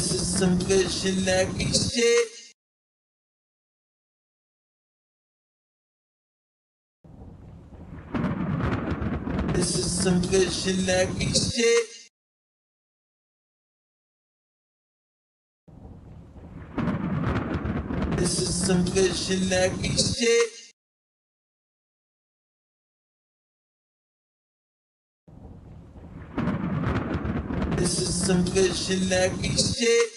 This is some visionary shit. This is some visionary shit. This is some visionary shit. This is some visionary shit.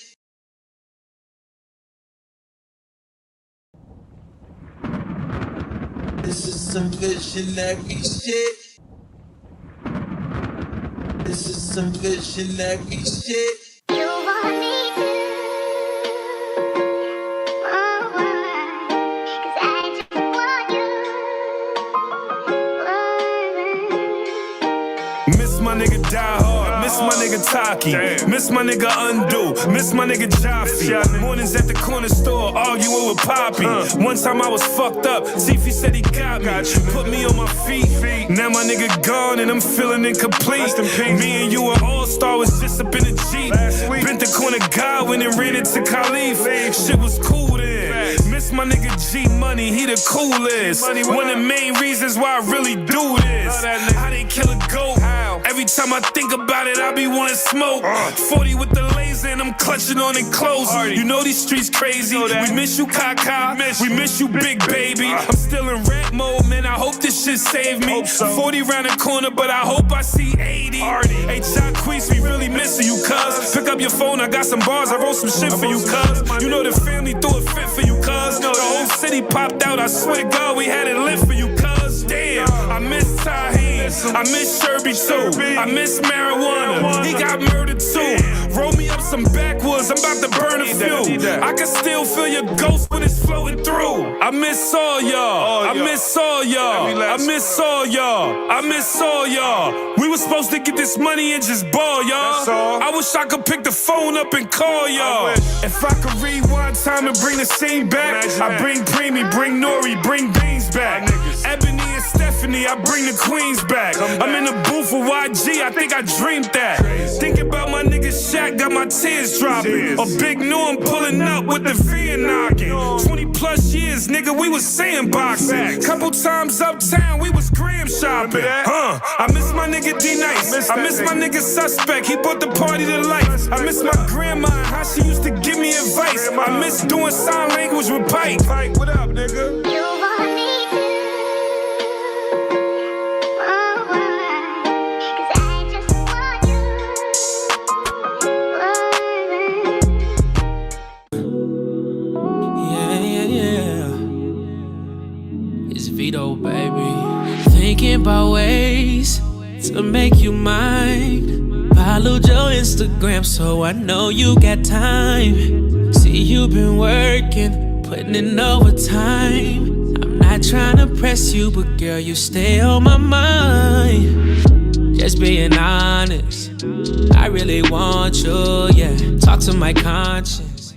This is some visionary shit. This is some visionary shit. You want me to, cause I just want you. Miss my nigga Die Hard, miss my nigga Taki, miss my nigga Undo, miss my nigga Jaffe. Mornings at the corner store, arguing with Poppy. One time I was fucked up, Zifi said he got me, put me on my feet. Now my nigga gone and I'm feeling incomplete. Me and you were all-star, was just up in the Jeep. Bent the corner Godwin and ran into Khalif. Shit was cool then. Miss my nigga G Money, he the coolest. One of the main reasons why I really do this. How they kill a goat? Every time I think about it, I be wanting smoke. 40 with the laser and I'm clutching on it close. You know these streets crazy. We miss you, Kaka. We miss you, Big Baby. I'm still in rap mode, man. I hope this shit saved me. 40 round the corner, but I hope I see 80. Hey, Jacquees, we really missing you, cuz. Pick up your phone, I got some bars, I wrote some shit for you, cuz. You know the family threw a fit for you, cuz. The whole city popped out, I swear to God, we had it lit for you, cuz. Damn, I miss Taheen, I miss Sherby too, I miss marijuana, he got murdered too. Roll me up some backwoods, I'm about to burn a few. I can still feel your ghost when it's floating through. I miss all y'all, I miss all y'all, I miss all y'all, I miss all y'all. We were supposed to get this money and just ball, y'all. I wish I could pick the phone up and call y'all. If I could rewind time and bring the scene back, I bring Preemy, bring Nori, bring Beans back. Ebony and Stephanie, I bring the queens back. I'm in the booth with YG, I think I dreamed that. Think about my nigga Shaq, got my tears dropping. A big Norm pulling up with the V knocking. 20 plus years, nigga, we was sandboxing. Couple times uptown, we was gram shopping. I miss my nigga D-Nice, I miss my nigga Suspect, he brought the party to life. I miss my grandma and how she used to give me advice. I miss doing sign language with Pike. What up, nigga? You want me to, cause I just want you. Yeah. It's Vito, baby. Thinking about ways to make you mine. Followed your Instagram, so I know you got time. See, you been working, putting in overtime. I'm not trying to press you, but girl, you stay on my mind. Just being honest, I really want you, yeah. Talk to my conscience.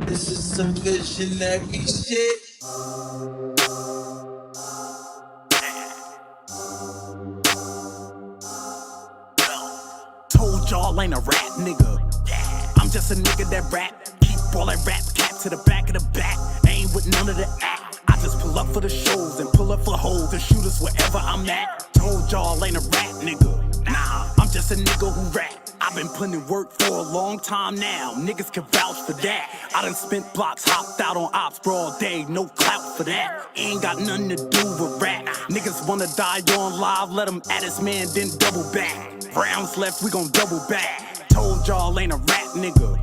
This is some visionary shit. Told y'all ain't a rap nigga. I'm just a nigga that rap. Keep all that rap cap to the back of the back. Ain't with none of the act. I just pull up for the shows and pull up for hoes and shoot us wherever I'm at. Told y'all ain't a rap nigga. Nah, I'm just a nigga who rap. I've been putting in work for a long time now. Niggas can vouch for that. I done spent blocks, hopped out on ops broad day. No clout for that. Ain't got nothing to do with rap. Niggas wanna die on live, let them at his man, then double back. Rounds left, we gon' double back. Told y'all ain't a rap nigga.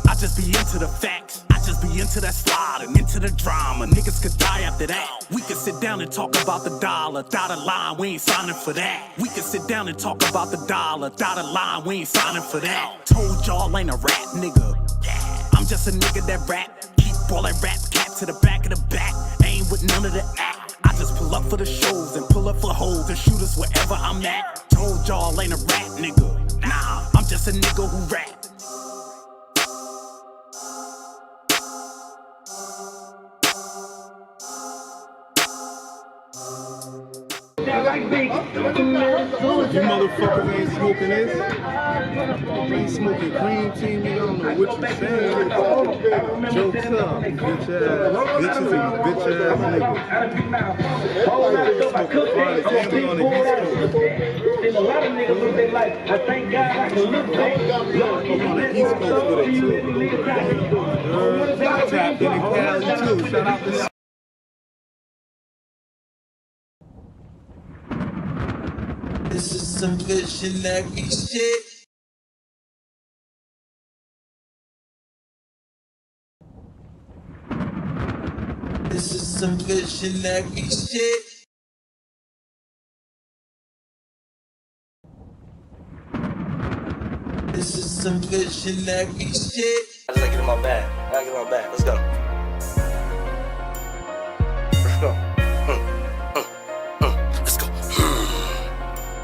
I just be into the facts. I just be into that slide and into the drama. Niggas could die after that. We could sit down and talk about the dollar. Dotted line, we ain't signing for that. We could sit down and talk about the dollar. Dotted line, we ain't signing for that. Told y'all ain't a rap nigga. I'm just a nigga that rap. Keep all that rap cap to the back of the back. Ain't with none of the act. I just pull up for the shows and pull up for hoes and shoot us wherever I'm at. Told y'all ain't a rap nigga. Nah, I'm just a nigga who rap. You motherfuckers ain't smoking this. You ain't smoking cream tea, nigga. I don't know what you saying. Jokes up, bitch ass. Bitches and bitch ass niggas. Smoking fine, can't be on the East Coast. And a lot of niggas look they like, I thank God I can look back. I'm on the East Coast with it too. Tapped in Cali too. Shout out to This is some visionary shit. This is some visionary shit. This is some visionary shit. I just gotta get in my bag. I gotta get in my bag. Let's go. Let's go. Let's go.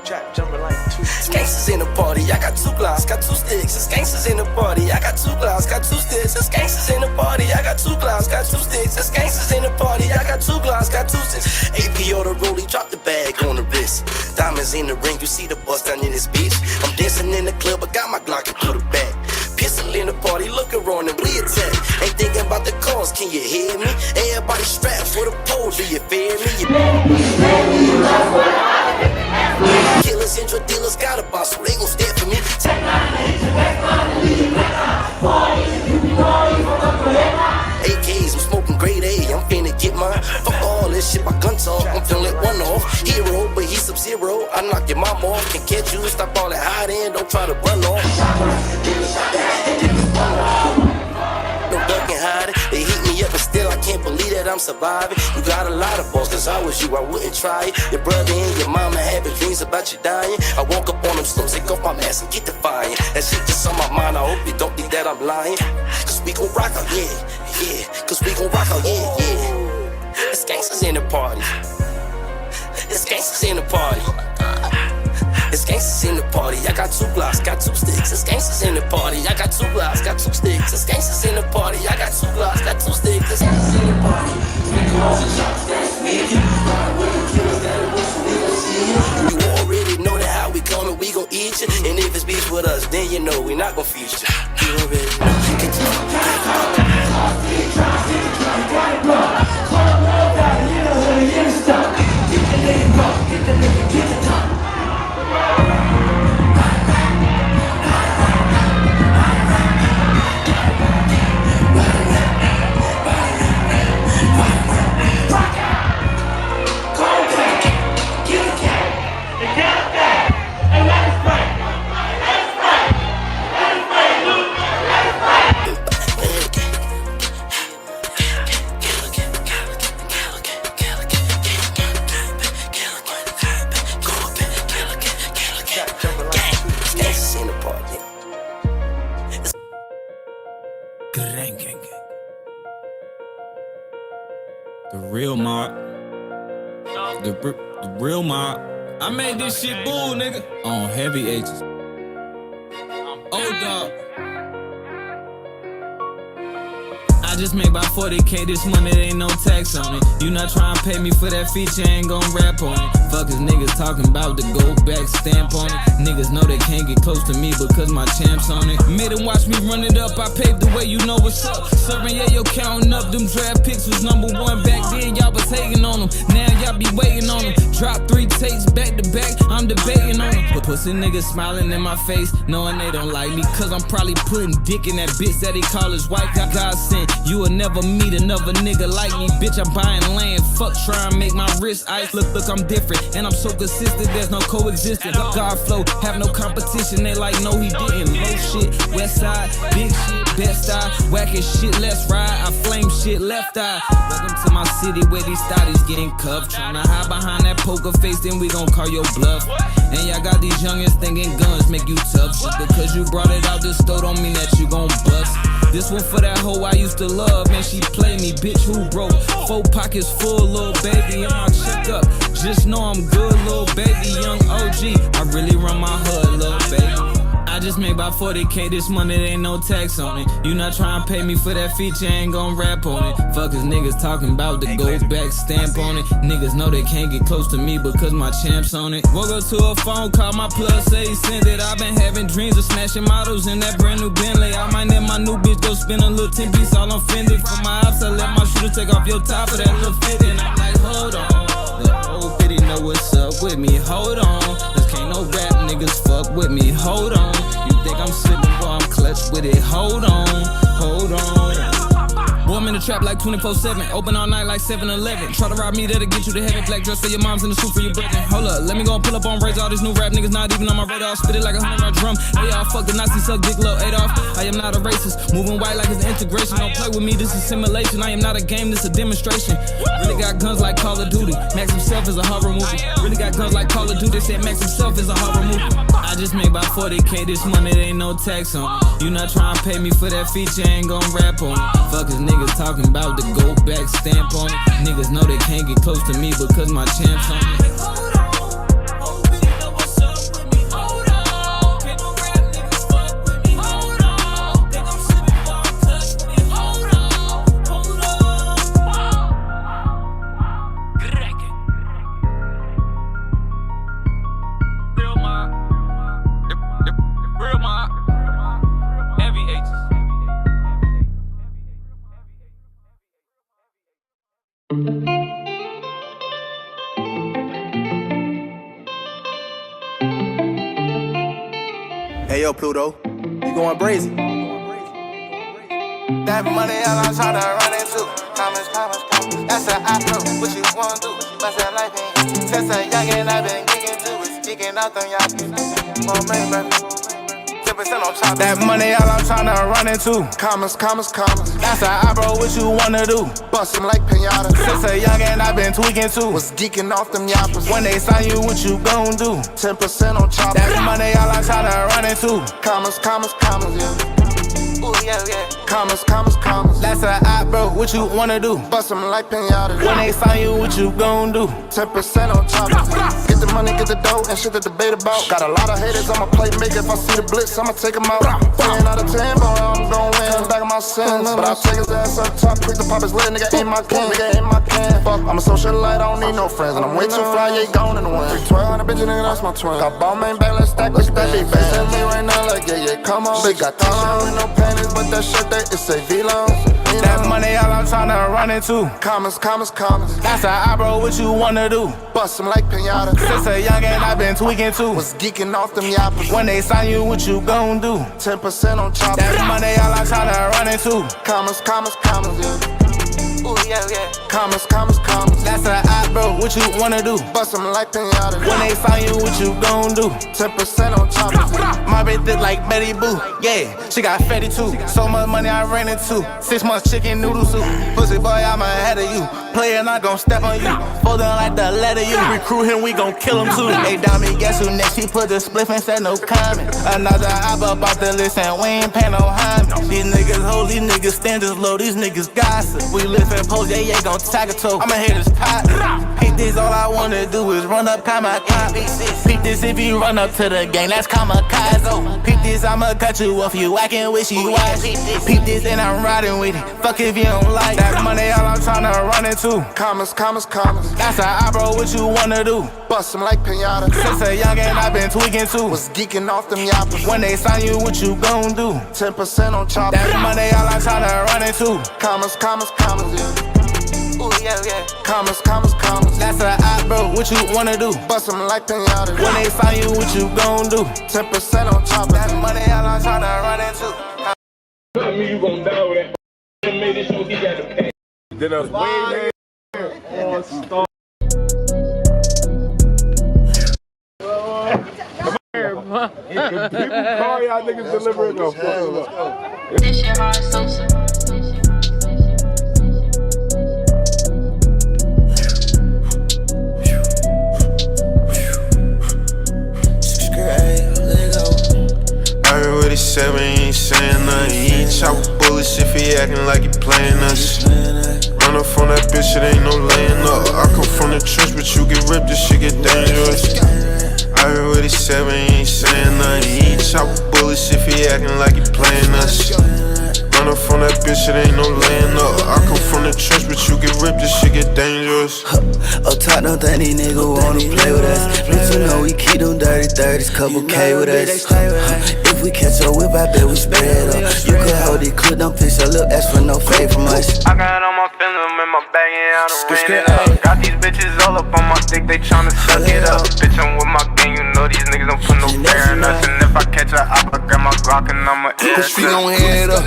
Trap jumping like two. Gangsters in the party. I got 2 glass, got 2 sticks. It's gangsters in the party. I got 2 glass, got 2 sticks. It's gangsters in the party. I got 2 glass, got 2 sticks. It's gangsters in the party. I got 2 glass, got 2 sticks. AP or the rollie, drop the bag on the wrist. Diamonds in the ring, you see the bust down in this bitch. I'm dancing in the club, I got my Glock and put it back. Pistol in the party, look around and we attack. Ain't thinking about the cause, can you hear me? Everybody strapped for the pole, do you fear me? Killers and drug dealers got a boss, so they gon' stand for me. AKs, I'm smoking grade A, I'm finna get mine. Fuck all this shit by gun talk, I'm feeling one off. Hero, but he's Sub-Zero, I knock your mom off. Can catch you, stop all that hiding, don't try to run off. No ducking hiding, they heat me up and still I can't believe that I'm surviving. You got a lot of balls, cause I was you, I wouldn't try it. Your brother and your mama having dreams about you dying. I woke up on them slopes, take off my mask and get defiant. That shit just on my mind, I hope you don't think that I'm lying. Cause we gon' rock out, yeah, yeah. Cause we gon' rock out, yeah, yeah. It's gangsters in the party. It's gangsters in the party. It's gangsters in the party. I got 2 blocks, got 2 sticks. It's gangsters in the party. I got 2 blocks, got 2 sticks. It's gangsters in the party. I got 2 blocks, got 2 sticks. It's gangsters in the party. You already know that how we coming, we gon' eat you. And if it's beef with us, then you know we not gon' feast you. You already know. The real mob. The real mob. I made this shit bull, nigga. On heavy H's. Oh, dog. I just made about 40K this money, there ain't no tax on it. You not trying to pay me for that feature, ain't gon' rap on it. Fuckers niggas talking about the go back stamp on it. Niggas know they can't get close to me because my champ's on it. Made them watch me run it up, I paved the way, you know what's up. Serving, yeah, yo, counting up, them draft picks was #1 back then, y'all was hating on them. Now y'all be waiting on them. Drop 3 takes back to back, I'm debating on them. But pussy niggas smiling in my face, knowing they don't like me. Cause I'm probably putting dick in that bitch that he call his wife. God sent, you will never meet another nigga like me. Bitch, I'm buying land, fuck trying to make my wrist ice. Look, I'm different, and I'm so consistent, there's no coexistence. God flow, have no competition, they like, no he didn't. Low shit, west side, big shit, best eye. Whacking shit, let's ride, I flame shit, left eye. Welcome to my city where these thotties getting cuffed. Tryna hide behind that poker face, then we gon' call your bluff. And y'all got these youngins thinking guns make you tough. Shit, because you brought it out the store don't mean that you gon' bust. This one for that hoe I used to love, man, she play me, bitch, who broke? 4 pockets full, little baby, in my checkup. Just know I'm good, little baby, young OG. I really run my hood, little baby. I just made about 40K, this money, there ain't no tax on it. You not trying to pay me for that feature, ain't gon' rap on it. Fuck is niggas talking about the go back stamp on it. Niggas know they can't get close to me because my champ's on it. Woke up to a phone call, my plug say he sent it. I been having dreams of smashing models in that brand new Bentley. I might let my new bitch go spin a little 10 piece, all I'm fended. For my ops, I let my shooter take off your top of that little fit. And I'm like, hold on, the old pity know what's up with me. Hold on, cause can't no rap niggas fuck with me. Hold on, you think I'm slipping, boy, I'm clutch with it. Hold on, hold on. Boy, I'm in the trap like 24/7, open all night like 7-Eleven. Try to rob me, that'll get you to heaven. Black dress for your moms and the suit for your brethren. Hold up, let me go and pull up on braids. All these new rap niggas not even on my radar. Spit it like a 100-round drum. They all fuck the Nazi, suck dick, low Adolf. I am not a racist, moving white like it's integration. Don't play with me, this is simulation. I am not a game, this a demonstration. Really got guns like Call of Duty. Max himself is a horror movie. Really got guns like Call of Duty. They said Max himself is a horror movie. I just made about 40K, this money, there ain't no tax on it. You not trying to pay me for that feature, ain't gon' rap on it. Fuck is niggas talking about the go back stamp on it. Niggas know they can't get close to me because my champ's on it. Hey yo, Pluto, you going brazen? That money all I'm tryna run into. Commas. That's a opera, what you wanna do? What's that life in? Since a youngin' I've been geeking to it. Geeking out them y'all. More money, baby. 10% on top. That money all I'm tryna run into. Commas. That's a opera, what you wanna do? Bust 'em like pinata. Since a youngin' I've been tweaking too. Was geeking off them yappers. When they sign you, what you gon' do? 10% on top. That money all I'm tryna run into. Commas, yeah. Ooh, yeah. Commas. That's a op, bro, what you wanna do? Bust 'em like pinata. When they sign you, what you gon' do? 10% on top. Get the money, get the dough, and shit to debate about. Got a lot of haters, I'ma play make. If I see the blitz, I'ma take 'em out. 10 out of 10, boy, I'm gon' win. Back of my sins, but I'll take his ass up top. Quick to pop his lid, nigga ain't my king. Fuck, I'm a socialite, I don't need no friends. And I'm way too fly, yeah, gone in the wind. 1200 bitches, nigga, that's my twin. Got ball main back, let's stack. Big face at me right now, like, yeah, come on. Bitch got time with no panties, but that shirt, that it's a V-Long. That money all I'm tryna run into. Commas. That's a eyebrow, what you wanna do? Bust 'em like pinata. Since a youngin' I've been tweaking too. Was geeking off them yappers. When they sign you, what you gon' do? 10% on top. That money all I'm tryna run into. Commas, yeah. Ooh, yeah. Commas. That's a eyebrow, what you wanna do? Bust 'em like pinata. When they sign you, what you gon' do? 10% on top. My bitch thick like Betty Boo. Yeah, she got fatty too. So much money I ran into. 6 months chicken noodle soup. Pussy boy, I'm ahead of you. Player not gon' step on you. Fold on like the letter U. Recruit him, we gon' kill him too. Hey, Dami, guess who next? He put the spliff and said no comment. Another op up off the list and we ain't paying no homage. These niggas hold, these niggas standards low, these niggas gossip. We live and pose, yeah, gon' tag a toe. I'ma hit his pot. Peep this, all I wanna do is run up kamikaze. Peep this if you run up to the gang, that's kamikaze. Peep this, I'ma cut you off, you acting wishy-washy. Peep this and I'm riding with it. Fuck if you don't like that money, all I'm tryna run into. Commas. That's a eyebrow, what you wanna do? Bust 'em like pinata. Since a youngin' I've been tweaking too. Was geeking off them yappers. When they sign you, what you gon' do? 10% on top. That money, all I'm tryna run into. Commas, yeah. Ooh, yeah. Commas. That's a eyebrow, what you wanna do? Bust 'em like pinata. When they sign you, what you gon' do? 10% on top. That money, all I'm tryna run into. Tell me you gon' die with that. Made it show he got to pay. Then us way on star. People call y'all niggas delivering them. This shit hard salsa. Already said we ain't saying nothing. He ain't chop bullets if he acting like he playing us. Run up from that bitch, it ain't no laying up. I come from the trench, but you get ripped, this shit get dangerous. I already said we ain't saying nothing. He ain't chop bullets he acting like he playing us. Run up from that bitch, it ain't no laying up. I come from the trench, but you get ripped, this shit get dangerous. Up top, don't think these niggas wanna play with us. Bitch, you know we keep them dirty 30s, couple K with us. If we catch a whip, I bet we spread up. You could hold it, could don't fix a little ass for no fade from us. I got all my feelings in my bag and I done ran it up. Got these bitches all up on my dick, they tryna suck it up. Bitch, I'm with my gang, you know these niggas don't put no fair in us. And if I catch a op, I got my Glock and I'ma air we gon' head it up,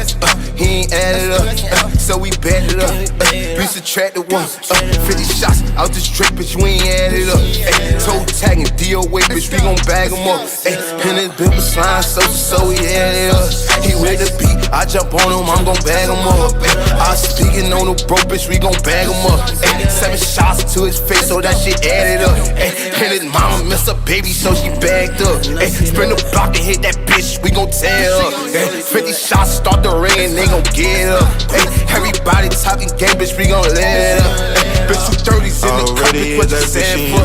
he ain't added up, so we bet it up. We subtracted one, 50 shots out this strip, bitch, we ain't added up. Toe tagging, DOA, bitch, we gon' bag him up. And this bitch was slime, so he added up. He with the beat, I jump on him, I'm gon' bag him up. I speaking on the bro, bitch, we gon' bag him up. 7 shots to his face, so that shit added up. And his mama missed a baby, so she bagged up. Spin the block and hit that bitch, we gon' tear up. 50 shots, start the ring and they gon' get up. Everybody talking game, bitch, we gon' let up. Bitch, you 30s in the cup, bitch, what you saying for?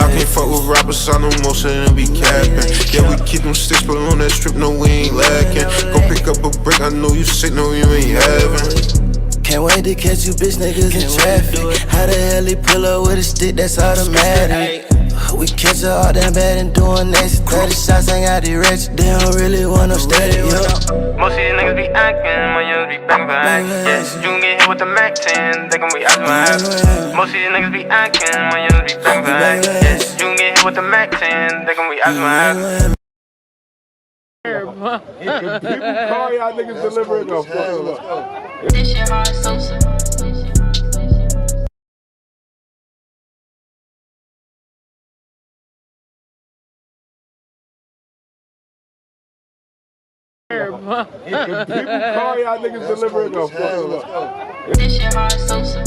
I can't fuck with rappers, I know most of them be capping. Yeah, we keep them sticks, but on that strip, no, we ain't lacking. Go pick up a brick, I know you sick, no, you ain't having. Can't wait to catch you bitch niggas in traffic. How the hell he pull up with a stick that's automatic? We catch her all damn bad and doing next 30 shots, ain't got the rich. They don't really want no steady, yo. Most of these niggas be acting, my youngers be back back. Yes, you can get hit with the Mac 10, they gon' be out my ass. Most of these niggas be acting, my youngers be back back. Yes, you can get hit with the Mac 10, they gon' be out my ass. People call y'all niggas delivering a fuck. This shit hard salsa. People call y'all niggas delivering a fuck. This shit hard salsa.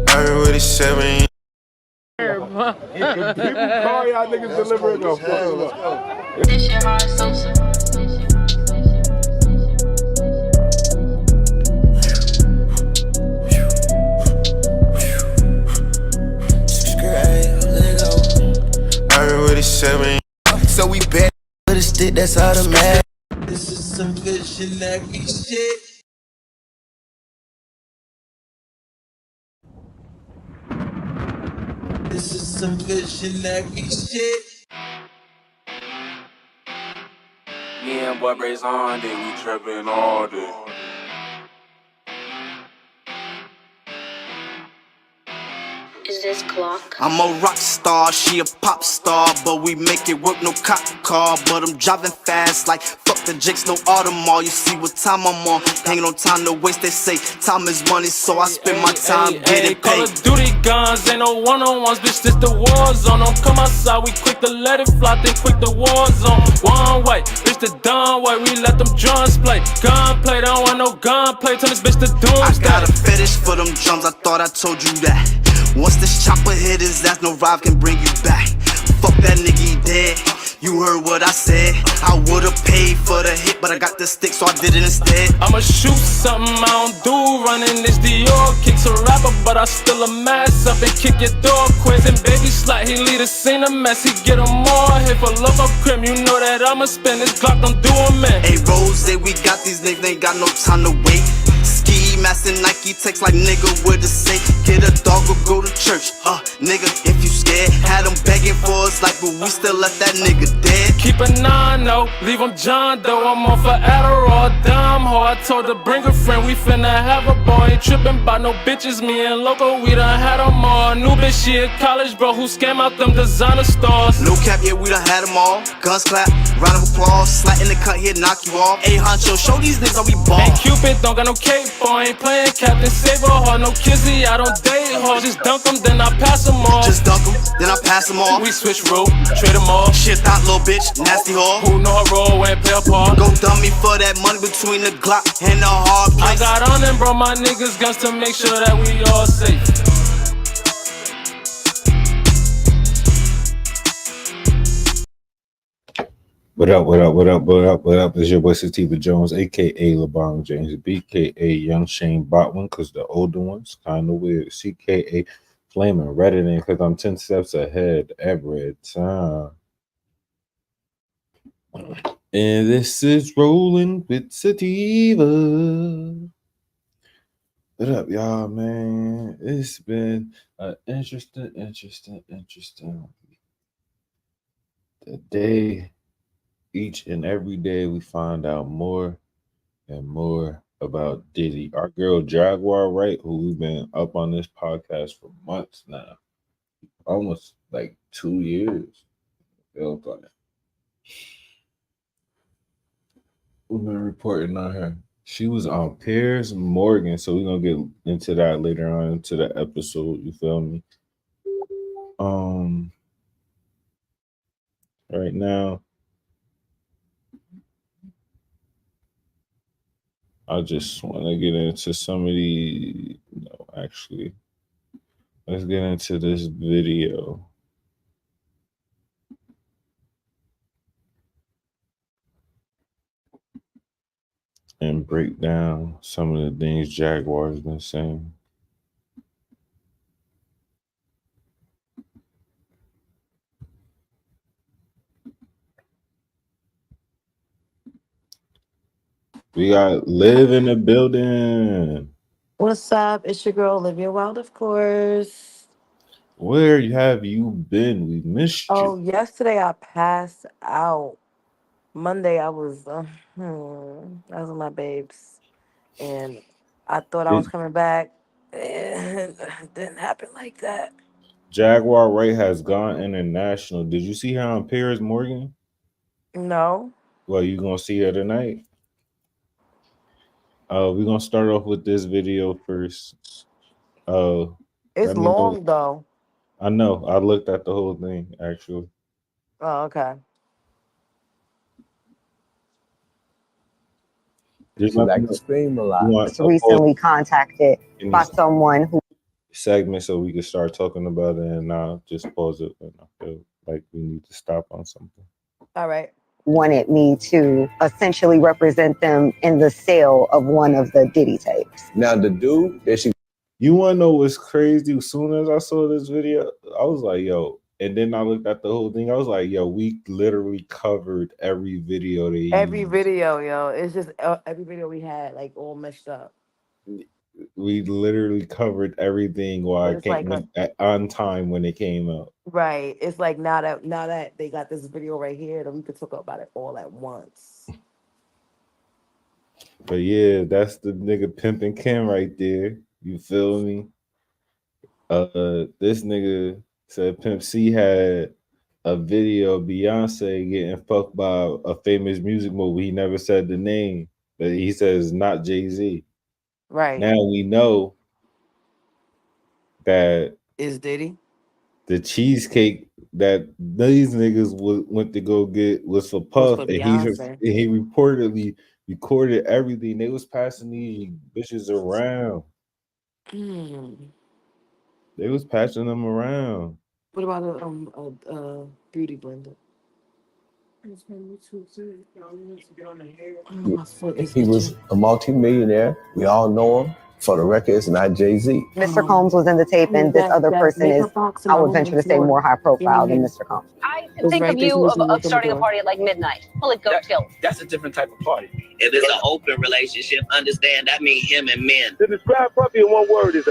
I already 7. People call y'all niggas delivering a fuck. This shit hard salsa. I already 7. So we bet with a stick that's automatic. This is some good shenanigan shit. This is some good shenanigan shit. Me and boy braids on day, we trapping all day. Is this clock? I'm a rock star, she a pop star, but we make it work, no cop car. But I'm driving fast like fuck the jakes, no Audemars. You see what time I'm on, ain't no time to waste. They say time is money, so I spend my time getting paid. Call of Duty guns, ain't no one-on-ones, bitch, this the war zone. Don't come outside, we quick to let it fly, then quick the war zone. One way, bitch, the dumb way, we let them drums play. Gunplay, don't want no gunplay, turn this bitch to doomsday. I got a fetish for them drums, I thought I told you that. Once this chopper hit his ass, no ride can bring you back. Fuck that nigga, he dead. You heard what I said. I would've paid for the hit, but I got the stick, so I did it instead. I'ma shoot something I don't do, running this Dior. Kicks a rapper, but I still a mess up and kick your door quick. And baby slut, he lead a scene a mess, he get 'em all hit for local crim. You know that I'ma spend this Glock, don't do 'em in. Hey Rose, we got these niggas, ain't got no time to wait. Ski mask and Nike text like nigga with a say. Get a dog or go to church, nigga, if you scared. Had them begging for us like, but we still left that nigga dead. Keep a 9-0, leave him John Doe. I'm on for Adderall, dumb hoe. I told her bring a friend, we finna have a boy. Ain't trippin' by no bitches, me and Loco, we done had 'em all. New bitch, she a college bro who scam out them designer stores. No cap, yeah, we done had 'em all. Guns clap, round of applause, slat in the cut here, knock you off. Hey Honcho, show these niggas how we ball. Hey Cupid, don't got no cape for, ain't playing Captain Saber hard. No kizzy, I don't date hard. Just dunk 'em, then I pass 'em off. Just dunk 'em, then I pass 'em off. We switch rule, trade 'em off. Shit thought, little bitch, nasty whore. Who know her role and play a part? Go dummy for that money between the Glock and the hard place. I got on and brought my niggas guns to make sure that we all safe. What up, what up, what up, what up, what up? It's your boy Sativa Jones, aka LeBron James, BKA Young Shane Botwin, because the older ones kind of weird. CKA Flaming Redder than because I'm 10 steps ahead every time. And this is Rolling with Sativa. What up, y'all, man? It's been an interesting day. Each and every day we find out more and more about Diddy. Our girl Jaguar Wright, who we've been up on this podcast for months now. Almost like 2 years. Feels like. We've been reporting on her. She was on Piers Morgan, so we're gonna get into that later on into the episode. You feel me? Right now, I just want to get into some of the. No, actually, let's get into this video and break down some of the things Jaguar's been saying. We got Liv in the building. What's up? It's your girl, Olivia Wild, of course. Where have you been? We missed Oh, you. yesterday I passed out. Monday I was, I was with my babes, and I thought I was coming back. And it didn't happen like that. Jaguar Wright has gone international. Did you see her on Piers Morgan? No. Well, you gonna see her tonight. We're gonna start off with this video first. It's long though. I know. I looked at the whole thing actually. Oh, okay. She like to scream a lot. Was recently contacted by someone who segment so we can start talking about it, and I'll just pause it when I feel like we need to stop on something. All right. Wanted me to essentially represent them in the sale of one of the Diddy tapes. Now the dude that she, you want to know what's crazy? As soon as I saw this video, I was like, yo. And then I looked at the whole thing. I was like, yo, we literally covered every video they used. Video, yo. It's just every video we had, like, all messed up. We literally covered everything while it came on time when it came out. Right. It's like now that they got this video right here, then we could talk about it all at once. But yeah, that's the nigga pimping Kim right there. You feel me? This nigga said Pimp C had a video of Beyonce getting fucked by a famous music movie. He never said the name, but he says not Jay-Z. Right. Now we know that is Diddy. The cheesecake that these niggas went to go get was for Puff, and he reportedly recorded everything. They was passing these bitches around. They was passing them around. What about a beauty blender? He was a multi-millionaire. We all know him. For the record, it's not Jay-Z. Mr. Combs was in the tape, and this other person is, I would venture to say, more high profile than Mr. Combs. I think of you of starting a party at like midnight. Pull it, go till. That's a different type of party. If it's an open relationship, understand that means him and men. To describe puppy in one word is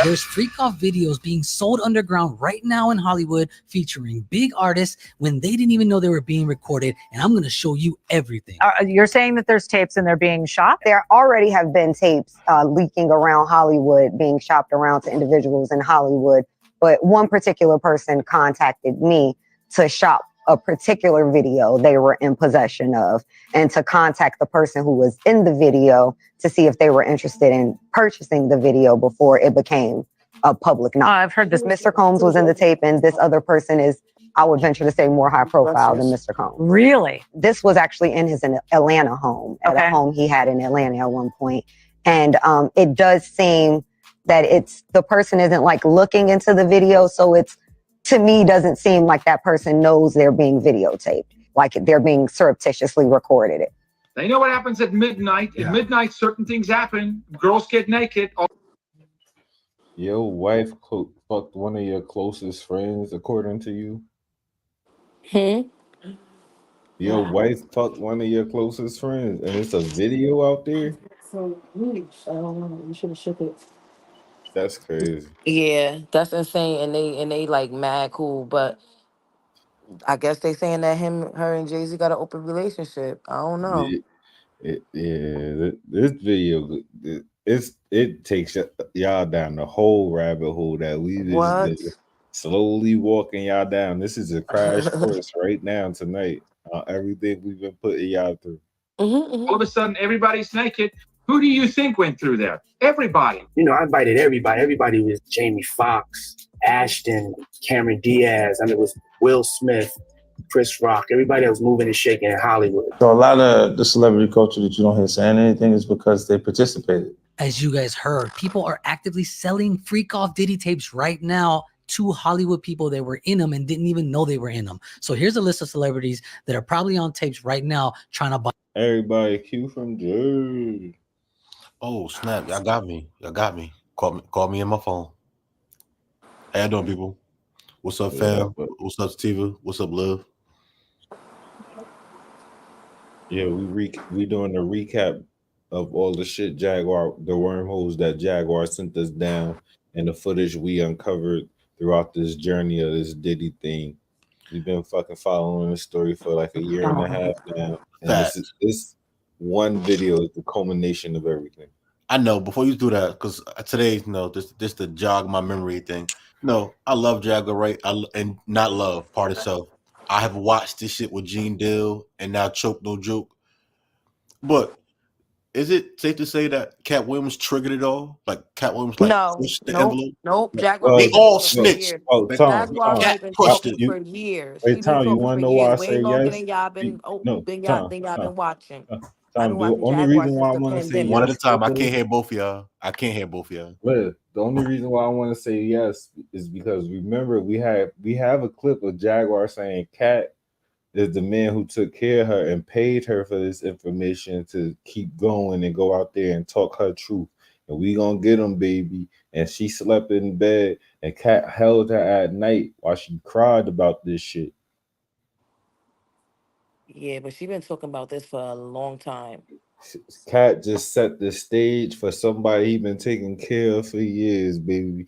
There's freak-off videos being sold underground right now in Hollywood featuring big artists when they didn't even know they were being recorded, and I'm going to show you everything. You're saying that there's tapes and they're being shopped? There already have been tapes leaking around Hollywood, being shopped around to individuals in Hollywood, but one particular person contacted me to shop a particular video they were in possession of, and to contact the person who was in the video to see if they were interested in purchasing the video before it became a public knowledge. I've heard this. Mr. Combs was in the tape, and this other person is, I would venture to say, more high profile than Mr. Combs. Really? This was actually in his Atlanta home, at a home he had in Atlanta at one point. And it does seem that the person isn't like looking into the video, so it's, to me, doesn't seem like that person knows they're being videotaped. like they're being surreptitiously recorded it. They know what happens at midnight. At midnight, certain things happen. Girls get naked. Your wife fucked one of your closest friends, according to you? Your wife fucked one of your closest friends, and it's a video out there? So, you should have shook it. That's crazy. Yeah, that's insane. And they like mad cool, but I guess they saying that her and Jay-Z got an open relationship. I don't know. This video, it takes y'all down the whole rabbit hole that we just What? been slowly walking y'all down. This is a crash course right now tonight on everything we've been putting y'all through. All of a sudden, everybody's naked. Who do you think went through there? Everybody. You know, I invited everybody. Everybody was Jamie Foxx, Ashton, Cameron Diaz. I mean, it was Will Smith, Chris Rock, everybody that was moving and shaking in Hollywood. So a lot of the celebrity culture that you don't hear saying anything is because they participated. As you guys heard, people are actively selling freak off Diddy tapes right now to Hollywood people that were in them and didn't even know they were in them. So here's a list of celebrities that are probably on tapes right now trying to buy. Everybody, Q from Jersey. Oh snap! Y'all got me. Y'all got me. Call me in my phone. How y'all doing, people? What's up, fam? What's up, Sativa? What's up, love? Yeah, we doing a recap of all the shit the wormholes that Jaguar sent us down, and the footage we uncovered throughout this journey of this Diddy thing. We've been fucking following this story for like a year and a half now, and this one video is the culmination of everything. I know. Before you do that, because today, just to jog my memory thing. No, I love Jaguar, right? And not love, part itself. I have watched this shit with Gene Dill and now Choke No Joke. But is it safe to say that Cat Williams triggered it all? Like Cat Williams, pushed the envelope? Nope. Jaguar. They all snitched. Jaguar Cat been pushed talking it. for years. Wait, She Tom, been you talking want to for know why I years, way say longer yes? than y'all been. Been watching. Tom, the only reason why I want to say yes, one at a time. I can't hear both of y'all. Well, the only reason why I want to say yes is because remember we have a clip of Jaguar saying Cat is the man who took care of her and paid her for this information to keep going and go out there and talk her truth. And we gonna get him, baby. And she slept in bed, and Cat held her at night while she cried about this shit. Yeah, but she been talking about this for a long time. Cat just set the stage for somebody he been taking care of for years, baby.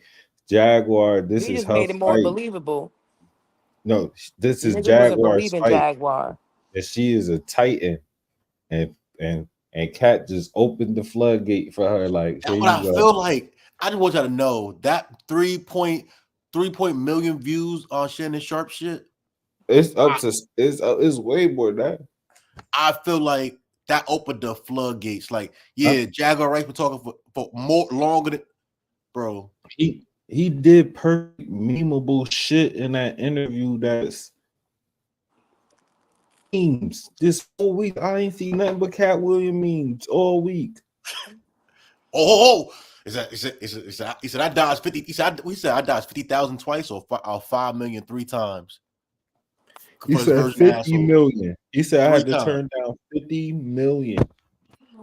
Jaguar, this He is just her made it more fight. believable. No, this is Niggas wasn't Jaguar's believing fight. Jaguar. And she is a titan. And Cat just opened the floodgate for her. Like, That's what I feel like. I just want y'all to know that 3.3 million views on Shannon Sharp shit. It's up to it's way more than that. I feel like that opened the floodgates. Like, yeah, Jaguar Rice been talking for more longer than bro. He did perfect memeable shit in that interview. That's memes this whole week. I ain't seen nothing but Cat Williams memes all week. Oh, he said I dodged 50. He said I dodged 50,000 twice or 5 million 3 times. He said 50 million. He said I had to turn down 50 million.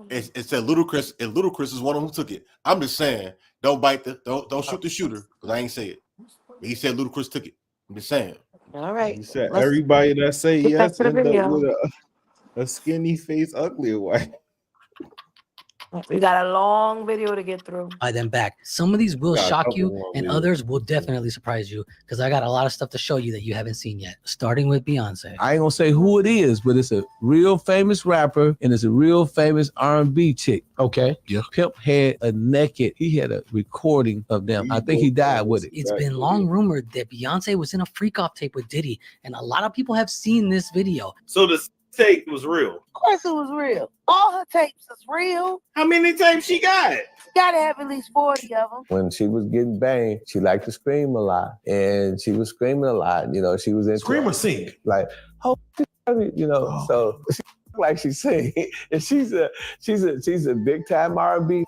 It said Ludacris, and Ludacris is one of them who took it. I'm just saying, don't shoot the shooter, because I ain't say it. But he said Ludacris took it. I'm just saying. All right. He said everybody that say yes end up with a skinny face, ugly wife. We got a long video to get through. Then back. Some of these will shock you, and others will definitely surprise you, because I got a lot of stuff to show you that you haven't seen yet. Starting with Beyonce. I ain't gonna say who it is, but it's a real famous rapper and it's a real famous R&B chick. Okay. Yeah. Pimp had a naked. He had a recording of them. I think he died with it. It's been long rumored that Beyonce was in a freak off tape with Diddy, and a lot of people have seen this video. So the tape was real. Of course it was real. All her tapes is real. How many tapes she got? Gotta have at least 40 of them. When she was getting banged, she liked to scream a lot, and she was screaming a lot. You know, she was into Scream or sing? Like, oh, you know. So she like she sing, and she's a big time R&B.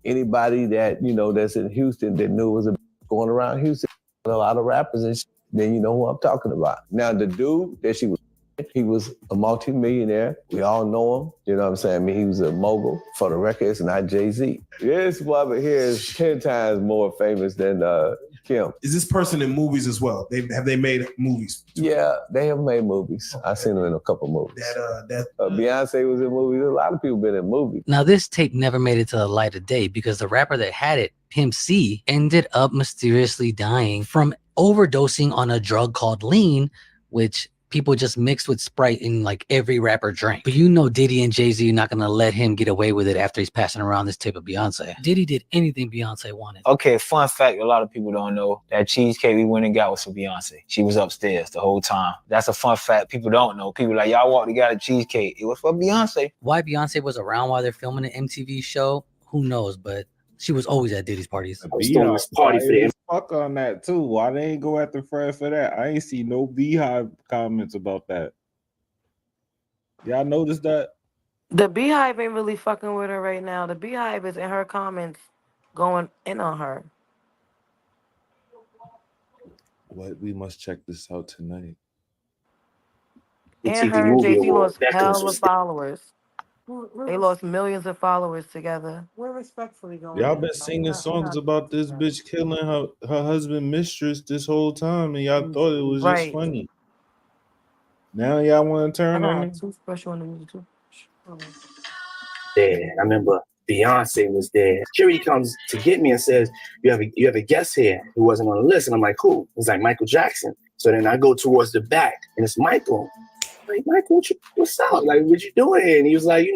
Anybody that that's in Houston that knew was going around Houston, a lot of rappers, and then you know who I'm talking about. Now the dude that she was He was a multi-millionaire. We all know him. You know what I'm saying? I mean, he was a mogul for the records, not Jay-Z. This brother here is 10 times more famous than Kim. Is this person in movies as well? Have they made movies? Yeah, they have made movies. I've seen them in a couple movies. Beyonce was in movies. A lot of people been in movies. Now, this tape never made it to the light of day because the rapper that had it, Pimp C, ended up mysteriously dying from overdosing on a drug called lean, which people just mixed with Sprite in like every rapper drank. But you know Diddy and Jay-Z are not going to let him get away with it after he's passing around this tape of Beyonce. Diddy did anything Beyonce wanted. Okay, fun fact a lot of people don't know. That cheesecake we went and got was for Beyonce. She was upstairs the whole time. That's a fun fact people don't know. People like, y'all walked and got a cheesecake. It was for Beyonce. Why Beyonce was around while they're filming an MTV show, who knows, but she was always at Diddy's parties. Fuck on that too. Why they ain't go after Fred for that? I ain't see no Beehive comments about that. Y'all noticed that? The Beehive ain't really fucking with her right now. The Beehive is in her comments going in on her. What? We must check this out tonight. And her and Jay-Z lost hell of followers. They lost millions of followers together. We're respectfully going. Y'all been singing songs about this bitch killing her husband mistress this whole time, and y'all thought it was just funny. Now y'all want to turn on it? There, I remember Beyonce was there. Security comes to get me and says, "You have a guest here who wasn't on the list." And I'm like, "Who?" He's like, "Michael Jackson." So then I go towards the back, and it's Michael. Like, Michael, what's up? Like, what you doing here? And he was like,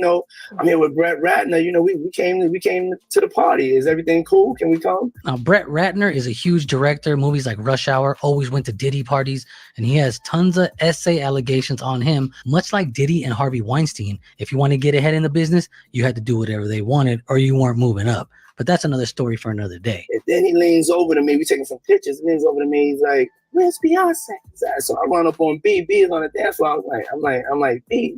I'm here with Brett Ratner. We came to the party. Is everything cool? Can we come? Now, Brett Ratner is a huge director. Movies like Rush Hour, always went to Diddy parties, and he has tons of essay allegations on him, much like Diddy and Harvey Weinstein. If you want to get ahead in the business, you had to do whatever they wanted, or you weren't moving up. But that's another story for another day. And then he leans over to me. We taking some pictures. He leans over to me. He's like, "Where's Beyonce?" So I run up on B. B is on the dance floor. I'm like, B,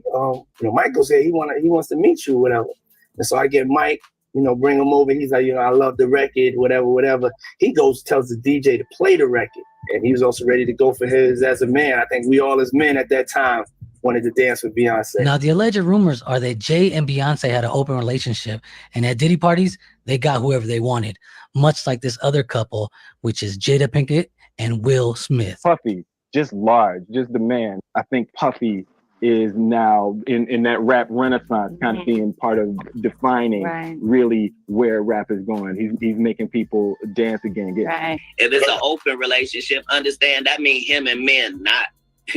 Michael's here. He wants to meet you, whatever. And so I get Mike, bring him over. He's like, I love the record, whatever. He goes, tells the DJ to play the record. And he was also ready to go for his as a man. I think we all as men at that time wanted to dance with Beyonce. Now, the alleged rumors are that Jay and Beyonce had an open relationship, and at Diddy parties, they got whoever they wanted, much like this other couple, which is Jada Pinkett and Will Smith. Puffy, just large, just the man. I think Puffy is now in that rap renaissance kind of being part of defining really where rap is going. He's making people dance again. If it's an open relationship, understand that means him and men, not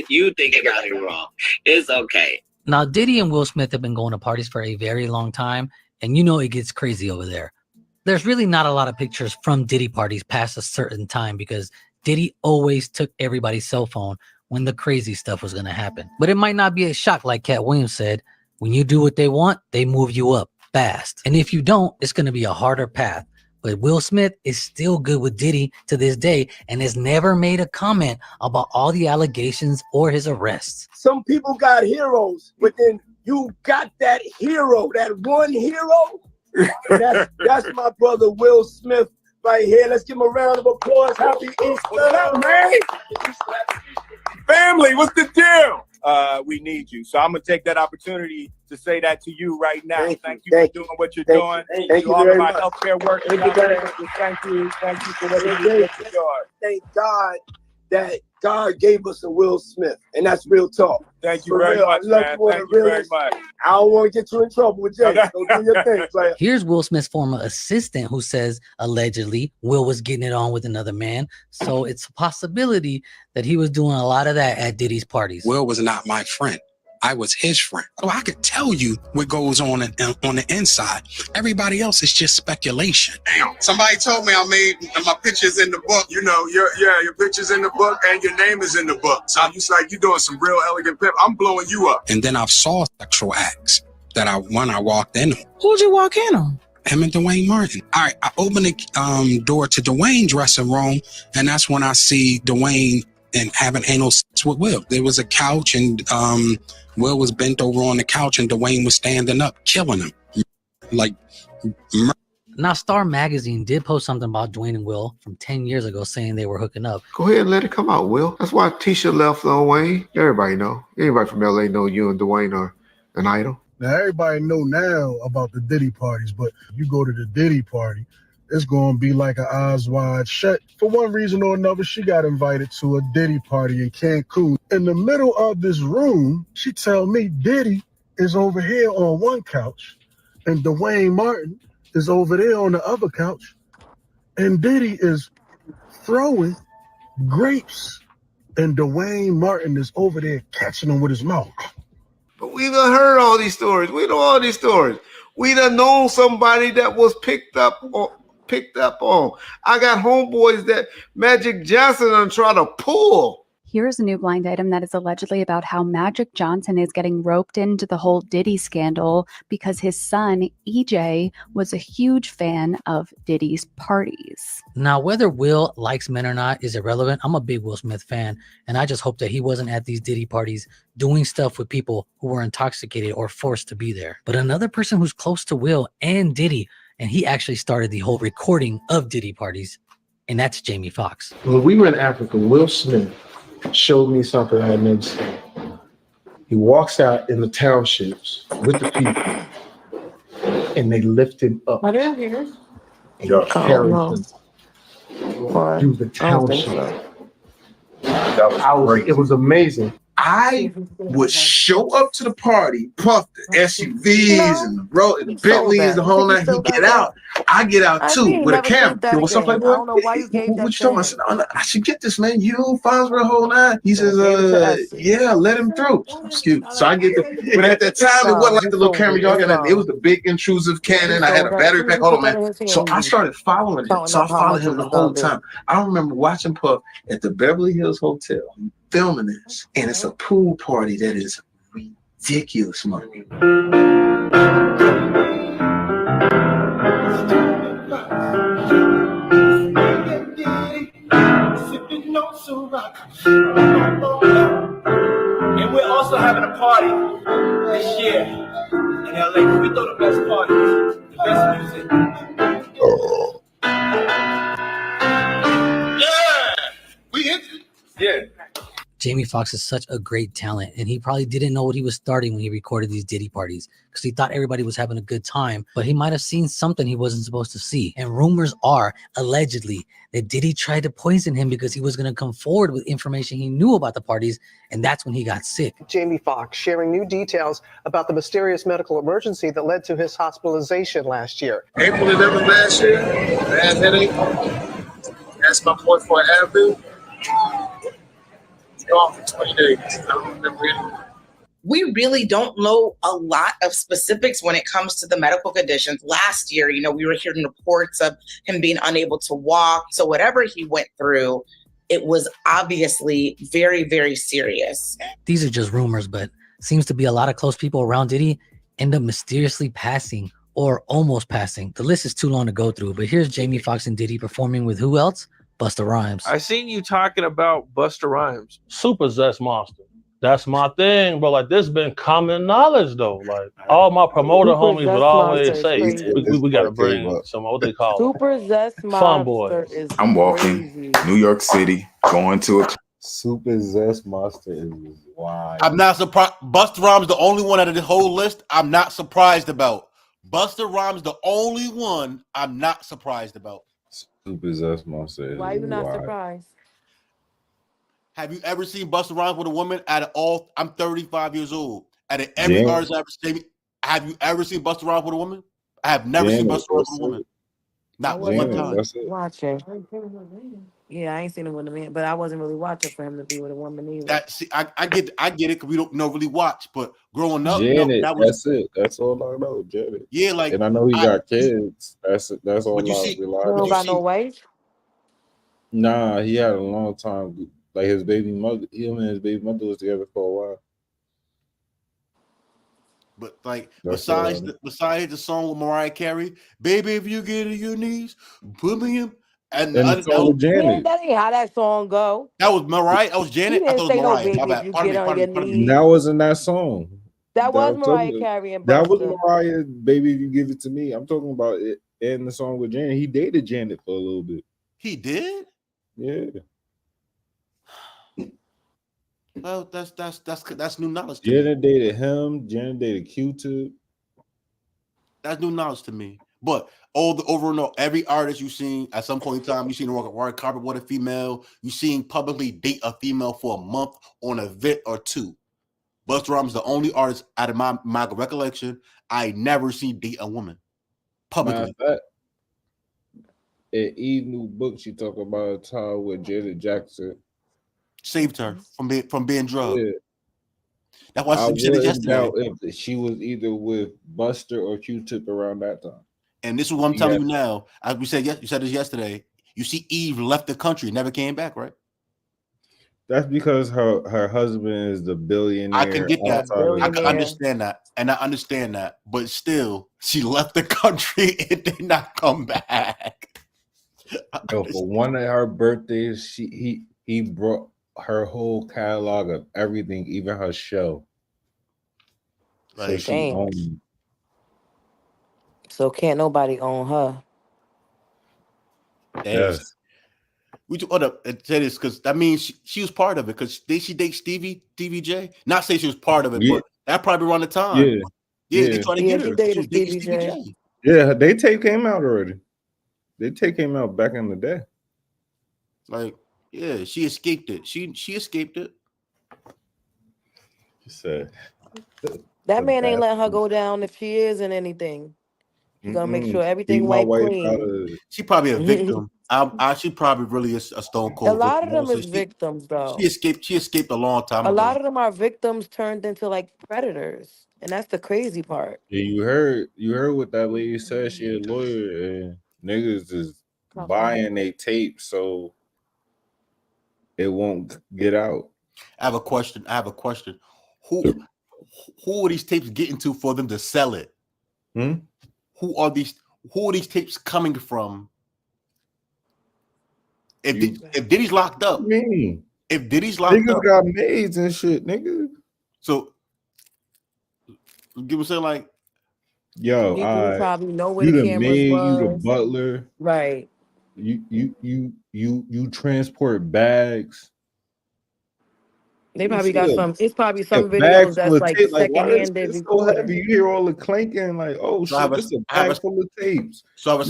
you thinking about it wrong. It's okay. Now, Diddy and Will Smith have been going to parties for a very long time, and it gets crazy over there. There's really not a lot of pictures from Diddy parties past a certain time because Diddy always took everybody's cell phone when the crazy stuff was going to happen. But it might not be a shock, like Cat Williams said. When you do what they want, they move you up fast. And if you don't, it's going to be a harder path. But Will Smith is still good with Diddy to this day and has never made a comment about all the allegations or his arrests. Some people got heroes, but then you got that hero, that one hero. That's my brother Will Smith right here. Let's give him a round of applause. Happy Easter, man. Family, what's the deal? We need you. So I'm going to take that opportunity to say that to you right now. Thank you for doing what you're doing. Thank you all of my healthcare workers. Thank you for what you're doing. Thank God that God gave us a Will Smith, and that's real talk. Thank you very much, man. Thank you very much. I don't want to get you in trouble with Jay. Don't do your thing, player. Here's Will Smith's former assistant who says allegedly Will was getting it on with another man. So it's a possibility that he was doing a lot of that at Diddy's parties. Will was not my friend. I was his friend. So I could tell you what goes on the inside. Everybody else is just speculation. Damn. Somebody told me I made my pictures in the book. Your picture's in the book and your name is in the book. So you're doing some real elegant pimp. I'm blowing you up. And then I saw sexual acts that I walked in them. Who'd you walk in on? Him and Dwayne Martin. All right, I opened the door to Dwayne's dressing room, and that's when I see Dwayne and having anal sex with Will. There was a couch, and Will was bent over on the couch, and Dwayne was standing up, killing him. Now, Star Magazine did post something about Dwayne and Will from 10 years ago saying they were hooking up. Go ahead and let it come out, Will. That's why Tisha left Wayne. Everybody know. Anybody from LA know you and Dwayne are an idol. Now, everybody know now about the Diddy parties, but you go to the Diddy party, it's going to be like an eyes wide shut. For one reason or another, she got invited to a Diddy party in Cancun. In the middle of this room, she tell me Diddy is over here on one couch and Dwayne Martin is over there on the other couch. And Diddy is throwing grapes and Dwayne Martin is over there catching them with his mouth. But we done heard all these stories. We know all these stories. We done known somebody that was picked up on. I got homeboys that Magic Johnson done try to pull. Here's a new blind item that is allegedly about how Magic Johnson is getting roped into the whole Diddy scandal because his son, EJ, was a huge fan of Diddy's parties. Now, whether Will likes men or not is irrelevant. I'm a big Will Smith fan, and I just hope that he wasn't at these Diddy parties doing stuff with people who were intoxicated or forced to be there. But another person who's close to Will and Diddy, and he actually started the whole recording of Diddy parties, and that's Jamie Foxx. When we were in Africa, Will Smith showed me something I had never seen. He walks out in the townships with the people, and they lift him up. Are they here? And carry him through the township. It was amazing. I would show up to the party, puff the SUVs and the Bentleys, the whole night. He get out. I get out too with a camera. Yo, what's up, Playboy? I don't know why you gave that. What you talking about? I said, oh, no, I should get this, man. You fines for the whole night. He says, yeah, let him through. Excuse me. So I get the, but at that time, it wasn't like the little camera y'all got. It was the big intrusive Canon. I had a battery pack. Hold on, man. So I started following him. So I followed him the whole time. I remember watching Puff at the Beverly Hills Hotel, filming this, and it's a pool party that is ridiculous money. And we're also having a party this year in LA. We throw the best parties, the best music. Yeah, we hit it. Yeah. Jamie Foxx is such a great talent, and he probably didn't know what he was starting when he recorded these Diddy parties because he thought everybody was having a good time, but he might have seen something he wasn't supposed to see. And rumors are, allegedly, that Diddy tried to poison him because he was going to come forward with information he knew about the parties, and that's when he got sick. Jamie Foxx sharing new details about the mysterious medical emergency that led to his hospitalization last year. April 11th last year, bad headache. Asked my boy for an Advil. Off for 20 days. I don't remember anything. We really don't know a lot of specifics when it comes to the medical conditions. Last year, we were hearing reports of him being unable to walk. So whatever he went through, it was obviously very, very serious. These are just rumors, but seems to be a lot of close people around Diddy end up mysteriously passing or almost passing. The list is too long to go through, but here's Jamie Foxx and Diddy performing with who else? Busta Rhymes. I seen you talking about Busta Rhymes. Super Zest Monster. That's my thing, bro. Like, this been common knowledge, though. Like, all my promoter homies would always say, we got to bring some, what they call Super Zest fun boy. I'm walking New York City, going to a Super Zest Monster is wild. I'm not surprised. Busta Rhymes, the only one out of the whole list I'm not surprised about. Busta Rhymes, the only one I'm not surprised about. Super Zest Monster is Why you not wild. surprised? Have you ever seen Busta Rhymes with a woman? I'm 35 years old. Out of every artist I've ever seen, have you ever seen Busta Rhymes with a woman? I have never seen Busta Rhymes with a woman. Not one time. Watching. Yeah, I ain't seen him with a man, but I wasn't really watching for him to be with a woman either. I get it because we don't really watch, but growing up, Janet, that's it. That's all I know, Janet. Yeah, like, and I know he got kids. That's all I You don't got no wife? Nah, he had a long time. Like his baby mother, him and his baby mother was together for a while. But like besides the song with Mariah Carey, "Baby, if you get to your knees, put me in." And Janet. That ain't how that song go. That was Mariah. That was Janet. I thought it was Mariah. My bad. Pardon me. That wasn't that song. That was Mariah Carey and that was Mariah. Baby, if you give it to me, I'm talking about it. in the song with Janet. He dated Janet for a little bit. He did? Yeah. Well, that's new knowledge to Janet me. dated him. Janet dated Q-Tip. That's new knowledge to me. But overall, every artist you seen at some point in time, you seen walk a red carpet with a female. You seen publicly date a female for a month on an event or two. Busta Rhymes is the only artist out of my recollection I never seen date a woman publicly. In Eve New Book, she talk about a time with Janet Jackson saved her from being drugged. Yeah. That's why I she said it wouldn't yesterday. doubt if she was either with Buster or Q-Tip around that time. And this is what I'm telling you now. As we said, you said this yesterday. You see, Eve left the country, never came back, right? That's because her husband is the billionaire. I can get that. I can understand that, and I understand that. But still, she left the country and did not come back. No, for one of her birthdays, he brought her whole catalog of everything, even her show. So she owned. So can't nobody own her. Yes. We hold up and say this because that means she was part of it. Because did she date Stevie J? Not say she was part of it, but that probably around the time. Yeah, they tried to get her. She dated Stevie J. Yeah, they tape came out already. They tape came out back in the day. Like, yeah, she escaped it. She escaped it. She said that man ain't letting her go down if she is in anything. He's gonna make sure everything wiped clean. She probably a victim. She probably really is a stone cold. A lot of them is victims, though. She escaped a long time ago. A lot of them are victims turned into like predators, and that's the crazy part. Yeah, you heard what that lady said. She a lawyer, and niggas is buying their tape so it won't get out. I have a question. Who are these tapes getting to for them to sell it? Who are these tapes coming from? If Diddy's locked up, if Diddy's locked niggas up, got maids and shit, nigga. So give me saying like, yo, people probably know where you the the cameras maid, was. you the butler, right? You transport bags. They probably got some. It's probably some videos that's like secondhand. It's so heavy. You hear all the clanking, like, oh shit, this is a bag full of tapes. So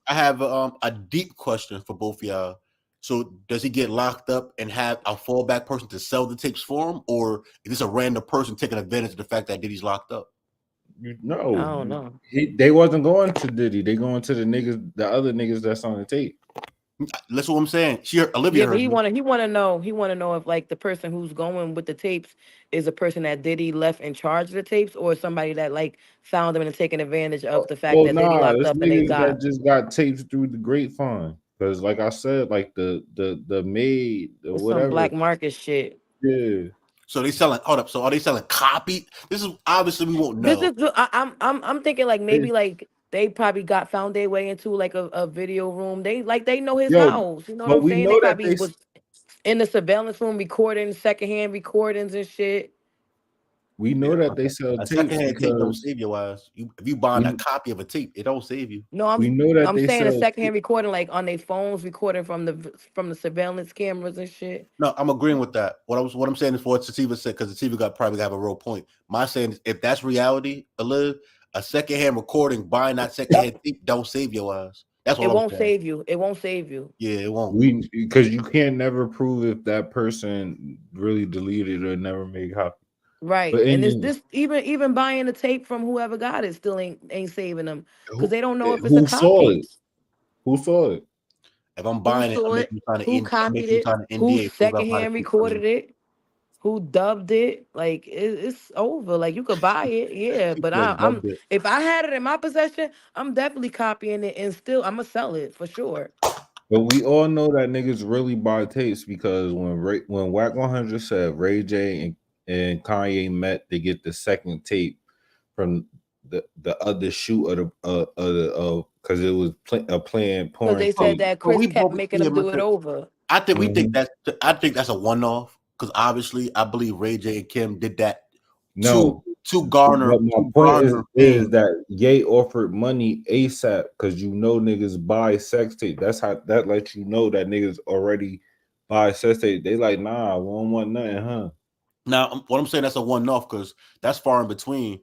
I have a deep question for both of y'all. So does he get locked up and have a fallback person to sell the tapes for him, or is this a random person taking advantage of the fact that Diddy's locked up? No, I don't know. They wasn't going to Diddy. They going to the other niggas that's on the tape. That's what I'm saying. Olivia. Yeah, but he want to know if like the person who's going with the tapes is a person that Diddy left in charge of the tapes, or somebody that like found them and taking advantage of the fact that Diddy locked up and they got. That just got tapes through the grapevine. Because like I said, like the maid or whatever, some black market shit. Yeah. So they selling. Hold up. So are they selling copy? This is obviously we won't know. This is. I'm thinking like maybe like. They probably found their way into like a video room. They know his house. You know what I'm saying? They probably was in the surveillance room recording secondhand recordings and shit. We know that they sell tapes. Secondhand tape don't save your ass. If you buying a copy of a tape, it don't save you. No, I'm saying a secondhand recording, like on their phones, recording from the surveillance cameras and shit. No, I'm agreeing with that. What I'm saying is for what Sativa said, because Sativa probably have a real point. My saying is if that's reality, a secondhand recording, buying that secondhand tape don't save your ass. That's what it won't save you. It won't save you. Yeah, it won't. Because you can't never prove if that person really deleted or never made copy. Right. But and this even buying the tape from whoever got it still ain't saving them because they don't know if it's a copy. Who saw it? If I'm buying who copied it? Who secondhand recorded it? Who dubbed it? Like it's over. Like you could buy it, yeah. But I'm if I had it in my possession, I'm definitely copying it and still I'm gonna sell it for sure. But we all know that niggas really buy tapes because when Wack 100 said Ray J and Kanye met to get the second tape from the other shoot of because it was playing porn. Because they said that Chris kept making them do it over. I think we think that's a one-off. Because obviously, I believe Ray J and Kim did that. No, to garner. But my point is that Ye offered money ASAP because you know niggas buy sex tape. That's how that lets you know that niggas already buy sex tape. They like, nah, we don't want nothing, huh? Now, what I'm saying, that's a one-off because that's far in between.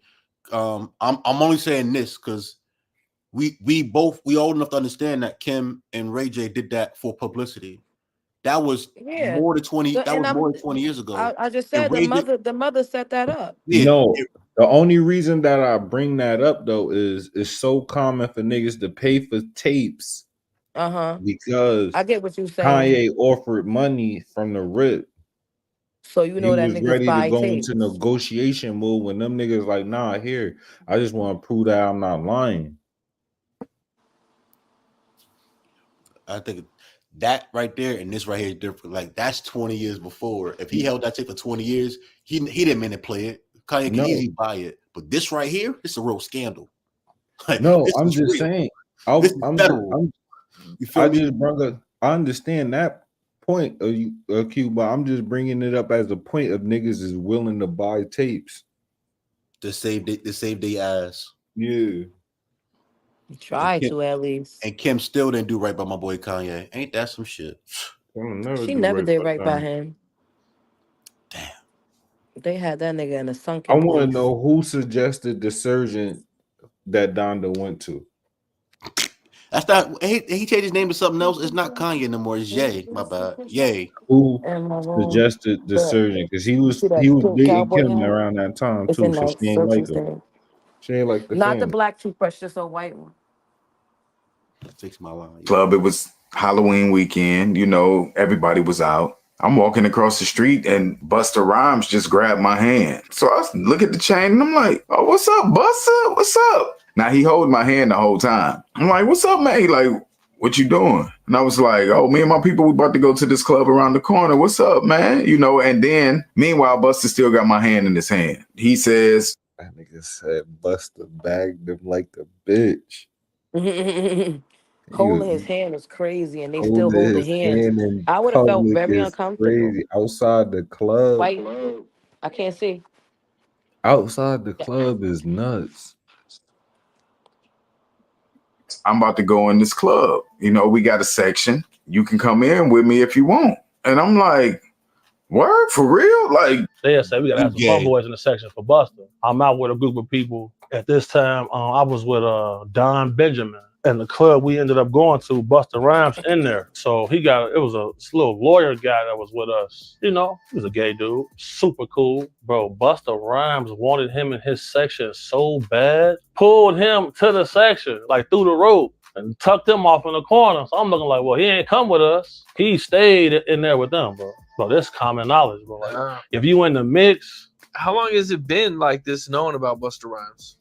I'm only saying this because we old enough to understand that Kim and Ray J did that for publicity. That was more than 20. That was more than 20 years ago. I just said the mother set that up. Yeah. No, the only reason that I bring that up though is it's so common for niggas to pay for tapes. Because I get what you're saying. Kanye offered money from the rip. So you know he that was niggas ready buy to go tapes. into negotiation mode when them niggas like, nah, here, I just want to prove that I'm not lying. I think that right there and this right here is different. Like that's 20 years before. If he held that tape for 20 years, he didn't mean to play it. Kanye can easily buy it. But this right here, it's a real scandal. Like, no, I'm just saying. I understand that point of you, Q, but I'm just bringing it up as a point of niggas is willing to buy tapes to save their ass. Yeah. Try to at least. And Kim still didn't do right by my boy Kanye. Ain't that some shit? She never did right by him. Damn. They had that nigga in a sunken I want to place. know who suggested the surgeon that Donda went to. That's not he changed his name to something else. It's not Kanye no more. It's Ye. My bad. Ye. Who suggested the surgeon? Because he was dating Kim around that time too. So she ain't like him. She ain't like the Not the family. black toothbrush, just a white one. Fix my line. Club. It was Halloween weekend. You know, everybody was out. I'm walking across the street and Busta Rhymes just grabbed my hand. So I look at the chain and I'm like, oh, what's up, Busta? What's up? Now he holding my hand the whole time. I'm like, what's up, man? He like, what you doing? And I was like, oh, me and my people, we about to go to this club around the corner. What's up, man? You know, and then meanwhile, Busta still got my hand in his hand. He says, that nigga said Busta bagged him like a bitch. Holding his hand is crazy, and they still hold the hands. I would have felt very uncomfortable. Crazy. Outside the club. White, I can't see. Outside the club is nuts. I'm about to go in this club. You know, we got a section. You can come in with me if you want. And I'm like, word? For real? Like, they say we gotta have some fun boys in the section for Busta. I'm out with a group of people. At this time, I was with Don Benjamin. And the club we ended up going to, Busta Rhymes in there. So it was a little lawyer guy that was with us. You know, he was a gay dude, super cool. Bro, Busta Rhymes wanted him in his section so bad, pulled him to the section, like through the rope, and tucked him off in the corner. So I'm looking like, well, he ain't come with us. He stayed in there with them, bro. Bro, this common knowledge, bro. Like, if you in the mix. How long has it been like this known about Busta Rhymes?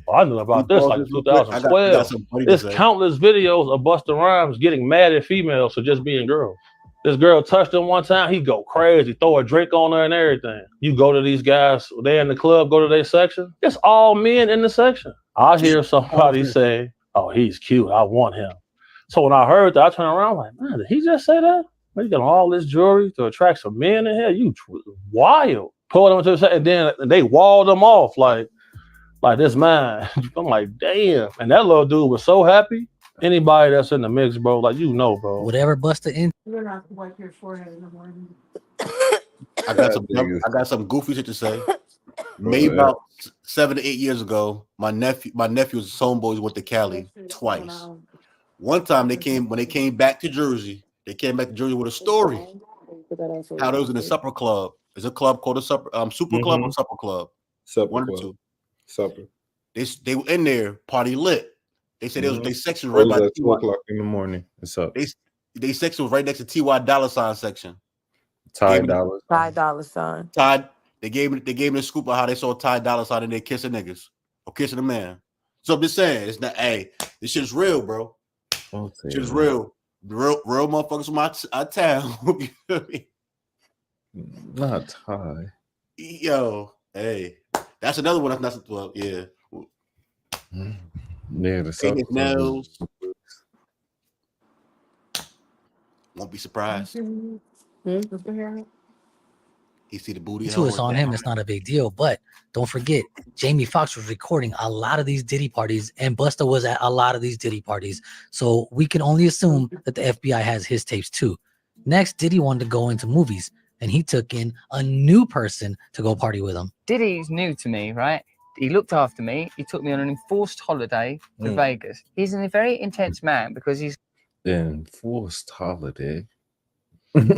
Well, I knew about this like 2012. There's countless videos of Busta Rhymes getting mad at females for just being girls. This girl touched him one time, he go crazy, throw a drink on her and everything. You go to these guys, they in the club, go to their section. It's all men in the section. I hear somebody say, oh, he's cute, I want him. So when I heard that, I turned around like, man, did he just say that? You got all this jewelry to attract some men in here? You wild. Pulled them to the section, and then they walled them off like this man. I'm like, damn. And that little dude was so happy. Anybody that's in the mix, bro, like, you know, bro. Whatever Busta in. You're not to wipe your forehead in the morning. I got some goofy shit to say. Maybe about 7 to 8 years ago, my nephew's homeboys went to Cali twice. One time when they came back to Jersey, with a story. How they was in a supper club. There's a club called a supper super club or supper club. One or two. Supper. They were in there, party lit. They said it was their section right by at 2 o'clock in the morning. It's up. They section was right next to T.Y. Dollar Sign section. Ty Dolla Sign. Ty, they gave me the scoop of how they saw Ty Dolla Sign and they kissing niggas or kissing a man. So I'm just saying, it's not. Hey, this shit is real, bro. Shit is real. Real motherfuckers from our town. Not Ty. Yo, hey, that's another one. That's not well, yeah. Yeah, the nose. Won't be surprised. He see the booty To hole. us on him, it's not a big deal. But don't forget, Jamie Foxx was recording a lot of these Diddy parties, and Busta was at a lot of these Diddy parties. So we can only assume that the FBI has his tapes too. Next, Diddy wanted to go into movies, and he took in a new person to go party with him. Diddy's new to me, right? He looked after me. He took me on an enforced holiday to Vegas. He's a very intense man because he's enforced holiday. He broke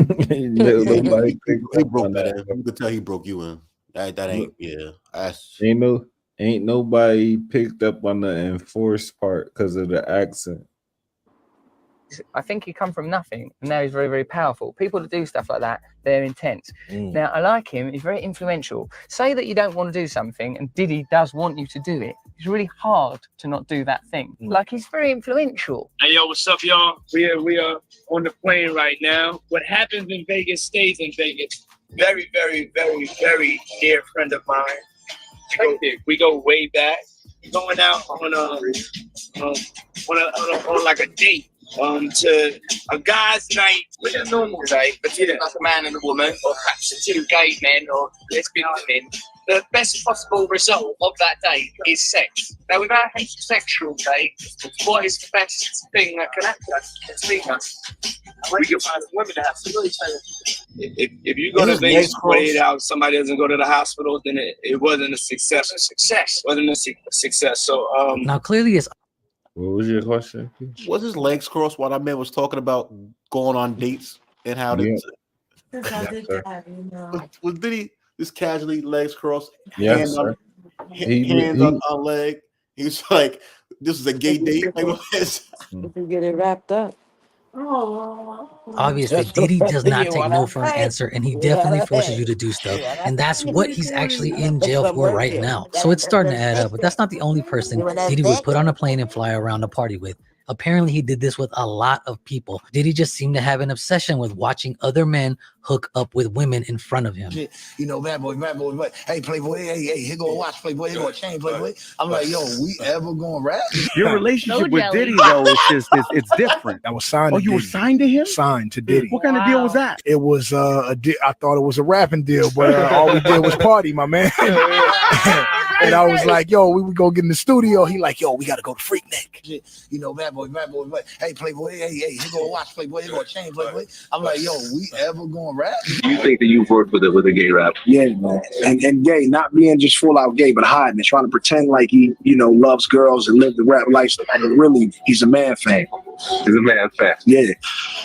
that in. You could tell he broke you in. That ain't ain't nobody picked up on the enforced part because of the accent. I think he come from nothing, and now he's very, very powerful. People that do stuff like that, they're intense. Now, I like him. He's very influential. Say that you don't want to do something, and Diddy does want you to do it. It's really hard to not do that thing. Like, he's very influential. Hey, yo, what's up, y'all? We are on the plane right now. What happens in Vegas stays in Vegas. Very, very, very, very dear friend of mine. We go way back. Going out on like a date. To a guy's night with a normal date, but you know, like a man and a woman, or perhaps the two gay men or lesbian women. The best possible result of that date is sex. Now, without a heterosexual date, what is the best thing that can happen? Between us? We can find women that have to really if you go to Vegas played out, somebody doesn't go to the hospital, then it wasn't a success. Wasn't a success. So now clearly it's. What was your question? Was his legs crossed while that man was talking about going on dates and how to? Was Diddy just casually legs crossed? Yes, hands on leg. He was like, "This is a gay date." You can get it wrapped up. Obviously, Diddy does not take no for an answer, and he definitely forces you to do stuff. And that's what he's actually in jail for right now. So it's starting to add up. But that's not the only person Diddy would put on a plane and fly around to party with. Apparently, he did this with a lot of people. Diddy just seemed to have an obsession with watching other men hook up with women in front of him. You know, bad boy, hey, Playboy, hey, here go a watch, Playboy, here go a chain, Playboy. I'm like, yo, we ever gonna rap? Your relationship with Diddy, though, is just, it's different. I was signed to you were Diddy. signed to him? Signed to Diddy. What kind of deal was that? It was, I thought it was a rapping deal, but all we did was party, my man. And I was like, yo, we would go get in the studio. He like, yo, we got to go to Freaknik. You know, bad boy, hey, Playboy, hey, here go a watch, Playboy, here go a chain, Playboy. I'm like, yo, we ever gonna rap? You think that you've worked with a gay rapper? Yeah, man. And gay, not being just full out gay, but hiding and trying to pretend like he, loves girls and live the rap lifestyle. And really, he's a man fan. He's a man fan. Yeah.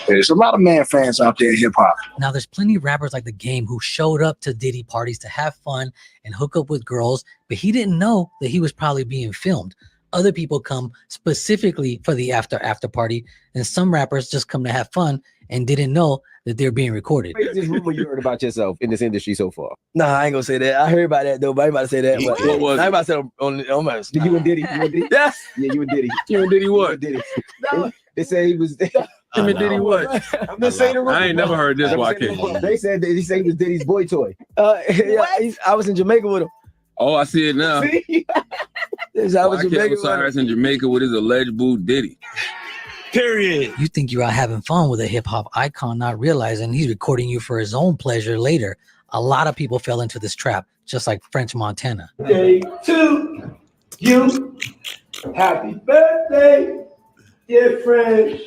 There's a lot of man fans out there in hip hop. Now, there's plenty of rappers like The Game who showed up to Diddy parties to have fun and hook up with girls, but he didn't know that he was probably being filmed. Other people come specifically for the after party, and some rappers just come to have fun and didn't know that they're being recorded. What is this rumor you heard about yourself in this industry so far? Nah, I ain't gonna say that. I heard about that though, but I ain't about to say that. What was I ain't about to say on my. Did you and Diddy? Yeah. Yeah, you and Diddy. You and Diddy what? Diddy. They say he was. Him and Diddy what? I'm just saying the rumor. I ain't never heard this. Why can't They said he was Diddy's boy toy. Yeah, I was in Jamaica with him. Oh, I see it now. See? I was in Jamaica. Cyrus in Jamaica with his alleged boo Diddy. Period. You think you're out having fun with a hip hop icon, not realizing he's recording you for his own pleasure later. A lot of people fell into this trap, just like French Montana. Day to you. Happy birthday, dear French.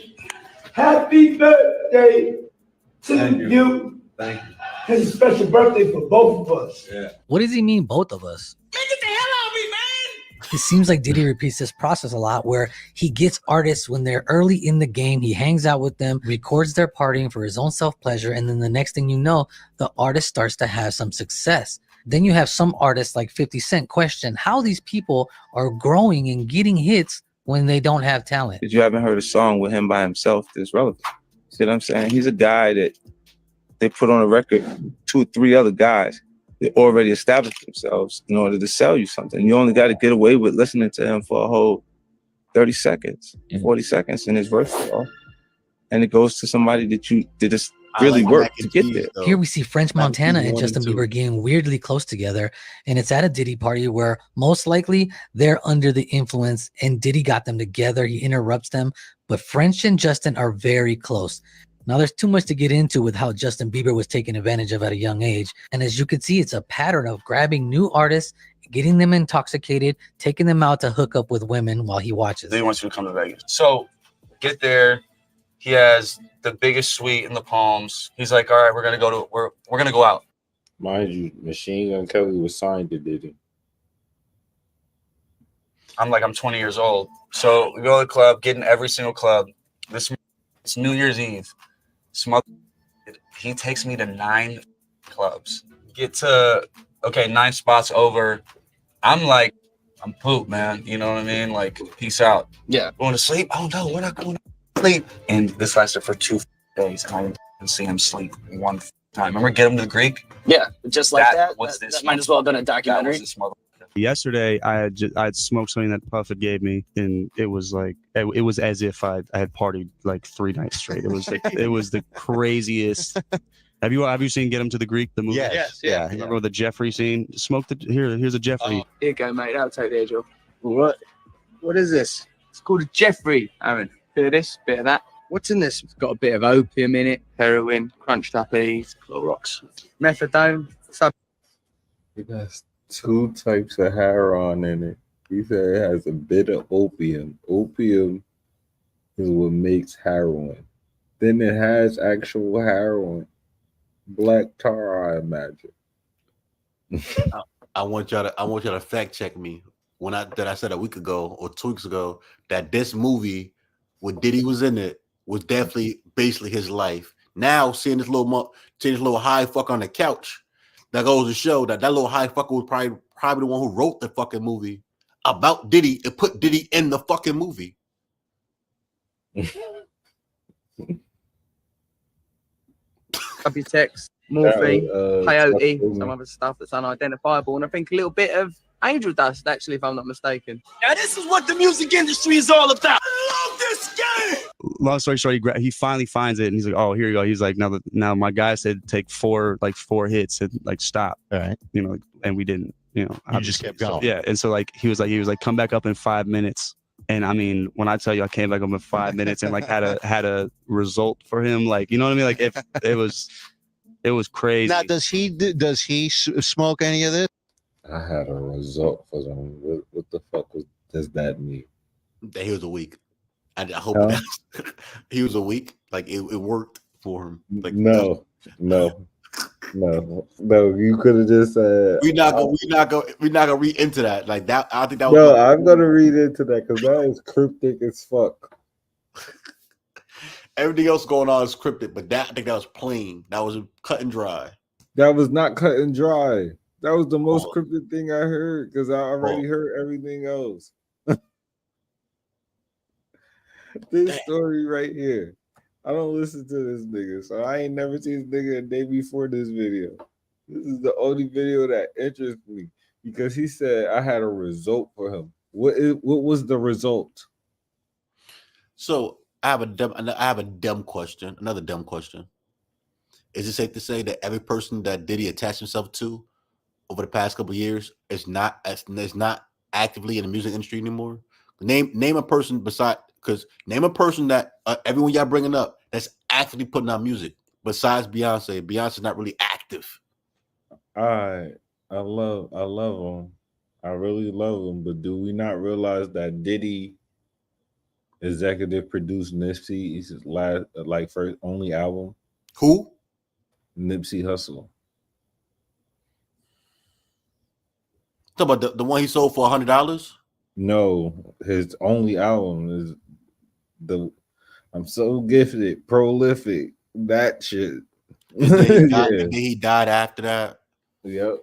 Happy birthday to you. Thank you. It's a special birthday for both of us. Yeah. What does he mean, both of us? Man, get the hell out of me, man! It seems like Diddy repeats this process a lot, where he gets artists when they're early in the game, he hangs out with them, records their partying for his own self-pleasure, and then the next thing you know, the artist starts to have some success. Then you have some artists like 50 Cent question how these people are growing and getting hits when they don't have talent. You haven't heard a song with him by himself that's relevant. See what I'm saying? He's a guy that they put on a record, 2 or 3 other guys that already established themselves in order to sell you something. You only got to get away with listening to him for a whole 30 seconds, 40 seconds in his repertoire. And it goes to somebody that just really work to get there. Here we see French Montana and Justin Bieber getting weirdly close together, and it's at a Diddy party where most likely they're under the influence and Diddy got them together. He interrupts them, but French and Justin are very close. Now, there's too much to get into with how Justin Bieber was taken advantage of at a young age. And as you can see, it's a pattern of grabbing new artists, getting them intoxicated, taking them out to hook up with women while he watches. They want you to come to Vegas. So get there. He has the biggest suite in the Palms. He's like, all right, we're gonna go out. Mind you, Machine Gun Kelly was signed to Diddy. I'm 20 years old. So we go to the club, get in every single club. It's New Year's Eve. He takes me to 9 clubs. Get to 9 spots over. I'm pooped, man. You know what I mean? Like, peace out. Yeah. Going to sleep? Oh no, we're not going to sleep. And this lasted for 2 days. And I didn't see him sleep one time. Remember Get Him to the Greek? Yeah, just like that. That might as well have been a documentary. Yesterday, I had smoked something that Puffett gave me, and it was like it was as if I had partied like 3 nights straight. It was it was the craziest. Have you seen Get Him to the Greek, the movie? Yes, yeah. Remember the Jeffrey scene? Here's a Jeffrey. Here you go, mate. That'll take the edge off. What is this? It's called a Jeffrey, Aaron. Bit of this, bit of that. What's in this? It's got a bit of opium in it, heroin, crunched up E's, Clorox, methadone. It has 2 types of heroin in it. He said it has a bit of opium. Opium is what makes heroin. Then it has actual heroin. Black tar, I imagine. I want y'all to fact check me when I said a week ago or 2 weeks ago that this movie with Diddy was in it was definitely basically his life. Now seeing this little high fuck on the couch, that goes to show that little high fucker was probably the one who wrote the fucking movie about Diddy and put Diddy in the fucking movie. Copy text, morphine, peyote, some other stuff that's unidentifiable, and I think a little bit of angel dust, actually, if I'm not mistaken. Now this is what the music industry is all about. I love this game. Long story short, he finally finds it, and he's like, "Oh, here you go." He's like, "Now my guy said take 4 hits and stop." All right, and we didn't. I just kept going. So, yeah, and so he was like, "Come back up in 5 minutes." And I mean, when I tell you I came back up in 5 minutes and had a result for him, you know what I mean? Like if it was crazy. Now, does he smoke any of this? I had a result for them. What the fuck does that mean? That he was a weak. I hope he was a weak. Like it worked for him. Like no. You could have just said we're not gonna read into that. Like that, I think that was. No, I'm gonna read into that because that is cryptic as fuck. Everything else going on is cryptic, but I think that was plain. That was cut and dry. That was not cut and dry. That was the most cryptic thing I heard because I already heard everything else. This story right here. I don't listen to this nigga, so I ain't never seen this nigga a day before this video. This is the only video that interests me because he said I had a result for him. What was the result? So I have a dumb question. Another dumb question. Is it safe to say that every person that Diddy attached himself to over the past couple of years is not actively in the music industry anymore? Name a person that everyone y'all bringing up that's actively putting out music besides Beyonce. Beyonce's not really active. I love him. I really love him. But do we not realize that Diddy executive produced Nipsey's first only album? Who? Nipsey Hussle. Talk about the one he sold for $100. No, his only album is I'm So Gifted, Prolific, that shit. And he died after that. Yep.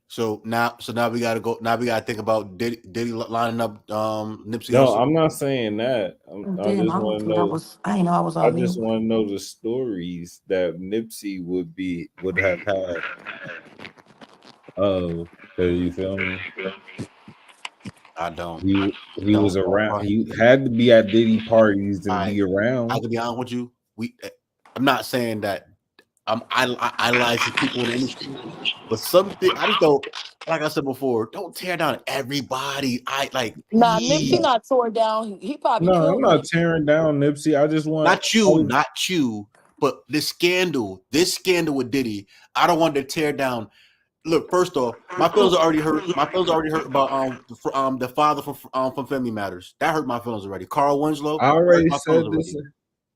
So now we gotta go. Now we gotta think about Diddy lining up Nipsey. No, Hussle. I'm not saying that. I just want to know the stories that Nipsey would have had. Oh, you feel me? I don't. He was around. He had to be at Diddy parties and be around. I have to be honest with you. I'm not saying that I idolize people in the industry, but something I just don't. like I said before, don't tear down everybody. Nah, Nipsey not tore down. He probably No, I'm killed not him. tearing down Nipsey. I just want not you, but this scandal with Diddy. I don't want to tear down. Look, first off, my feelings are already hurt. My feelings are already hurt about the father from Family Matters. That hurt my feelings already. Carl Winslow. I already my said feelings this,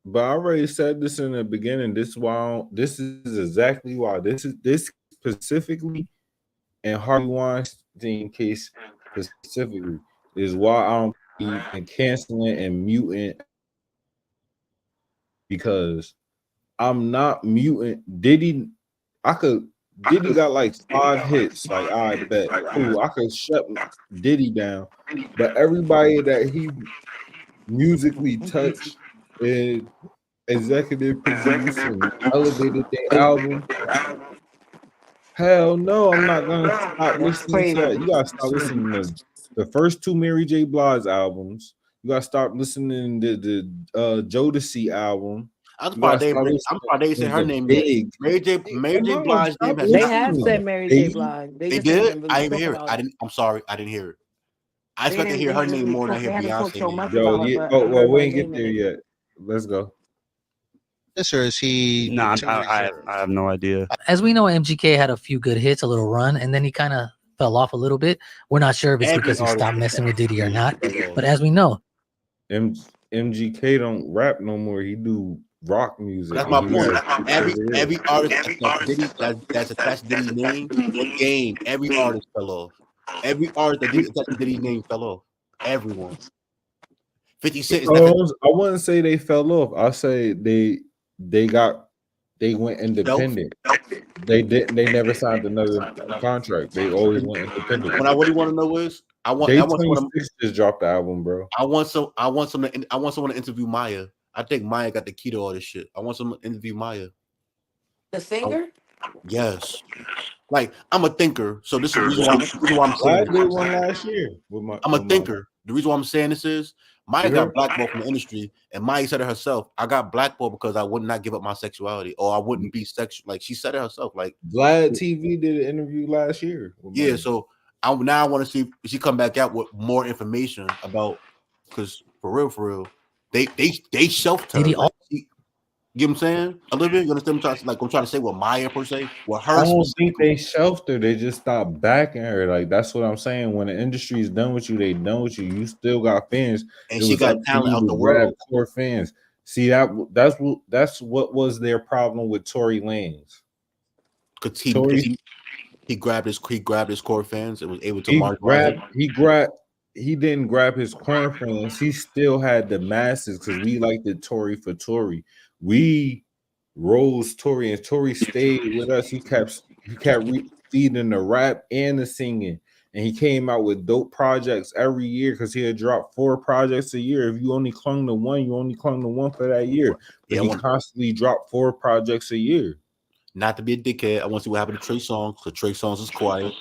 but I already said this in the beginning. This is exactly why. This specifically, and Harvey Weinstein case specifically is why I don't believe in canceling and muting, because I'm not muting Diddy. Diddy got like 5 hits. Like, I bet cool, I could shut Diddy down, but everybody that he musically touched and executive produced and elevated their album. Hell no, I'm not gonna stop listening to that. You gotta stop listening to the first 2 Mary J. Blige albums. You gotta stop listening to the Jodeci album. I'm surprised they said her name yet. Mary J. Blige's name has They not have come said up. Mary J. Blige. They just did? ain't really I didn't talk hear it. about it. I'm sorry, I didn't hear it. I They expect to hear didn't her name really more than I talk. hear They haven't talked Beyonce so name. much Yo, about it, yeah. but Oh I well, heard we her ain't get name there in it. yet. Let's go. Yes, or is he? No, I have no idea. As we know, MGK had a few good hits, a little run, and then he kind of fell off a little bit. We're not sure if it's because he stopped messing with Diddy or not. But as we know, MGK don't rap no more. He do rock music. That's my point. Every Every artist that's attached to Diddy's name, game. Every artist fell off. Every artist that did attach to Diddy's name fell off. Everyone. 50 Cent is I wouldn't say they fell off. I say they went independent. They never signed another contract. They always went independent. What I really want to know is Day 26 just dropped the album, bro. I want someone to interview Maya. I think Maya got the key to all this shit. I want someone to interview Maya. The singer? Yes. Like, I'm a thinker, so this is the reason why I'm saying I did one last year with my. I'm a thinker. The reason why I'm saying this is Maya got blackballed from the industry, and Maya said it herself. I got blackballed because I would not give up my sexuality, or I wouldn't be sexual. Like, she said it herself. Like, Vlad TV did an interview last year. Yeah, so I want to see if she come back out with more information about, because for real, they shelved her. Like, you know what I'm saying? Olivia, you understand what I'm trying to say with Maya per se? With her, I don't think they shelved her. They just stopped backing her. Like, that's what I'm saying. When the industry is done with you, they done with you. You still got fans, and she got talent out the world. Core fans. See, that's what was their problem with Tory Lanez. Because he grabbed his core fans and was able to he didn't grab his core fans. He still had the masses, because we liked it Tory for Tory. We rose Tory, and Tory stayed with us. He kept feeding the rap and the singing, and he came out with dope projects every year, because he had dropped 4 projects a year. If you only clung to one, you only clung to one for that year. But he constantly dropped 4 projects a year. Not to be a dickhead, I want to see what happened to Trey Songz, because Trey Songz is quiet.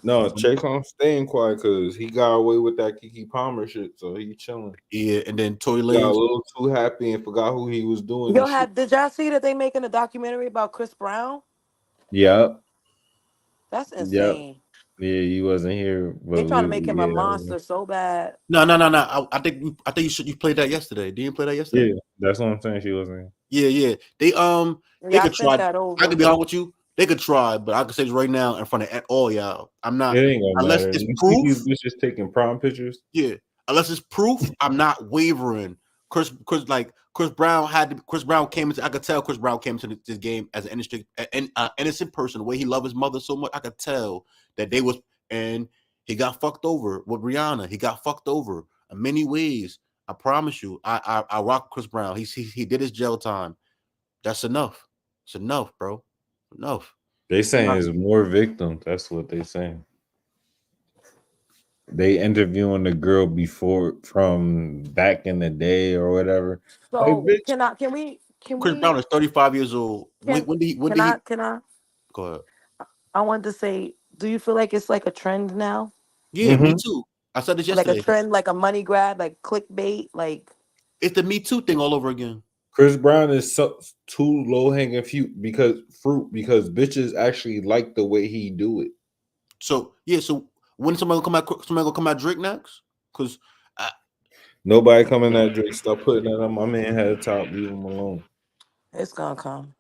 No, Trey Songz staying quiet because he got away with that Kiki Palmer shit, so he chilling. Yeah, and then Tory Lanez got a little too happy and forgot who he was doing. Did y'all see that they making a documentary about Chris Brown? Yep. That's insane. Yep. Yeah, he wasn't here. They trying to make him a monster so bad. No. I think you played that yesterday. Didn't you play that yesterday? Yeah, that's what I'm saying. She wasn't here. Yeah. They could try. I could be honest with you. They could try, but I can say this right now in front of all y'all. I'm not. It ain't gonna unless matter. it's proof. These just taking prom pictures. Yeah, unless it's proof, I'm not wavering. Chris Brown came into. I could tell Chris Brown came into this game as an innocent person. The way he loved his mother so much, I could tell that they was, and he got fucked over with Rihanna. He got fucked over in many ways. I promise you. I rock Chris Brown. He did his jail time. That's enough. It's enough, bro. Enough. They saying there's more victims. That's what they saying. They interviewing the girl before from back in the day or whatever. So like, can we? Chris Brown is 35 years old. When did he? Can I? Go ahead. I wanted to say, do you feel like it's like a trend now? Yeah, me too. I said this yesterday. Like a trend, like a money grab, like clickbait, like it's the Me Too thing all over again. Chris Brown is too low hanging fruit because bitches actually like the way he do it. So when somebody gonna come out Drake next? Because Nobody coming at Drake. Stop putting that on my man head top. Leave him alone. It's gonna come.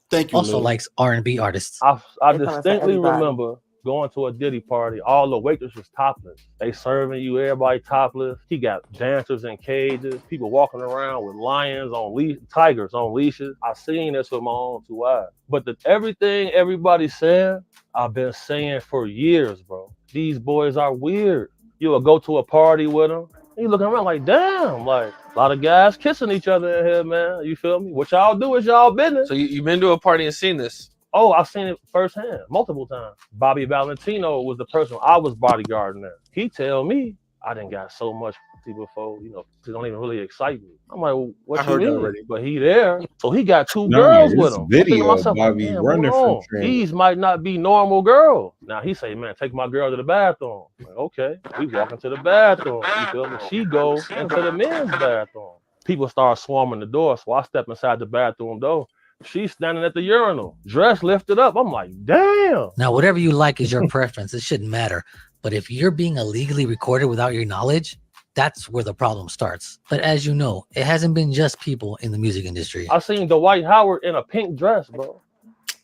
Thank you, Also Lil. likes R&B artists. I They coming for distinctly everybody. remember going to a Diddy party. All the waitresses topless. They serving you, everybody topless. He got dancers in cages, people walking around with lions on tigers on leashes. I seen this with my own 2 eyes. But everything everybody said, I've been saying for years, bro. These boys are weird. You will go to a party with them. You looking around like, damn, like a lot of guys kissing each other in here, man. You feel me? What y'all do is y'all business. So you've been to a party and seen this? Oh, I've seen it firsthand, multiple times. Bobby Valentino was the person I was bodyguarding there. He tell me I done got so much before, it don't even really excite me. I'm like, well, what you mean? Already. But he there, so he got 2 girls with him. I'm thinking to myself, Bobby running from these might not be normal girls. Now he say, man, take my girl to the bathroom. I'm like, okay, we walking to the bathroom. You feel me? She go into the men's bathroom. People start swarming the door, so I step inside the bathroom door. She's standing at the urinal, dress lifted up. I'm like, damn. Now, whatever you like is your preference. It shouldn't matter. But if you're being illegally recorded without your knowledge, that's where the problem starts. But as you know, it hasn't been just people in the music industry. I seen Dwight Howard in a pink dress, bro.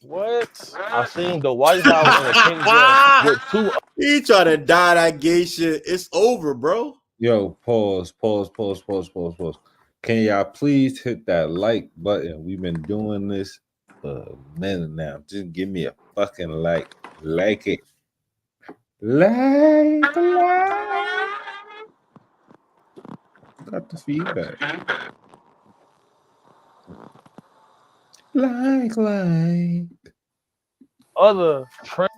What? I seen Dwight Howard in a pink dress with 2. He trying to die that gay shit. It's over, bro. Yo, pause. Can y'all please hit that like button? We've been doing this for a minute now. Just give me a fucking like. Like it. Like. Got the feedback. Like. Other trans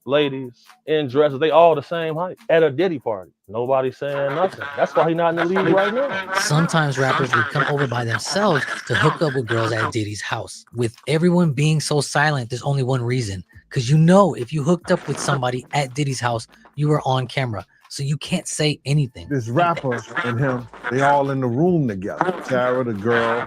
ladies in dresses, they all the same height at a Diddy party. Nobody saying nothing. That's why he's not in the league right now. Sometimes rappers would come over by themselves to hook up with girls at Diddy's house. With everyone being so silent, there's only one reason. Because if you hooked up with somebody at Diddy's house, you were on camera. So you can't say anything. This rapper and him, they all in the room together. Sarah, the girl,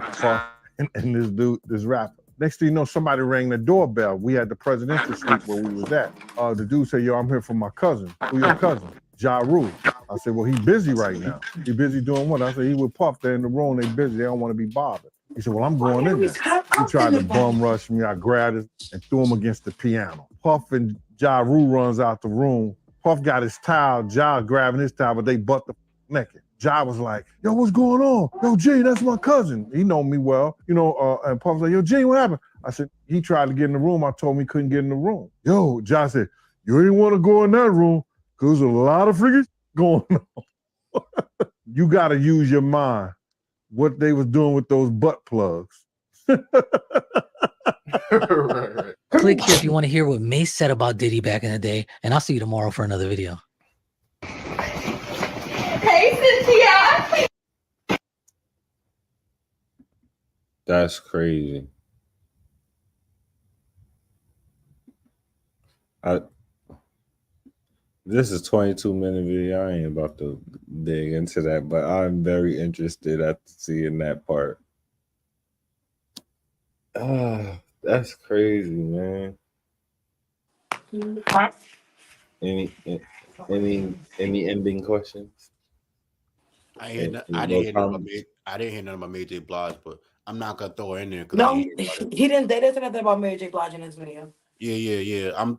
and this dude, this rapper. Next thing you know, somebody rang the doorbell. We had the presidential suite where we was at. The dude said, yo, I'm here for my cousin. Who your cousin? Ja Rule. I said, well, he busy right now. He busy doing what? I said, he with Puff. They're in the room. They busy. They don't want to be bothered. He said, well, I'm going in there. He tried to bum rush me. I grabbed it and threw him against the piano. Puff and Ja Rule runs out the room. Puff got his towel. Ja grabbing his towel, but they butt the naked. Ja was like, yo, what's going on? Yo, G, that's my cousin. He know me well, and Puff was like, yo, G, what happened? I said, he tried to get in the room. I told him he couldn't get in the room. Yo, Ja said, you ain't want to go in that room because there's a lot of freaking going on. You got to use your mind. What they was doing with those butt plugs. Right. Click here if you want to hear what Mace said about Diddy back in the day, and I'll see you tomorrow for another video. Hey, Cynthia. That's crazy. This is 22-minute video. I ain't about to dig into that, but I'm very interested at seeing that part. That's crazy, man. Any ending questions? I didn't hear nothing about Mary J. Blige, but I'm not gonna throw her in there. No, he didn't. They didn't say nothing about Mary J. Blige in this video. Yeah.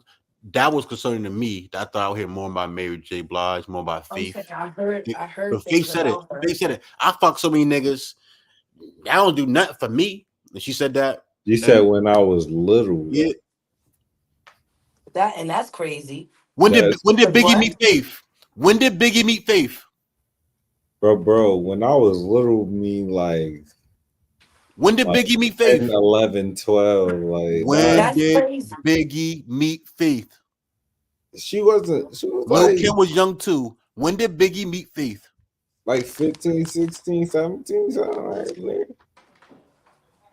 That was concerning to me. I thought I would hear more about Mary J. Blige, more about Faith. I heard. But Faith said it. Faith said it. I fuck so many niggas. That don't do nothing for me. And she said that. You said when I was little. Yeah. That's crazy. When did Biggie meet Faith? When did Biggie meet Faith? Bro, when I was little, mean like. When did Biggie meet Faith? 10, 11, 12. Like when did Biggie meet Faith? She was Lil like, Kim was young too. When did Biggie meet Faith? Like 15, 16, 17, something like that.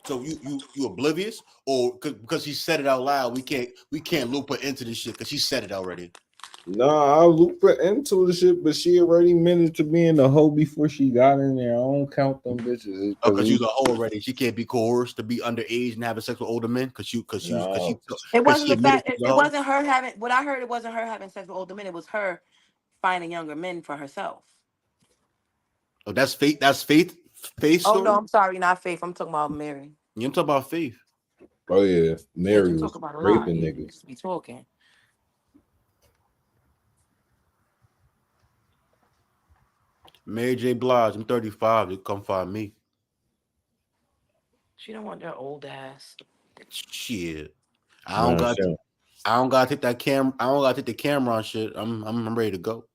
So you oblivious, or because she said it out loud? We can't loop her into this shit because she said it already. Nah, I looped her into the shit, but she already managed to be in the hoe before she got in there. I don't count them bitches. Oh, because you're a hoe already. She can't be coerced to be underage and having sex with older men. Because It wasn't the fact. she It wasn't her having. What I heard, it wasn't her having sex with older men. It was her finding younger men for herself. Oh, that's Faith. That's Faith. Faith Oh story. no, I'm sorry, not Faith. I'm talking about Mary. You talk about Faith. Oh yeah, Mary You was talk about a lot. raping You niggas. used to be talking. Mary J. Blige. I'm 35. You come find me. She don't want that old ass. Shit. I Nah, don't got. shit. I don't gotta take that camera. I don't gotta take the camera on shit. I'm ready to go.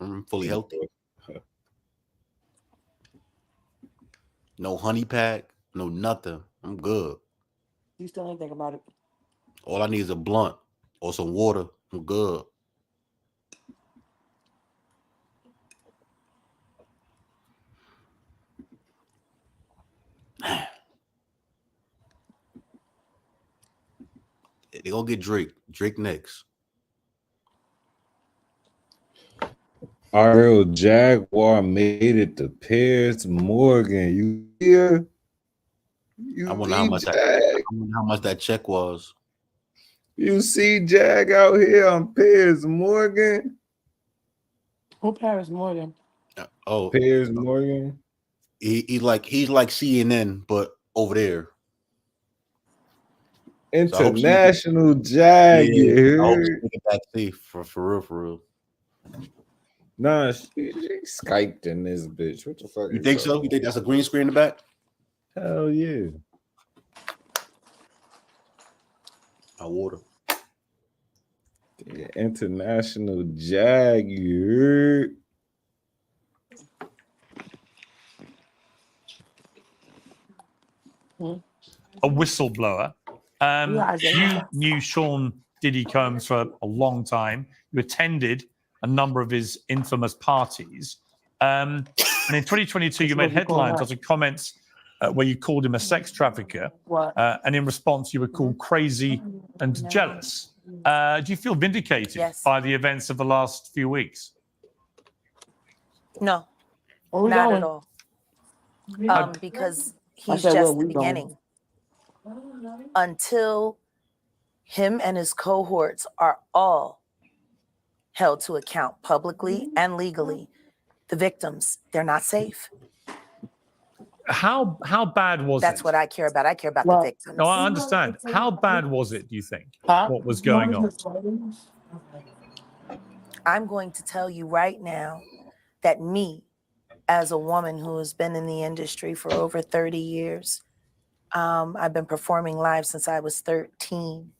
I'm fully healthy. No honey pack. No nothing. I'm good. You still ain't think about it. All I need is a blunt or some water. I'm good. They gonna get Drake. Drake next. Our Jaguar made it to Piers Morgan. You hear? I wonder how much that check was. You see Jag out here on Piers Morgan? Who Paris Morgan? Oh, Piers Morgan. He's like CNN, but over there. International Jag. Yeah, You I hope heard? she get that safe for real. Nah, she Skyped in this bitch. What the fuck? You think so? You think that's a green screen in the back? Hell yeah. My water. Yeah, International Jag. You heard? A whistleblower. You knew Sean Diddy Combs for a long time. You attended a number of his infamous parties. And in 2022, you made headlines after comments where you called him a sex trafficker. And in response, you were called crazy and jealous. Do you feel vindicated by the events of the last few weeks? No, not at all. Because he's just the beginning. Until him and his cohorts are all held to account publicly and legally, the victims, they're not safe. How bad was That's it? what I care about. I care about the victims. No, I understand. How bad was it, do you think? What was going on? I'm going to tell you right now that me, as a woman who has been in the industry for over 30 years, I've been performing live since I was 13.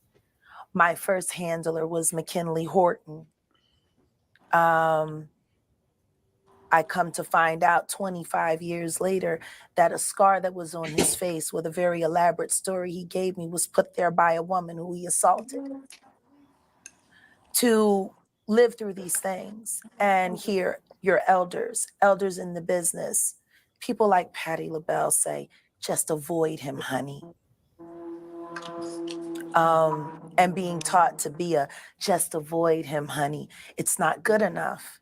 My first handler was McKinley Horton. I come to find out 25 years later that a scar that was on his face with a very elaborate story he gave me was put there by a woman who he assaulted. To live through these things and hear your elders in the business, people like Patti LaBelle say, just avoid him, honey. And being taught to be just avoid him, honey. It's not good enough.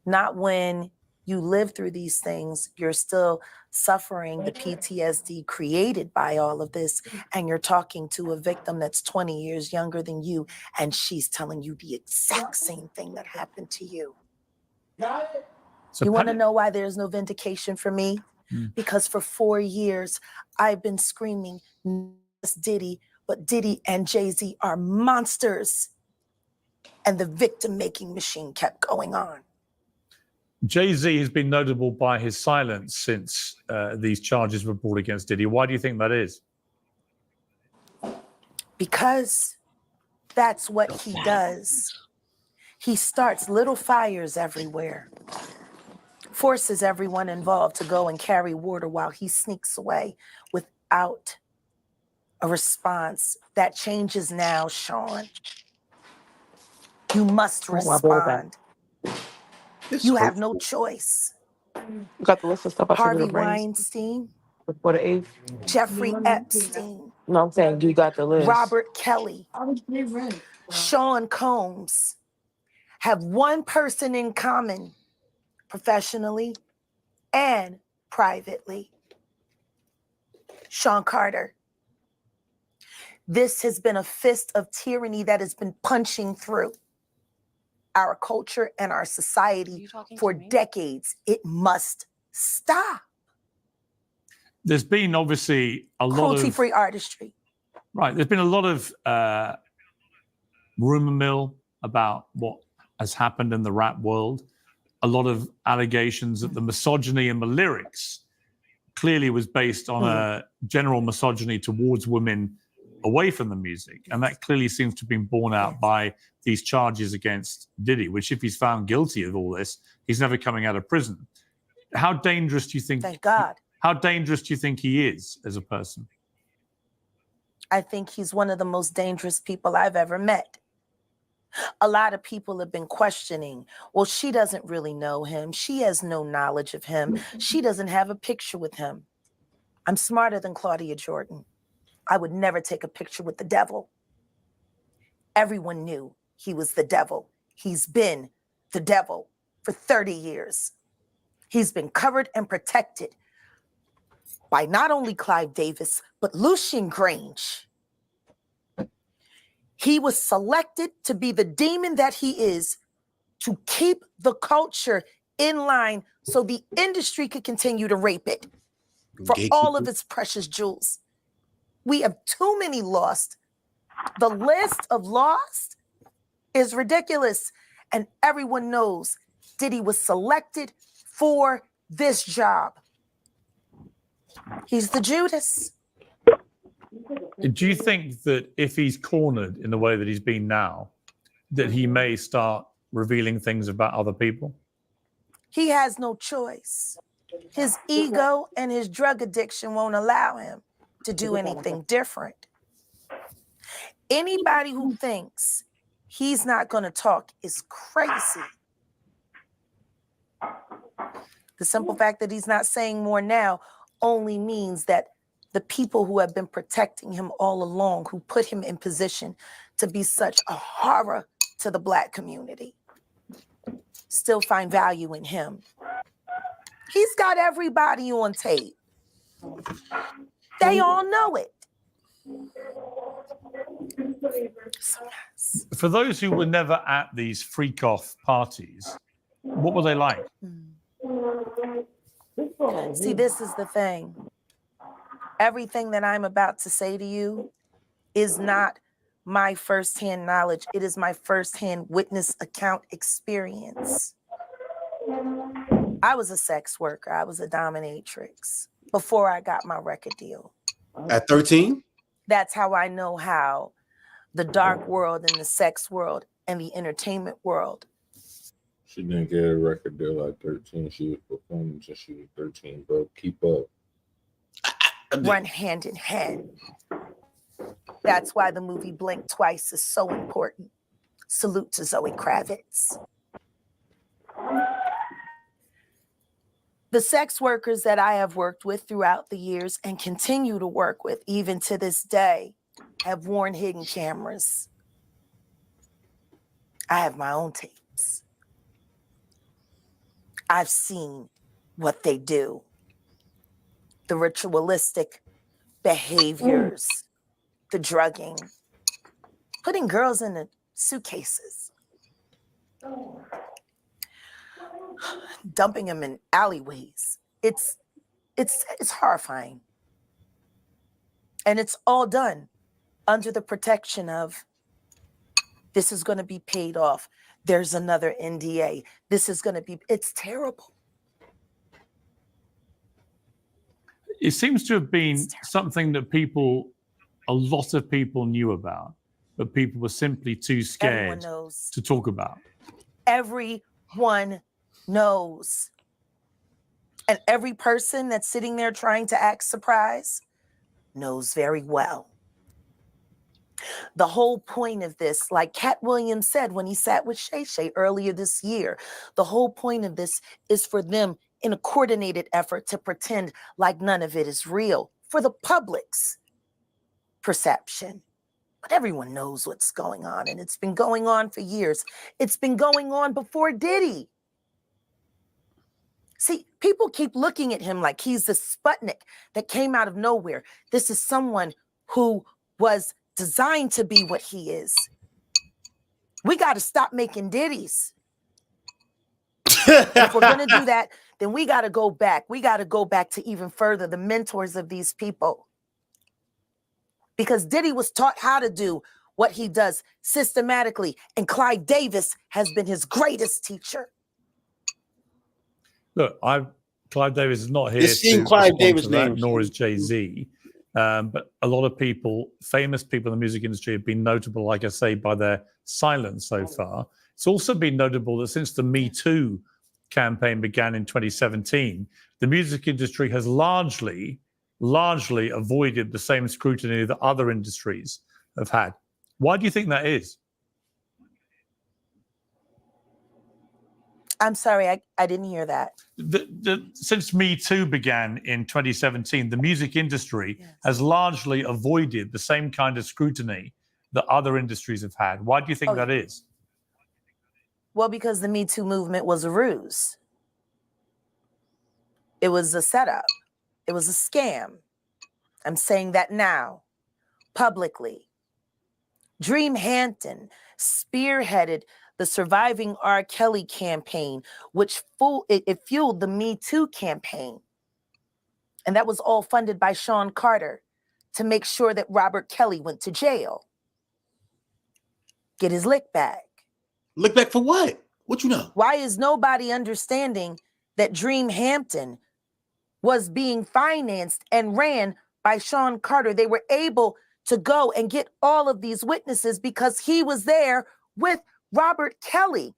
Not when you live through these things, you're still suffering the PTSD created by all of this, and you're talking to a victim that's 20 years younger than you, and she's telling you the exact same thing that happened to you. So you want to know why there's no vindication for me? Because for 4 years, I've been screaming, not just Diddy, but Diddy and Jay-Z are monsters. And the victim-making machine kept going on. Jay-Z has been notable by his silence since these charges were brought against Diddy. Why do you think that is? Because that's what he does. He starts little fires everywhere, forces everyone involved to go and carry water while he sneaks away without a response. That changes now, Sean. You must respond. You have no choice. You got the list of stuff I sent you Harvey to bring Weinstein, for the 8th. Jeffrey Epstein. No, I'm saying you got the list. Robert Kelly, Sean Combs. have one person in common, professionally and privately. Sean Carter. This has been a fist of tyranny that has been punching through our culture and our society for decades. It must stop. There's been obviously a lot of Cruelty-free artistry. Right. There's been a lot of rumor mill about what has happened in the rap world. A lot of allegations that the misogyny in the lyrics clearly was based on a general misogyny towards women away from the music. And that clearly seems to have been borne out by these charges against Diddy, which if he's found guilty of all this, he's never coming out of prison. How dangerous do you think? Thank God. How dangerous do you think he is as a person? I think he's one of the most dangerous people I've ever met. A lot of people have been questioning, well, she doesn't really know him. She has no knowledge of him. She doesn't have a picture with him. I'm smarter than Claudia Jordan. I would never take a picture with the devil. Everyone knew he was the devil. He's been the devil for 30 years. He's been covered and protected by not only Clive Davis, but Lucian Grange. He was selected to be the demon that he is to keep the culture in line so the industry could continue to rape it for all of its precious jewels. We have too many lost. The list of lost is ridiculous. And everyone knows Diddy was selected for this job. He's the Judas. Do you think that if he's cornered in the way that he's been now, that he may start revealing things about other people? He has no choice. His ego and his drug addiction won't allow him to do anything different. Anybody who thinks he's not going to talk is crazy. The simple fact that he's not saying more now only means that the people who have been protecting him all along, who put him in position to be such a horror to the Black community, still find value in him. He's got everybody on tape. They all know it. For those who were never at these freak-off parties, what were they like? See, this is the thing. Everything that I'm about to say to you is not my firsthand knowledge. It is my firsthand witness account experience. I was a sex worker. I was a dominatrix before I got my record deal. At 13? That's how I know how the dark world and the sex world and the entertainment world. She didn't get a record deal at 13. She was performing since she was 13, bro. Keep up. Run hand in hand. That's why the movie Blink Twice is so important. Salute to Zoe Kravitz. The sex workers that I have worked with throughout the years and continue to work with even to this day have worn hidden cameras. I have my own tapes. I've seen what they do. The ritualistic behaviors, the drugging, putting girls in the suitcases, dumping them in alleyways. It's horrifying. And it's all done under the protection of this is going to be paid off. There's another NDA. This is going to be, it's terrible. It seems to have been something that a lot of people knew about, but people were simply too scared to talk about. Everyone knows. And every person that's sitting there trying to act surprised knows very well. The whole point of this, like Cat Williams said when he sat with Shay Shay earlier this year, the whole point of this is for them in a coordinated effort to pretend like none of it is real for the public's perception. But everyone knows what's going on, and it's been going on for years. It's been going on before Diddy. See, people keep looking at him like he's the Sputnik that came out of nowhere. This is someone who was designed to be what he is. We got to stop making Diddies. If we're going to do that, then we got to go back. We got to go back to even further, the mentors of these people. Because Diddy was taught how to do what he does systematically, and Clyde Davis has been his greatest teacher. Look, Clive Davis is not here Just seeing to Clive respond Davis' to that, name. nor is Jay-Z. But a lot of people, famous people in the music industry, have been notable, like I say, by their silence so far. It's also been notable that since the Me Too campaign began in 2017, the music industry has largely avoided the same scrutiny that other industries have had. Why do you think that is? I'm sorry, I didn't hear that. Since Me Too began in 2017, the music industry has largely avoided the same kind of scrutiny that other industries have had. Why do you think that is? Well, because the Me Too movement was a ruse. It was a setup. It was a scam. I'm saying that now, publicly. Dream Hampton spearheaded the Surviving R. Kelly campaign, which fueled the Me Too campaign. And that was all funded by Sean Carter to make sure that Robert Kelly went to jail. Get his lick back. Lick back for what? What you know? Why is nobody understanding that Dream Hampton was being financed and ran by Sean Carter? They were able to go and get all of these witnesses because he was there with Robert Kelly.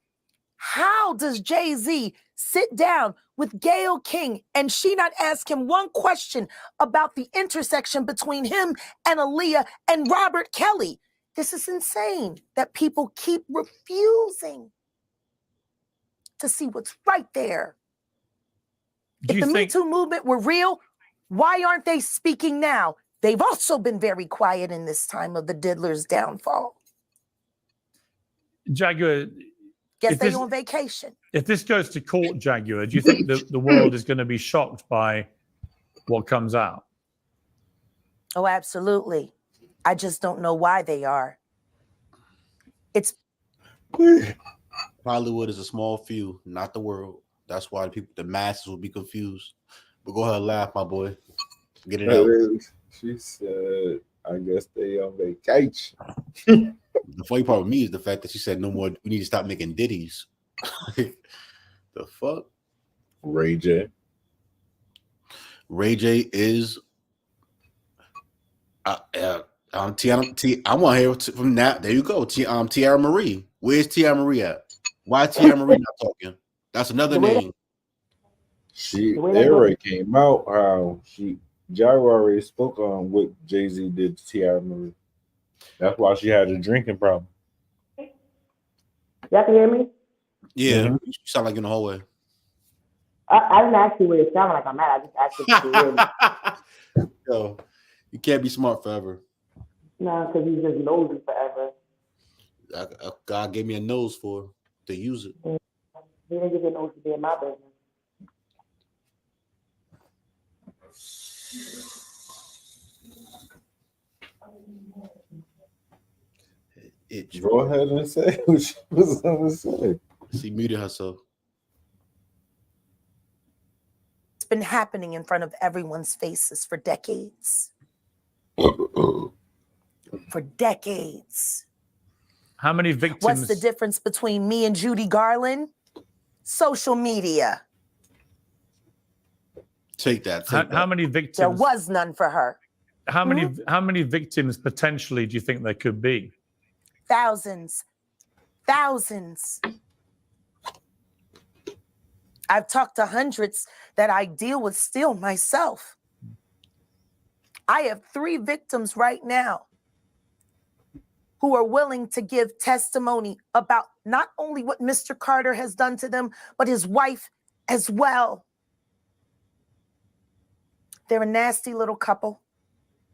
How does Jay-Z sit down with Gayle King and she not ask him one question about the intersection between him and Aaliyah and Robert Kelly? This is insane that people keep refusing to see what's right there. If the Me Too movement were real, why aren't they speaking now? They've also been very quiet in this time of the diddler's downfall. Jaguar, Guess they're on vacation. if this goes to court, Jaguar, do you think the world is going to be shocked by what comes out? Oh, absolutely. I just don't know why they are. It's Hollywood is a small few, not the world. That's why the masses will be confused. But go ahead, laugh, my boy. Get it out. She said, I guess they on vacation. The funny part with me is the fact that she said no more. We need to stop making ditties. The fuck? Ray J. Ray J is. I want to hear from that. There you go. Tiara Marie. Where's Tiara Marie at? Why is Tiara Marie not talking? That's another name. They already came out how Jaguar already spoke on what Jay-Z did to Tiara Marie. That's why she had a drinking problem. Y'all can hear me? Yeah, you sound like in the hallway. I didn't ask you what it sounded like. I'm at. I just asked you if you hear me. Yo, you can't be smart forever. No, because you just knows it forever. God gave me a nose to use it. He didn't give you a nose to be in my business. Go ahead and say what she was going to say. She muted herself. It's been happening in front of everyone's faces for decades. For decades. How many victims? What's the difference between me and Judy Garland? Social media. Take that. How many victims? There was none for her. How many victims potentially do you think there could be? Thousands. Thousands. I've talked to hundreds that I deal with still myself. I have 3 victims right now who are willing to give testimony about not only what Mr. Carter has done to them, but his wife as well. They're a nasty little couple.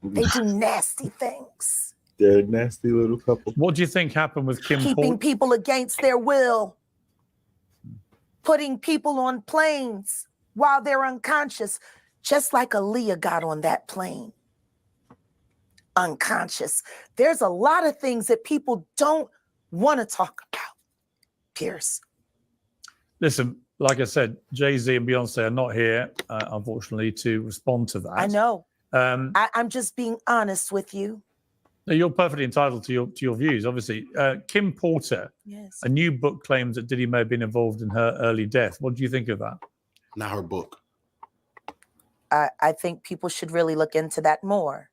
They do nasty things. They're a nasty little couple. What do you think happened with Kim Keeping Porter? people against their will, putting people on planes while they're unconscious, just like Aaliyah got on that plane. Unconscious. There's a lot of things that people don't want to talk about, Pierce. Listen, like I said, Jay-Z and Beyonce are not here, unfortunately, to respond to that. I know. Um, I'm just being honest with you. no, you're perfectly entitled to your views, obviously. Kim Porter, Yes. a new book claims that Diddy may have been involved in her early death. What do you think of that? Not her book. I think people should really look into that more.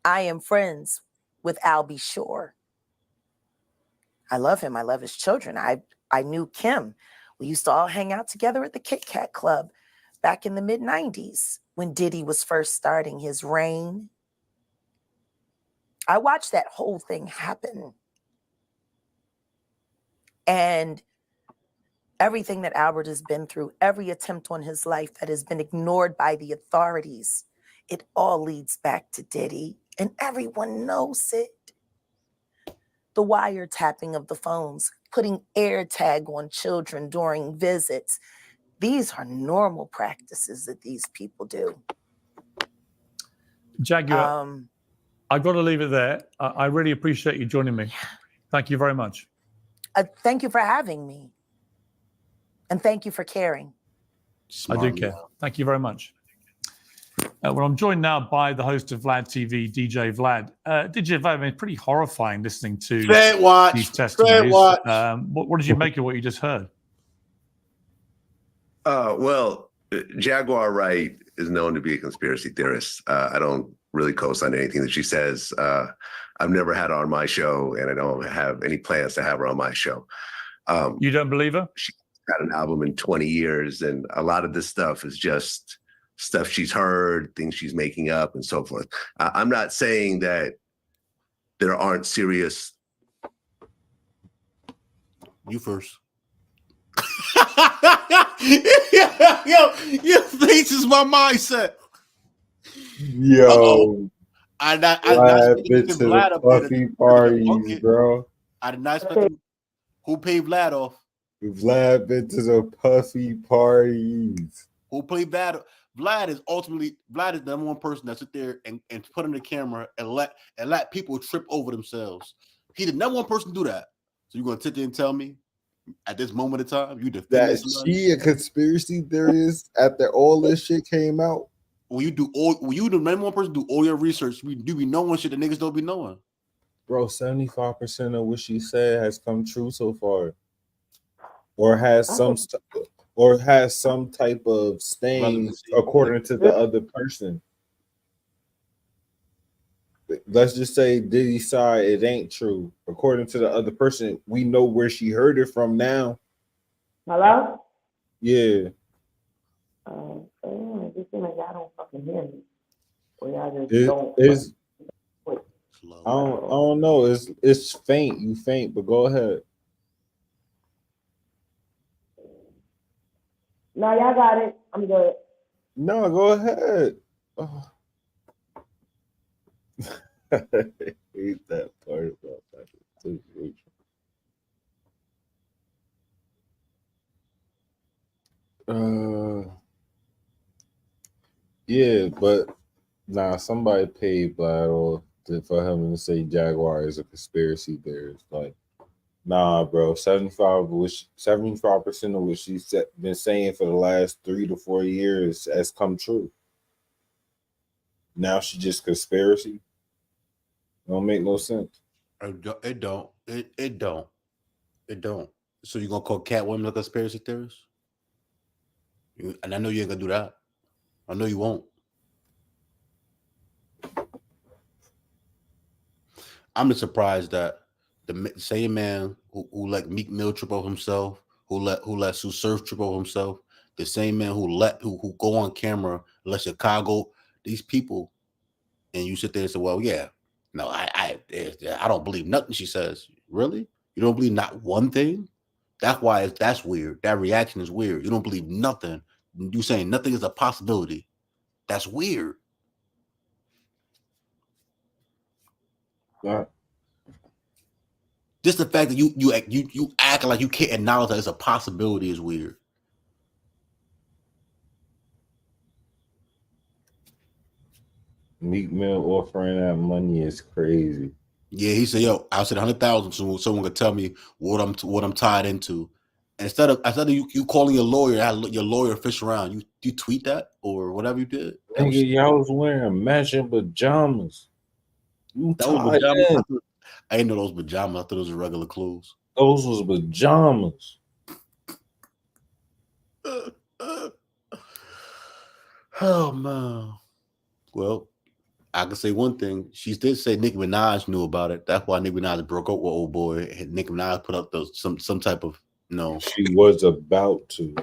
I am friends with Albie Shore. I love him. I love his children. I knew Kim. We used to all hang out together at the Kit Kat Club back in the mid-90s when Diddy was first starting his reign. I watched that whole thing happen. And everything that Albert has been through, every attempt on his life that has been ignored by the authorities, it all leads back to Diddy, and everyone knows it. The wiretapping of the phones, putting air tag on children during visits. These are normal practices that these people do. Jaguar, I've got to leave it there. I really appreciate you joining me. Thank you very much. Thank you for having me. And thank you for caring. I do care. Thank you very much. Well, I'm joined now by the host of Vlad TV, DJ Vlad. DJ Vlad, I mean, pretty horrifying listening to these testimonies. What did you make of what you just heard? Well, Jaguar Wright is known to be a conspiracy theorist. I don't really co-sign anything that she says. I've never had her on my show, and I don't have any plans to have her on my show. You don't believe her? She's got an album in 20 years, and a lot of this stuff is just stuff she's heard, things she's making up, and so forth. I'm not saying that there aren't serious. You first. yo, your face is my mindset. Yo, I been to the puffy parties, bro. I did not expect him. Who paid Vlad off? Vlad been to the puffy parties. Who played Vlad? Vlad is the number one person that sit there and put on the camera and let people trip over themselves. He's the number one person to do that. So you're gonna sit there and tell me at this moment of time you defend that she a conspiracy theorist after all this shit came out? When you the number one person to do all your research, you be knowing shit that niggas don't be knowing. Bro, 75% of what she said has come true so far, or has some type of stain according to the other person. Let's just say Diddy's side, it ain't true. According to the other person, we know where she heard it from now. Hello? Yeah. It seems like y'all don't fucking hear me. Or y'all just don't. I don't know. It's faint. You faint, but go ahead. No, y'all got it. I'm good. No, go ahead. Oh. I hate that part about that situation. Yeah, but somebody paid Vlad off for him to say Jaguar is a conspiracy theorist. Like, nah, bro. 75% of what she's been saying for the last 3 to 4 years has come true. Now she just conspiracy. Don't make no sense. It don't. It don't. So you gonna call Catwoman a conspiracy theorist? And I know you ain't gonna do that. I know you won't. I'm just surprised that the same man who let Meek Mill trip over himself, who let Sue Surf trip over himself, the same man who go on camera, let Chicago, these people, and you sit there and say, well, yeah, no, I don't believe nothing she says. Really? You don't believe not one thing? That's weird. That reaction is weird. You don't believe nothing. You saying nothing is a possibility. That's weird. Just the fact that you act like you can't acknowledge that it's a possibility is weird. Meek Mill offering that money is crazy. Yeah, he said, "Yo, I said 100,000 so someone could tell me what I'm tied into." Instead of you calling your lawyer, your lawyer fish around. You tweet that or whatever you did. Nigga, y'all was wearing matching pajamas. You That was tied pajamas. in. I didn't know those pajamas. I thought those were regular clothes. Those was pajamas. Oh man. Well, I can say one thing. She did say Nicki Minaj knew about it. That's why Nicki Minaj broke up with old boy. And Nicki Minaj put up some type of She was about to.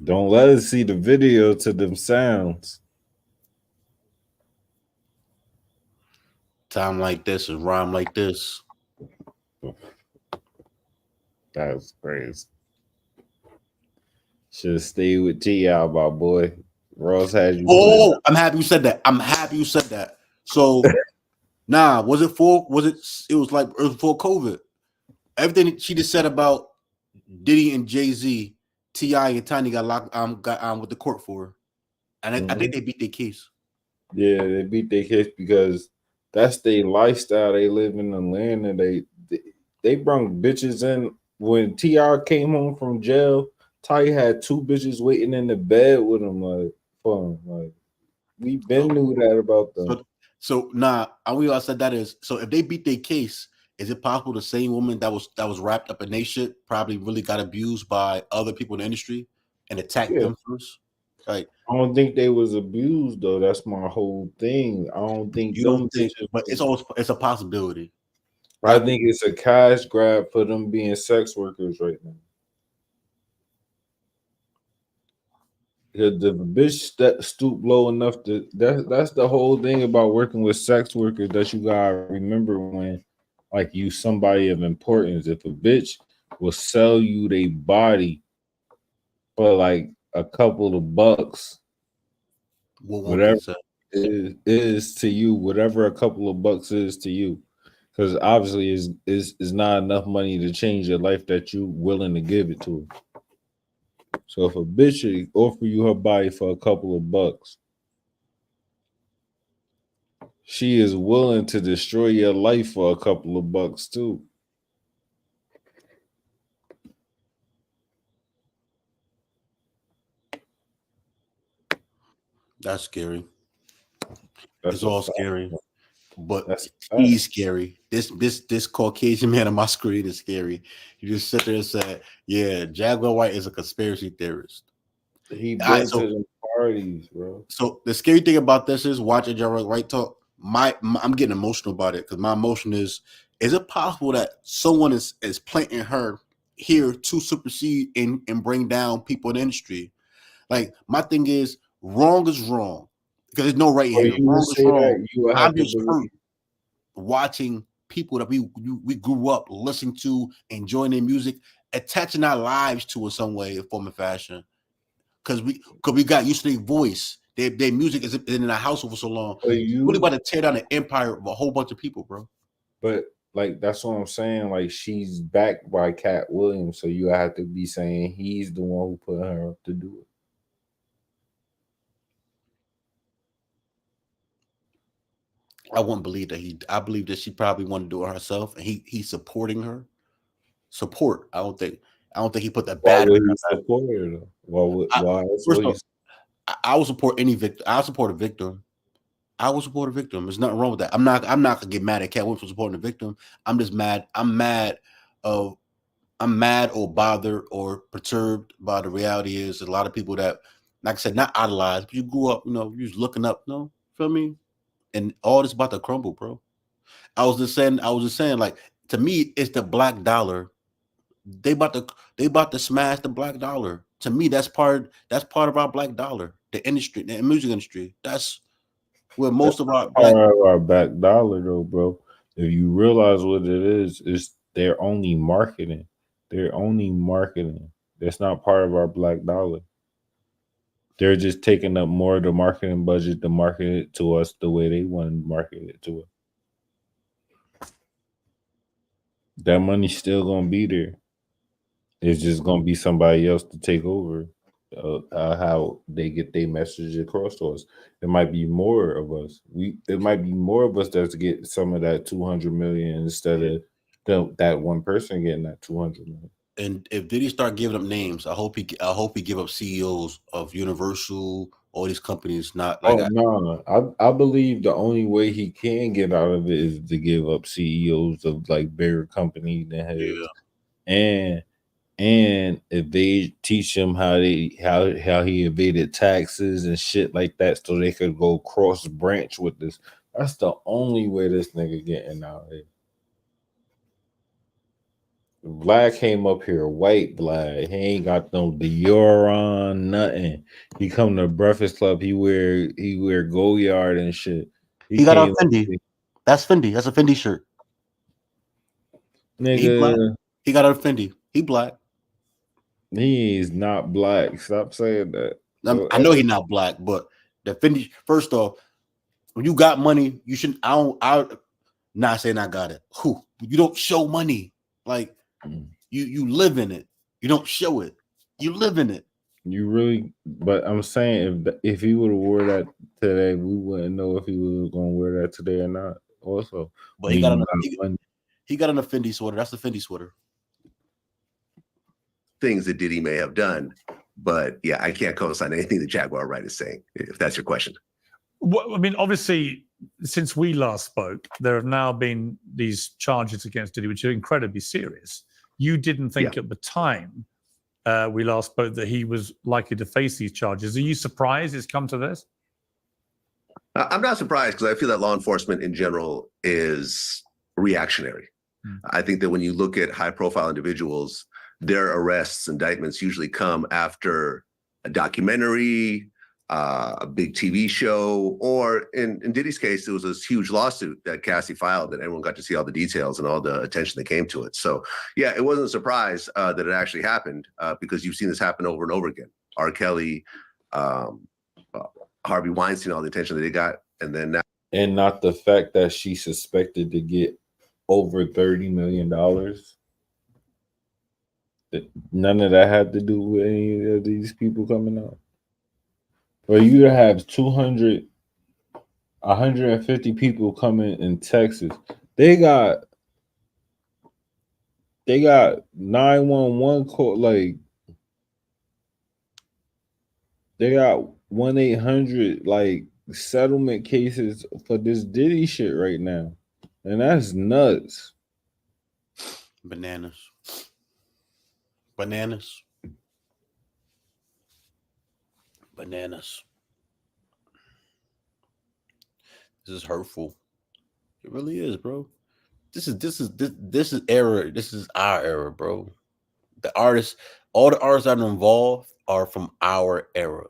Don't let us see the video to them sounds. Time like this and rhyme like this. That was crazy. Should have stayed with T.I., my boy. Ross had you. Oh, I'm happy you said that. I'm happy you said that. So, it was before COVID. Everything she just said about Diddy and Jay-Z, T.I. and Tiny got with the court for her. And I think they beat their case. Yeah, they beat their case because that's their lifestyle. They live in Atlanta. They brought bitches in. When T.I. came home from jail, Ty had 2 bitches waiting in the bed with him, like, fun. Like, we been knew that about them. So I said that is so if they beat their case, is it possible the same woman that was wrapped up in their shit probably really got abused by other people in the industry and attacked them first? Like, I don't think they was abused though. That's my whole thing. I don't think you don't think, but it's a possibility. I think it's a cash grab for them being sex workers right now. The bitch that stoop low enough to that's the whole thing about working with sex workers that you gotta remember when like you somebody of importance. If a bitch will sell you their body for like a couple of bucks, whatever it is to you, whatever a couple of bucks is to you. Because obviously is not enough money to change your life that you willing to give it to her. So if a bitch offer you her body for a couple of bucks, she is willing to destroy your life for a couple of bucks too. That's scary. That's it's all fact. scary. But he's scary. This Caucasian man on my screen is scary. You just sit there and say, "Yeah, Jaguar White is a conspiracy theorist." He been to the parties, bro. So the scary thing about this is watching Jaguar White talk. I'm getting emotional about it because my emotion is it possible that someone is planting her here to supersede and bring down people in the industry? Like my thing is wrong is wrong. Because there's no right here. Wrong is wrong. I'm just hurt watching people that we grew up listening to, enjoying their music, attaching our lives to in some way, form, and fashion. Because we got used to their voice. Their music is in our household for so long. Really about to tear down the empire of a whole bunch of people, bro. But like that's what I'm saying. Like she's backed by Cat Williams, so you have to be saying he's the one who put her up to do it. I wouldn't believe that I believe that she probably wanted to do it herself, and he's supporting her. Support. I don't think he put that bad. Why would he support her though? Why? First of all, I will support any victim. I'll support a victim. I will support a victim. There's nothing wrong with that. I'm not gonna get mad at Cat Williams for supporting a victim. I'm just mad. I'm mad or bothered or perturbed by the reality is there's a lot of people that, like I said, not idolized, but you grew up, you was looking up, feel me? And all this about to crumble, bro. I was just saying, like, to me, it's the black dollar. They about to smash the black dollar. To me, that's part of our black dollar. The industry, the music industry. That's where most of our back dollar though, bro. If you realize what it is they're only marketing. They're only marketing. That's not part of our black dollar. They're just taking up more of the marketing budget to market it to us the way they want to market it to us. That money's still gonna be there. It's just gonna be somebody else to take over how they get their message across to us. There might be more of us. There might be more of us that get some of that 200 million instead of that one person getting that 200 million. And if Diddy start giving up names, I hope he give up CEOs of Universal, all these companies. Not like I believe the only way he can get out of it is to give up CEOs of like bigger companies than his. Yeah. And if they teach him how he evaded taxes and shit like that, so they could go cross branch with this, that's the only way this nigga getting out of it. Black came up here, white Black. He ain't got no Dior on, nothing. He come to Breakfast Club. He wear Goyard and shit. He got on Fendi. That's Fendi. That's a Fendi shirt. Nigga, he got on Fendi. He black. He is not black. Stop saying that. I know he's not black, but the Fendi. First off, when you got money, you shouldn't. I'm not saying I got it. You don't show money. Like you live in it. You don't show it. You live in it. You really, but I'm saying if he would have wore that today, we wouldn't know if he was gonna wear that today or not. Also, but he got on a Fendi sweater. That's the Fendi sweater. Things that Diddy may have done, but yeah, I can't co-sign anything that Jaguar Wright is saying. If that's your question. Well, I mean, obviously, since we last spoke, there have now been these charges against Diddy, which are incredibly serious. You didn't think at the time we last spoke that he was likely to face these charges. Are you surprised it's come to this? I'm not surprised because I feel that law enforcement in general is reactionary. I think that when you look at high-profile individuals, their arrests, indictments usually come after a documentary, a big TV show, or in Diddy's case, it was this huge lawsuit that Cassie filed, and everyone got to see all the details and all the attention that came to it. So, yeah, it wasn't a surprise that it actually happened because you've seen this happen over and over again. R. Kelly, Harvey Weinstein, all the attention that they got, and then now. And not the fact that she suspected to get over $30 million. None of that had to do with any of these people coming out. Or you have 150 people coming in Texas. They got 911 call, like they got 1-800 like settlement cases for this Diddy shit right now. And that's nuts. Bananas. This is hurtful. It really is, bro. This is era. This is our era, bro. All the artists that are involved are from our era.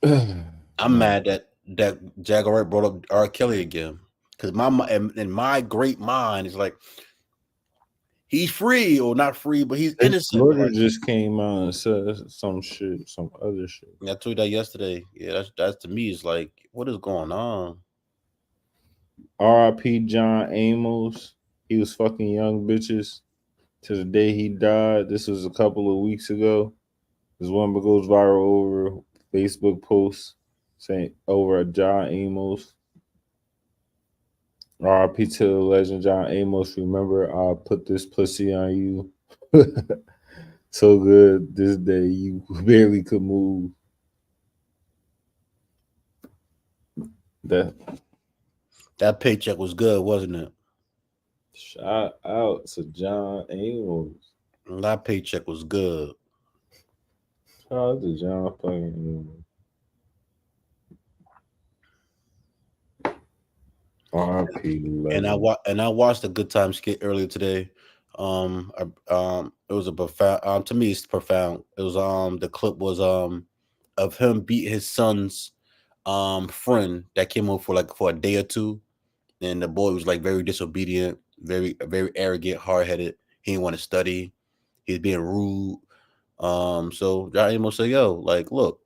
I'm mad that Jaguar Wright brought up R. Kelly again, because my great mind is like, he's free or not free, but he's innocent. Florida just came out and said some other shit. I told you that yesterday. Yeah, that's to me. It's like, what is going on? R.I.P. John Amos. He was fucking young bitches to the day he died. This was a couple of weeks ago. This one goes viral over Facebook posts saying over John Amos. R.I.P. to the legend John Amos. Remember, I put this pussy on you. So good this day you barely could move. That paycheck was good, wasn't it? Shout out to John Amos. That paycheck was good. Shout out to John fucking Amos. R.I.P. And I watched a Good Time skit earlier today. It was a profound. To me, it's profound. It was the clip was of him beat his son's friend that came over for a day or two, and the boy was like very disobedient. very arrogant, hard headed. He didn't want to study. He's being rude. So John Amos said, "Yo, like, look,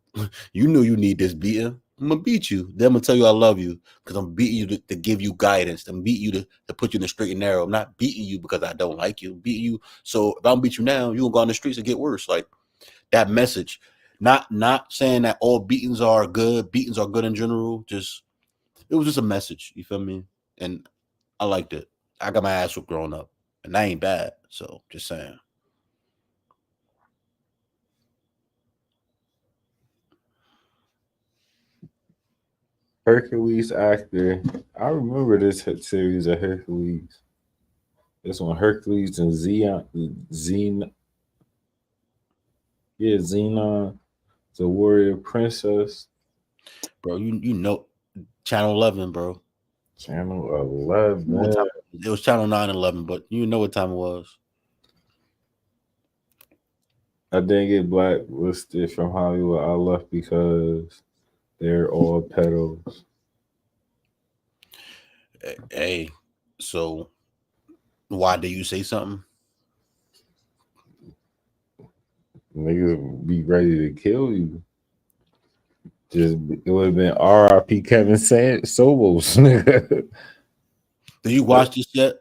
you knew you need this beating. I'm gonna beat you. Then I'm gonna tell you I love you because I'm beating you to give you guidance. I'm beating you to put you in the straight and narrow. I'm not beating you because I don't like you. I'm beating you. So if I don't beat you now, you gonna go on the streets and get worse. Like that message. Not saying that all beatings are good. Beatings are good in general. Just it was just a message. You feel me? And I liked it. I got my ass whipped growing up, and that ain't bad. So just saying." Hercules actor. I remember this series of Hercules. This one, Hercules and Xenon, the warrior princess. Bro, you know, Channel 11, bro. Channel 11. It was Channel 9-11, but you know what time it was. I didn't get blacklisted from Hollywood. I left because they're all pedos. Hey, so why did you say something? Niggas be ready to kill you. Just it would have been R.I.P. Kevin Sobos. Did you watch this yet?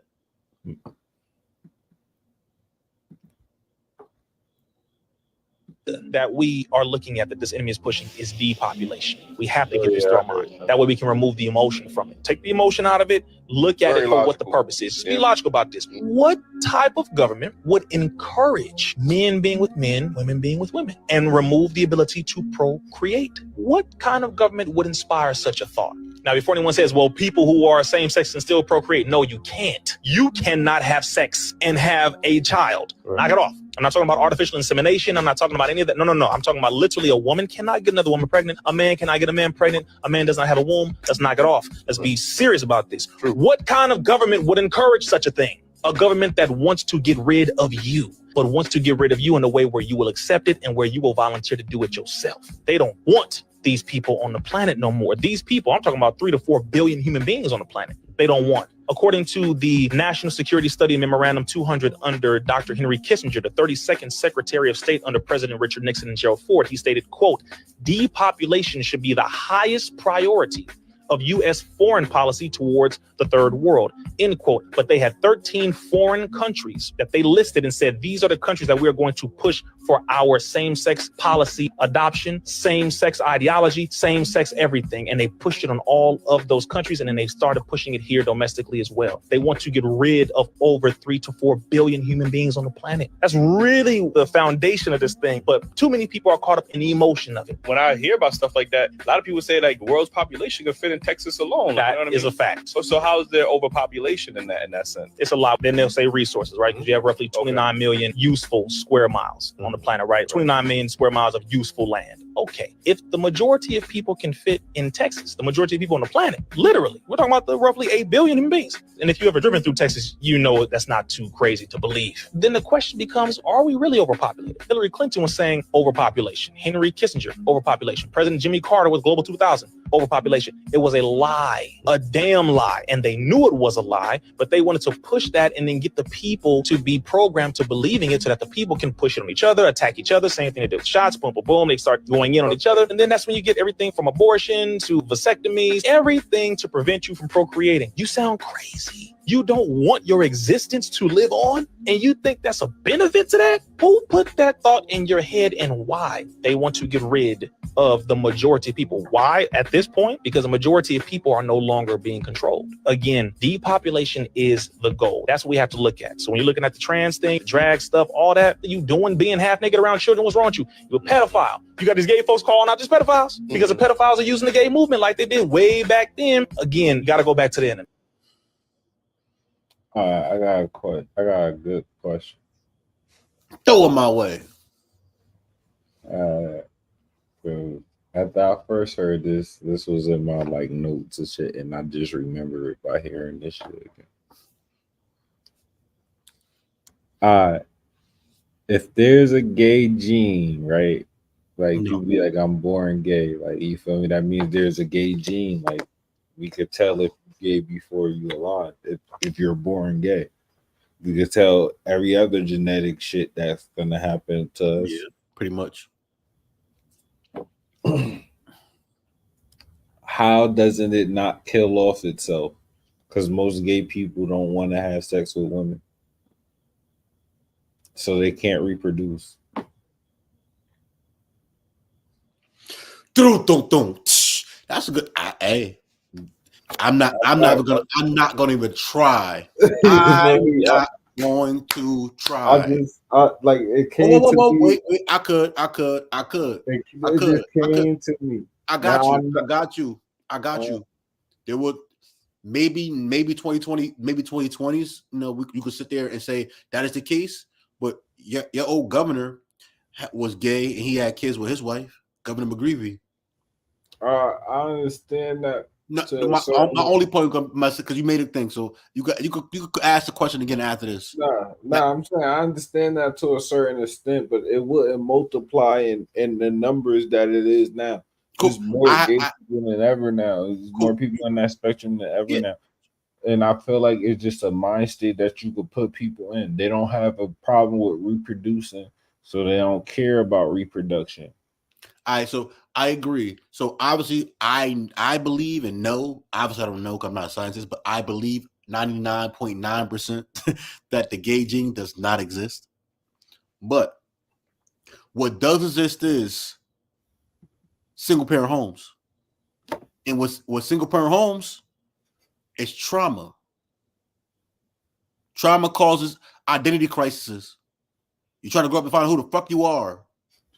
That we are looking at that this enemy is pushing is depopulation. We have to get this through our mind. That way we can remove the emotion from it. Take the emotion out of it, look at it for what the purpose is. Just be logical about this. What type of government would encourage men being with men, women being with women, and remove the ability to procreate? What kind of government would inspire such a thought? Now, before anyone says, well, people who are same sex can still procreate. No, you can't. You cannot have sex and have a child. Knock it off. I'm not talking about artificial insemination. I'm not talking about any of that. No. I'm talking about literally a woman cannot get another woman pregnant. A man cannot get a man pregnant. A man does not have a womb. Let's knock it off. Let's be serious about this. What kind of government would encourage such a thing? A government that wants to get rid of you, but wants to get rid of you in a way where you will accept it and where you will volunteer to do it yourself. They don't want these people on the planet no more. These people, I'm talking about 3 to 4 billion human beings on the planet. They don't want. According to the National Security Study Memorandum 200 under Dr. Henry Kissinger, the 32nd Secretary of State under President Richard Nixon and Gerald Ford, he stated, quote, depopulation should be the highest priority of U.S. foreign policy towards the third world, end quote. But they had 13 foreign countries that they listed and said, these are the countries that we are going to push for our same-sex policy adoption, same-sex ideology, same-sex everything. And they pushed it on all of those countries. And then they started pushing it here domestically as well. They want to get rid of over 3 to 4 billion human beings on the planet. That's really the foundation of this thing. But too many people are caught up in the emotion of it. When I hear about stuff like that, a lot of people say like the world's population could fit in Texas alone. That you know what is I mean? a fact. So how is there overpopulation in that sense? It's a lot. Then they'll say resources, right? Because you have roughly 29 million useful square miles on the planet, right? 29 million square miles of useful land. Okay. If the majority of people can fit in Texas, the majority of people on the planet, literally, we're talking about the roughly 8 billion human beings. And if you've ever driven through Texas, you know that's not too crazy to believe. Then the question becomes, are we really overpopulated? Hillary Clinton was saying overpopulation. Henry Kissinger, overpopulation. President Jimmy Carter with Global 2000, overpopulation. It was a lie, a damn lie. And they knew it was a lie, but they wanted to push that and then get the people to be programmed to believing it so that the people can push it on each other, attack each other. Same thing they did with shots, boom, boom, boom. They start going in on each other. And then that's when you get everything from abortion to vasectomies, everything to prevent you from procreating. You sound crazy. You don't want your existence to live on, and you think that's a benefit to that? Who put that thought in your head and why? They want to get rid of the majority of people. Why at this point? Because the majority of people are no longer being controlled. Again, depopulation is the goal. That's what we have to look at. So when you're looking at the trans thing, drag stuff, all that, you doing being half naked around children, what's wrong with you? You're a pedophile. You got these gay folks calling out just pedophiles because the pedophiles are using the gay movement like they did way back then. Again, you got to go back to the enemy. I got a good question. Throw it my way. So after I first heard this was in my like notes and shit, and I just remember it by hearing this shit again. If there's a gay gene, right? Like you be like, I'm born gay, like you feel me? That means there's a gay gene. Like we could tell if gay before you alive. If you're born gay, you can tell every other genetic shit that's gonna happen to us. Yeah, pretty much. How doesn't it not kill off itself? Because most gay people don't want to have sex with women, so they can't reproduce. That's a good. Hey, I'm not gonna even try. I'm not going to try. Like it came to me. Wait, I could. It just came to me. I got you. There would maybe 2020, maybe 2020s. You know, you could sit there and say that is the case. But your old governor was gay and he had kids with his wife, Governor McGreevey. I understand that. No, my only point, because you made a thing, so you could ask the question again after this. I'm saying I understand that to a certain extent, but it wouldn't multiply in the numbers that it is now. Cool. There's more gay people than ever now. There's more people on that spectrum than ever now. And I feel like it's just a mind state that you could put people in. They don't have a problem with reproducing, so they don't care about reproduction. All right, so I agree. So obviously, I believe and know. Obviously, I don't know because I'm not a scientist, but I believe 99.9% that the gay gene does not exist. But what does exist is single parent homes, and what single parent homes is trauma. Trauma causes identity crises. You're trying to grow up and find out who the fuck you are.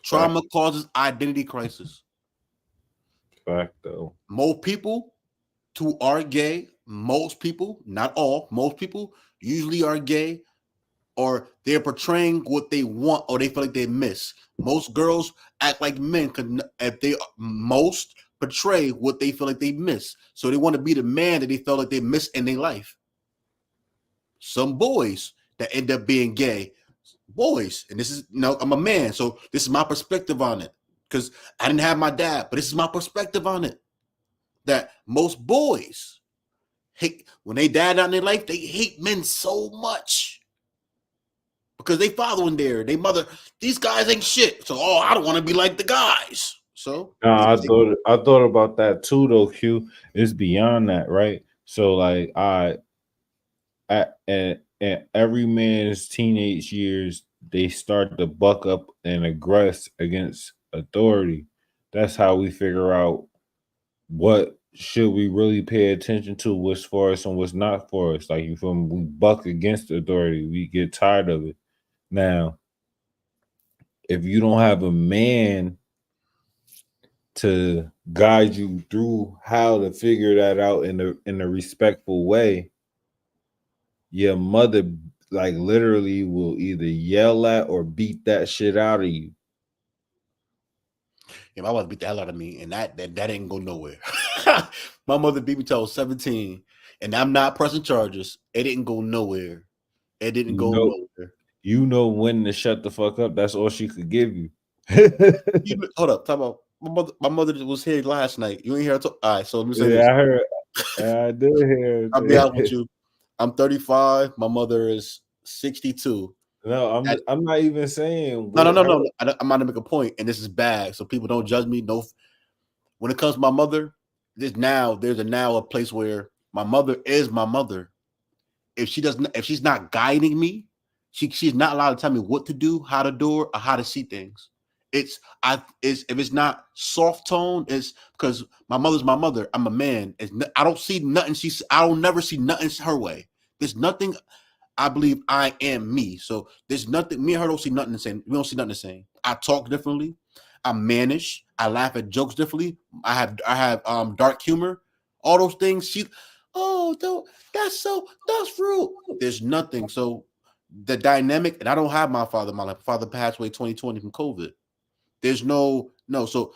Trauma causes identity crisis. Fact, though. Most people who are gay, most people, not all, most people usually are gay, or they're portraying what they want or they feel like they miss. Most girls act like men if they most portray what they feel like they miss. So they want to be the man that they felt like they missed in their life. Some boys that end up being gay, boys, and this is I'm a man, so this is my perspective on it, because I didn't have my dad, but this is my perspective on it, that most boys hate when they dad out in their life, they hate men so much because they following they mother, these guys ain't shit, so I don't want to be like the guys. So I thought about that too, though. Q, it's beyond that, right? So like and every man's teenage years, they start to buck up and aggress against authority. That's how we figure out what should we really pay attention to, what's for us and what's not for us. Like, you feel me? We buck against authority. We get tired of it. Now, if you don't have a man to guide you through how to figure that out in a respectful way, your mother like literally will either yell at or beat that shit out of you. Yeah, my mother beat the hell out of me, and that ain't go nowhere. My mother beat me till I was 17, and I'm not pressing charges. It didn't go nowhere. It didn't go nowhere. You know when to shut the fuck up. That's all she could give you. Hold up, talk about my mother was here last night. You ain't hear her talk? All right, so let me say this. I heard. I did hear it. I'll be out with you. I'm 35. My mother is 62. No, I'm not even saying. No. I'm not to make a point, and this is bad, so people don't judge me. No, when it comes to my mother, there's a place where my mother is my mother. If she's not guiding me, she's not allowed to tell me what to do, how to do it, or how to see things. If it's not soft tone, it's because my mother's my mother. I'm a man. I don't see nothing. I don't never see nothing her way. There's nothing. I believe I am me. So there's nothing. Me and her don't see nothing the same. We don't see nothing the same. I talk differently. I'm mannish. I laugh at jokes differently. I have dark humor. All those things. That's rude. There's nothing. So the dynamic, and I don't have my father. My father passed away 2020 from COVID. There's no. So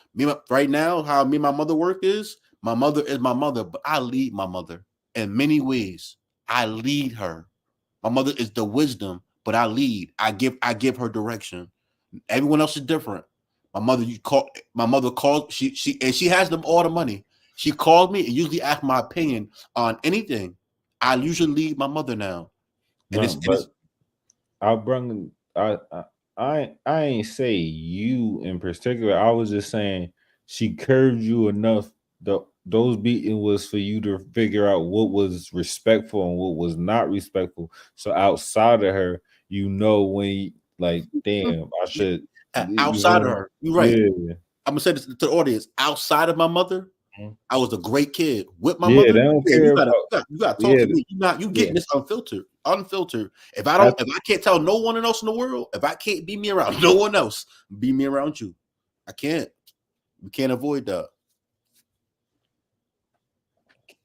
right now, how me and my mother work is, my mother is my mother, but I lead my mother in many ways. I lead her. My mother is the wisdom, but I lead. I give her direction. Everyone else is different. My mother calls. She has them all the money. she called me and usually asked my opinion on anything, I usually leave my mother now. And No, it's but I brung I ain't say you in particular. I was just saying she curved you enough. Those beating was for you to figure out what was respectful and what was not respectful. So outside of her, you know when like, damn, I should outside of her. You're right. Yeah. I'm gonna say this to the audience. Outside of my mother, I was a great kid. With my Yeah, mother, they don't yeah, care you gotta talk yeah, to me. You getting this unfiltered. If I That's- can't tell no one else in the world, if I can't be me around no one else, be me around you. I can't. We can't avoid that.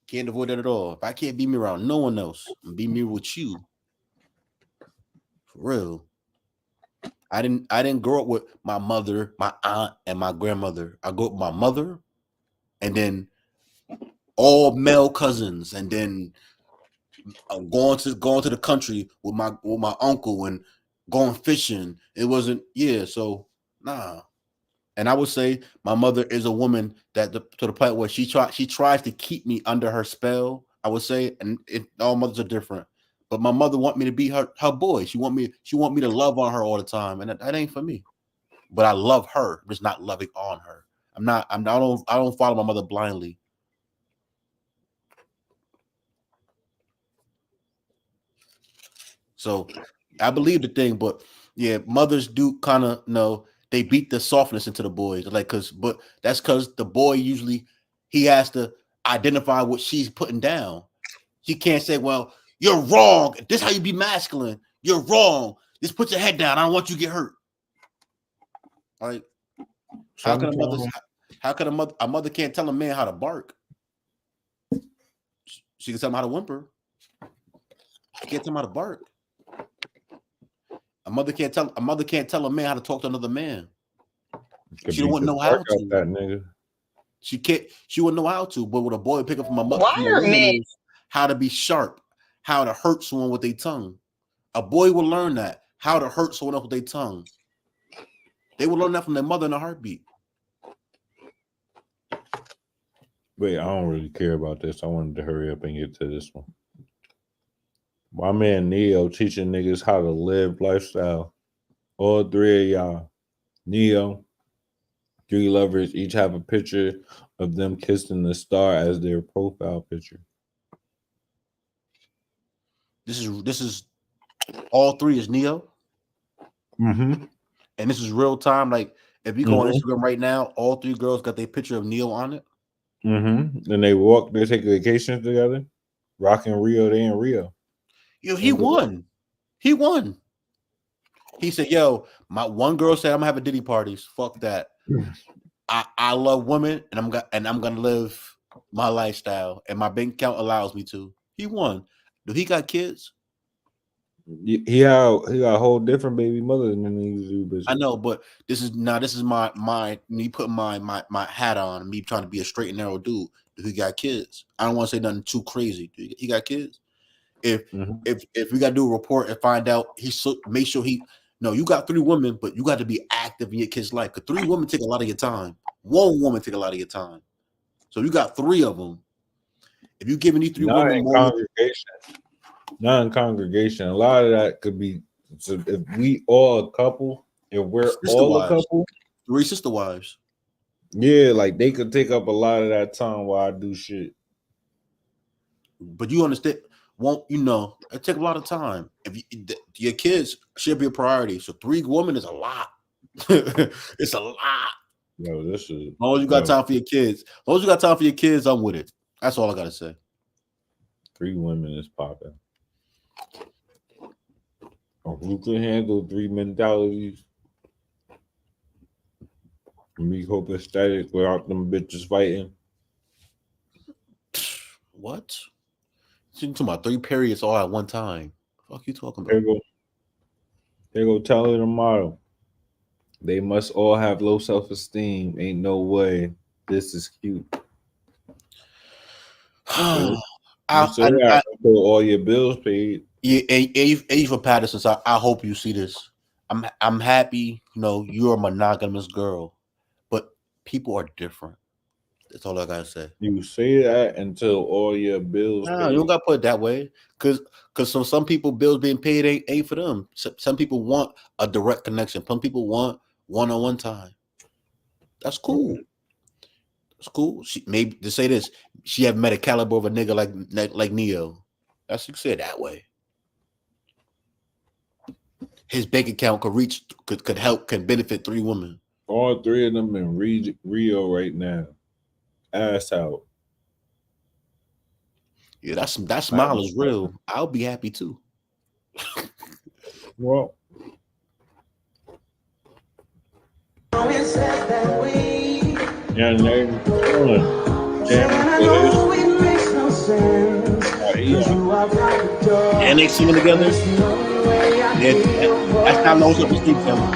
Can't avoid that at all. If I can't be me around no one else, be me with you. For real. I didn't grow up with my mother, my aunt, and my grandmother. I grew up with my mother, and then all male cousins, and then going to the country with my uncle and going fishing. It wasn't so nah. And I would say my mother is a woman that to the point where she tries to keep me under her spell. I would say, and all mothers are different. But my mother want me to be her boy. She want me to love on her all the time, and that ain't for me. But I love her, I'm just not loving on her. I don't follow my mother blindly. So I believe the thing, but yeah, mothers do kind of know they beat the softness into the boys, but that's because the boy usually he has to identify what she's putting down. She can't say, "Well, you're wrong. This is how you be masculine. You're wrong. Just put your head down. I don't want you to get hurt." Like, how can a mother can't tell a man how to bark? She can tell him how to whimper. She can't tell him how to bark. A mother can't tell a man how to talk to another man. She don't know how to. That nigga. She wouldn't know how to. But what a boy pick up from a Why are woman men? is how to be sharp, how to hurt someone with their tongue. A boy will learn that, how to hurt someone else with their tongue. They will learn that from their mother in a heartbeat. Wait, I don't really care about this. I wanted to hurry up and get to this one. My man Neo teaching niggas how to live lifestyle. All three of y'all. Neo, 3 lovers each have a picture of them kissing the star as their profile picture. This is all 3 is Neo. Mm-hmm. And this is real time. Like if you go on Instagram right now, all 3 girls got their picture of Neo on it. Mm-hmm. And they take vacations together. Rocking Rio, they in Rio. Yo, he won. He won. He said, "Yo, my one girl said I'm gonna have a Diddy parties. Fuck that. I love women, and I'm gonna live my lifestyle, and my bank account allows me to." He won. Do he got kids? He got a whole different baby mother than he used to. I know, but this is my me putting my hat on, me trying to be a straight and narrow dude. Do he got kids? I don't want to say nothing too crazy. He got kids? If we gotta do a report and find out, make sure you got 3 women, but you got to be active in your kid's life. Because 3 women take a lot of your time. 1 woman take a lot of your time. So you got 3 of them. If you're giving these 3 women more not in congregation, a lot of that could be. So if we all a couple, if we're all a couple, 3 sister wives. Yeah, like they could take up a lot of that time while I do shit. But you understand? It take a lot of time. If your kids should be a priority, so 3 women is a lot. It's a lot. Yo, this is. As long as you got time for your kids, I'm with it. That's all I gotta say. 3 women is popping. Who can handle 3 mentalities? Me hope aesthetic without them bitches fighting. What? You talking about 3 periods all at one time? Fuck you talking about? They go tell her tomorrow. They must all have low self-esteem. Ain't no way. This is cute. All your bills paid. Yeah, Ava Patterson. So I hope you see this. I'm happy. You're a monogamous girl, but people are different. That's all I gotta say. You say that until all your bills. No, you don't gotta put it that way. Cause some people bills being paid ain't for them. Some people want a direct connection. Some people want one-on-one time. That's cool. That's cool. She maybe to say this, she have met a caliber of a nigga like Neo. That's you said that way. His bank account could benefit 3 women. All 3 of them in Rio right now. Ass out. Yeah, that smile is real. I'll be happy too. Well, yeah, name and they singing together. That's not low self-esteem telling.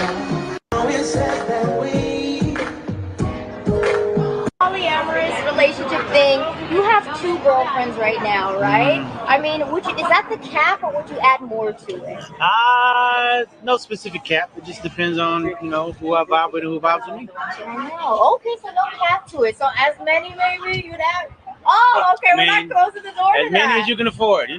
Polyamorous relationship thing. You have 2 girlfriends right now, right? I mean, is that the cap, or would you add more to it? No specific cap. It just depends on who I vibe with and who vibes with me. I know. Okay, so no cap to it. So as many maybe you'd add. Oh, okay. We're not closing the door to that. As many as you can afford. I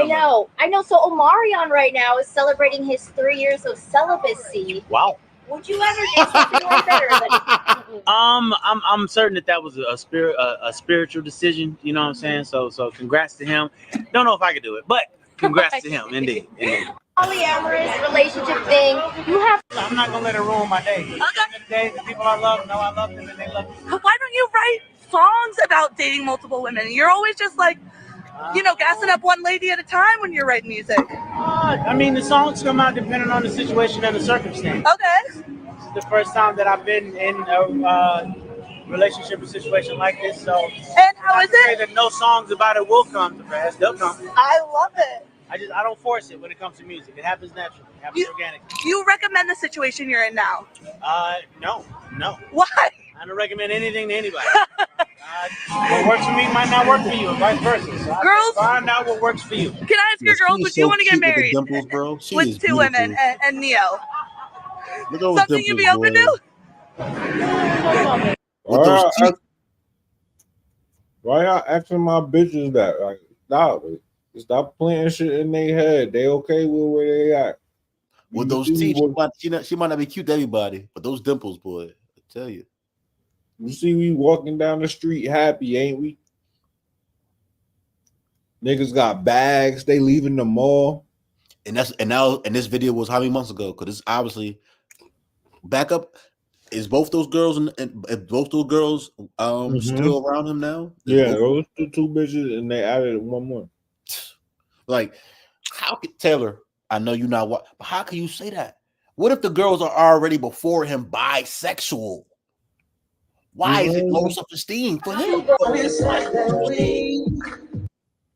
know. So Omarion right now is celebrating his 3 years of celibacy. Wow. Would you ever do something like that? I'm certain that was a spiritual decision. You know what I'm saying? So congrats to him. Don't know if I could do it, but congrats to him. Indeed. Polyamorous relationship thing. You have. I'm not gonna let it ruin my day. Okay. The people I love know I love them and they love me. Why don't you write songs about dating multiple women? You're always just like, gassing up one lady at a time when you're writing music. I mean, the songs come out depending on the situation and the circumstance. Okay. It's the first time that I've been in a relationship or situation like this, so. And how is it? Say that no songs about it will come to pass. They'll come. I love it. I don't force it when it comes to music. It happens naturally. It happens organically. You recommend the situation you're in now? No. Why? I don't recommend anything to anybody. What works for me might not work for you, and vice versa. So girls, find out what works for you. Can I ask your girls, would you want to get married dimples, bro? with 2 women and Neo? Look at those Something dimples, you'd be open to? Why y'all asking my bitches that? Like, stop playing shit in their head. They okay with where they at. With those teeth, she might not be cute to everybody, but those dimples, boy, I tell you. You see, we walking down the street happy, ain't we? Niggas got bags. They leaving the mall. And this video was how many months ago? Because it's obviously back up. Is both those girls still around him now? Yeah, those the 2 bitches, and they added 1 more. Like, how could Taylor? I know you're not what, but how can you say that? What if the girls are already before him bisexual? Why is it low self-esteem for him?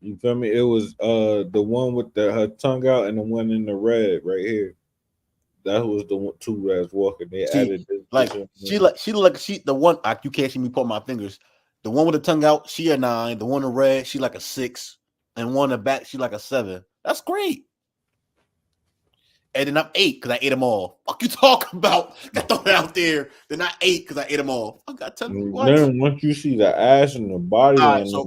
You feel me? It was the one with her tongue out and the one in the red right here. That was the 2 that's walking. They added this. The one you can't see me put my fingers. The one with the tongue out, she a 9. The one in red, she like a 6, and one in the back, she like a 7. That's great. And then I'm 8 because I ate them all. Fuck you talking about? Got thrown out there. Then I 8 because I ate them all. I got tell you what. Then once you see the ass and the body,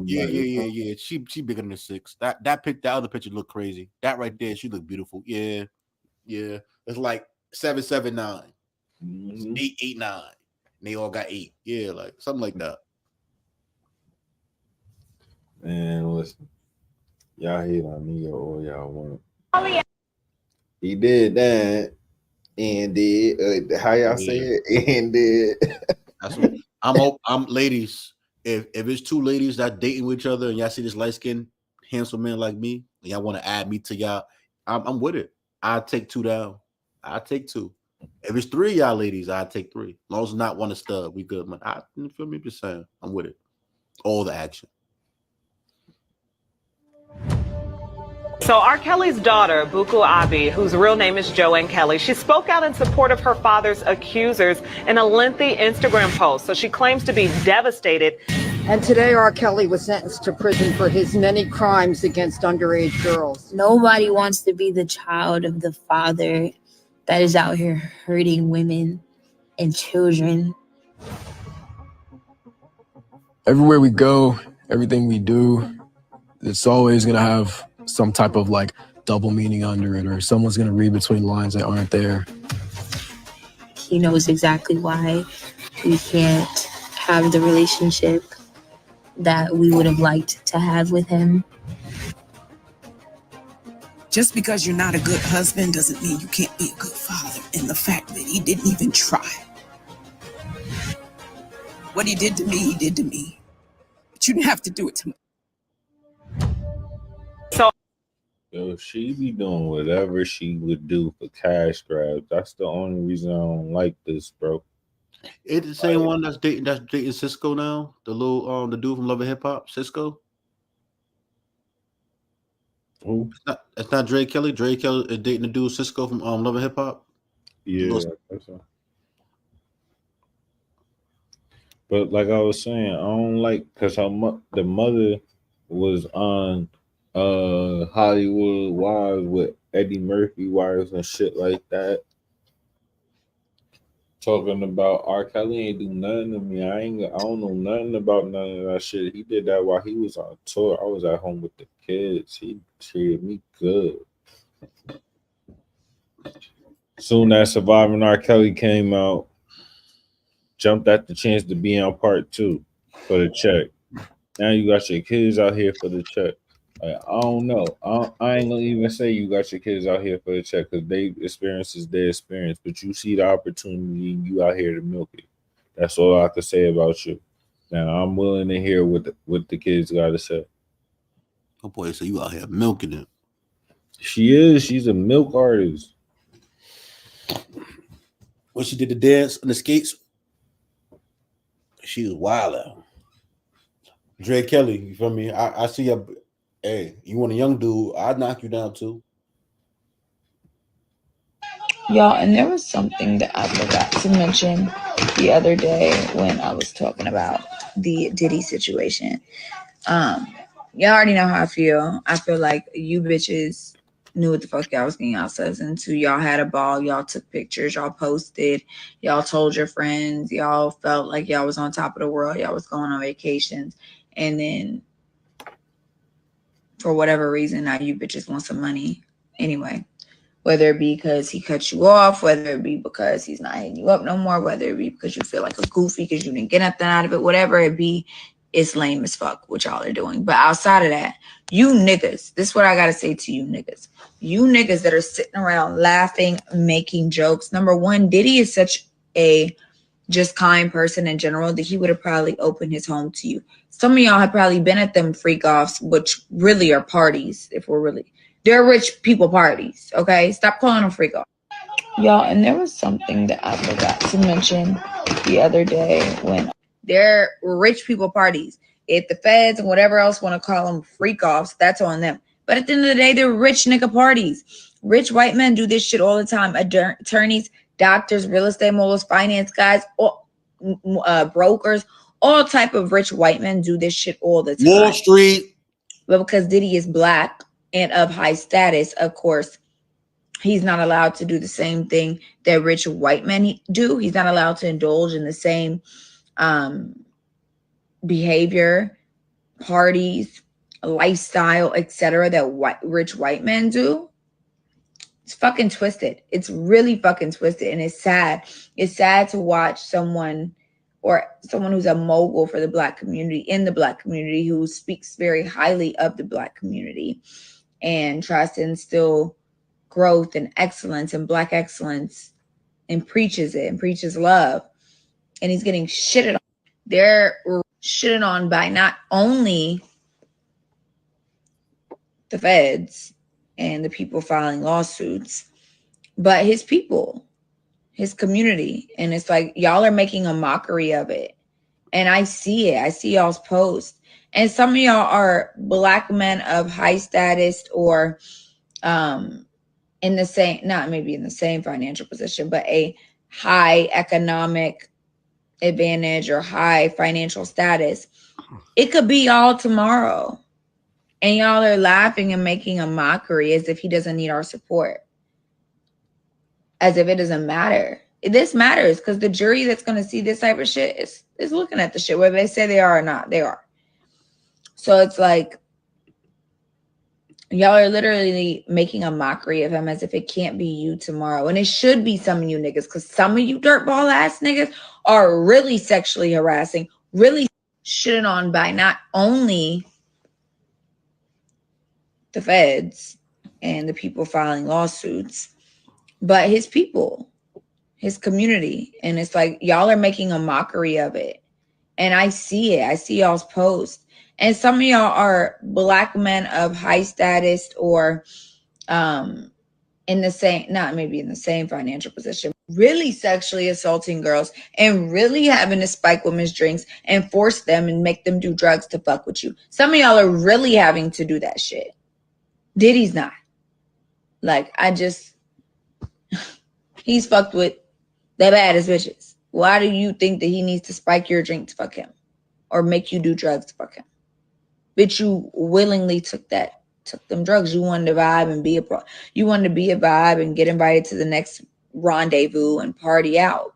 yeah. She bigger than a 6. That other picture looked crazy. That right there, she looked beautiful. Yeah. It's like 7, 7, 9, 8, 8, 9. And they all got 8. Yeah, like something like that. And listen, y'all hate on me or y'all want. He did that and did how y'all say it and did. That's what I'm ladies. If it's 2 ladies that dating with each other and y'all see this light skinned handsome man like me and y'all want to add me to y'all, I'm with it. I'll take 2 down. I'll take 2. If it's 3 of y'all ladies, I'll take 3. As long as it's not one a stud, we good. Man, you feel me? Just saying, I'm with it. All the action. So R. Kelly's daughter, Buku Abi, whose real name is Joanne Kelly, she spoke out in support of her father's accusers in a lengthy Instagram post. So she claims to be devastated. And today R. Kelly was sentenced to prison for his many crimes against underage girls. Nobody wants to be the child of the father that is out here hurting women and children. everywhere we go, everything we do, it's always going to have some type of like double meaning under it, or someone's going to read between lines that aren't there. He knows exactly why we can't have the relationship that we would have liked to have with him. Just because you're not a good husband doesn't mean you can't be a good father. And the fact that he didn't even try. What he did to me, he did to me. But you didn't have to do it to me. Yo, she be doing whatever she would do for cash grabs. That's the only reason I don't like this, bro. It's the same one that's dating Cisco now. The little the dude from Love and Hip Hop, Cisco. Who? It's not Dre Kelly. Dre Kelly is dating the dude Cisco from Love and Hip Hop. Yeah, that's right. But like I was saying, I don't like because the mother was on Hollywood Wives with Eddie Murphy wives and shit like that. Talking about R. Kelly ain't do nothing to me. I don't know nothing about none of that shit. He did that while he was on tour. I was at home with the kids. He treated me good. Soon as Surviving R. Kelly came out, jumped at the chance to be on part 2 for the check. Now you got your kids out here for the check. Like, I don't know. I ain't gonna even say you got your kids out here for the check because they experience is their experience. But you see the opportunity and you out here to milk it. That's all I could say about you. Now I'm willing to hear what the kids got to say. Oh boy, so you out here milking it. She is. She's a milk artist. When she did the dance on the skates, she was wild out. Dre Kelly, you feel me? I see a hey, you want a young dude, I'd knock you down too. Y'all, and there was something that I forgot to mention the other day when I was talking about the Diddy situation. Y'all already know how I feel. I feel like you bitches knew what the fuck y'all was getting yourselves into. Y'all had a ball. Y'all took pictures. Y'all posted. Y'all told your friends. Y'all felt like y'all was on top of the world. Y'all was going on vacations. And then for whatever reason, now you bitches want some money. Anyway, whether it be because he cut you off, whether it be because he's not hitting you up no more, whether it be because you feel like a goofy because you didn't get nothing out of it, whatever it be, it's lame as fuck what y'all are doing. But outside of that, you niggas, this is what I got to say to you niggas. You niggas that are sitting around laughing, making jokes. Number one, Diddy is such a just kind person in general that he would have probably opened his home to you. Some of y'all have probably been at them freak offs, which really are parties. They're rich people parties. Okay, stop calling them freak offs, y'all. And there was something that I forgot to mention the other day when they're rich people parties. If the feds and whatever else want to call them freak offs, that's on them. But at the end of the day, they're rich nigga parties. Rich white men do this shit all the time. Attorneys, doctors, real estate moguls, finance guys, brokers, all type of rich white men do this shit all the time. Wall Street. But because Diddy is black and of high status, of course, he's not allowed to do the same thing that rich white men do. He's not allowed to indulge in the same behavior, parties, lifestyle, etc. that rich white men do. It's fucking twisted. It's really fucking twisted, and it's sad. It's sad to watch someone who's a mogul for the black community, in the black community, who speaks very highly of the black community and tries to instill growth and excellence and black excellence and preaches it and preaches love. And he's getting shitted on. They're shitted on by not only the feds and the people filing lawsuits, but his people, his community. And it's like, y'all are making a mockery of it. And I see it. I see y'all's posts. And some of y'all are black men of high status or in the same, not maybe in the same financial position, but a high economic advantage or high financial status. It could be y'all tomorrow. And y'all are laughing and making a mockery as if he doesn't need our support. As if it doesn't matter. This matters because the jury that's going to see this type of shit is looking at the shit, whether they say they are or not. They are. So it's like, y'all are literally making a mockery of him as if it can't be you tomorrow. And it should be some of you niggas, because some of you dirtball ass niggas are really sexually harassing, really shitting on by not only the feds and the people filing lawsuits, but his people, his community. And it's like, y'all are making a mockery of it. And I see it. I see y'all's posts. And some of y'all are Black men of high status or in the same, not maybe in the same financial position, really sexually assaulting girls and really having to spike women's drinks and force them and make them do drugs to fuck with you. Some of y'all are really having to do that shit. Diddy's not. Like, he's fucked with the baddest bitches. Why do you think that he needs to spike your drink to fuck him or make you do drugs to fuck him? Bitch, you willingly took them drugs. You wanted to vibe and you wanted to be a vibe and get invited to the next rendezvous and party out.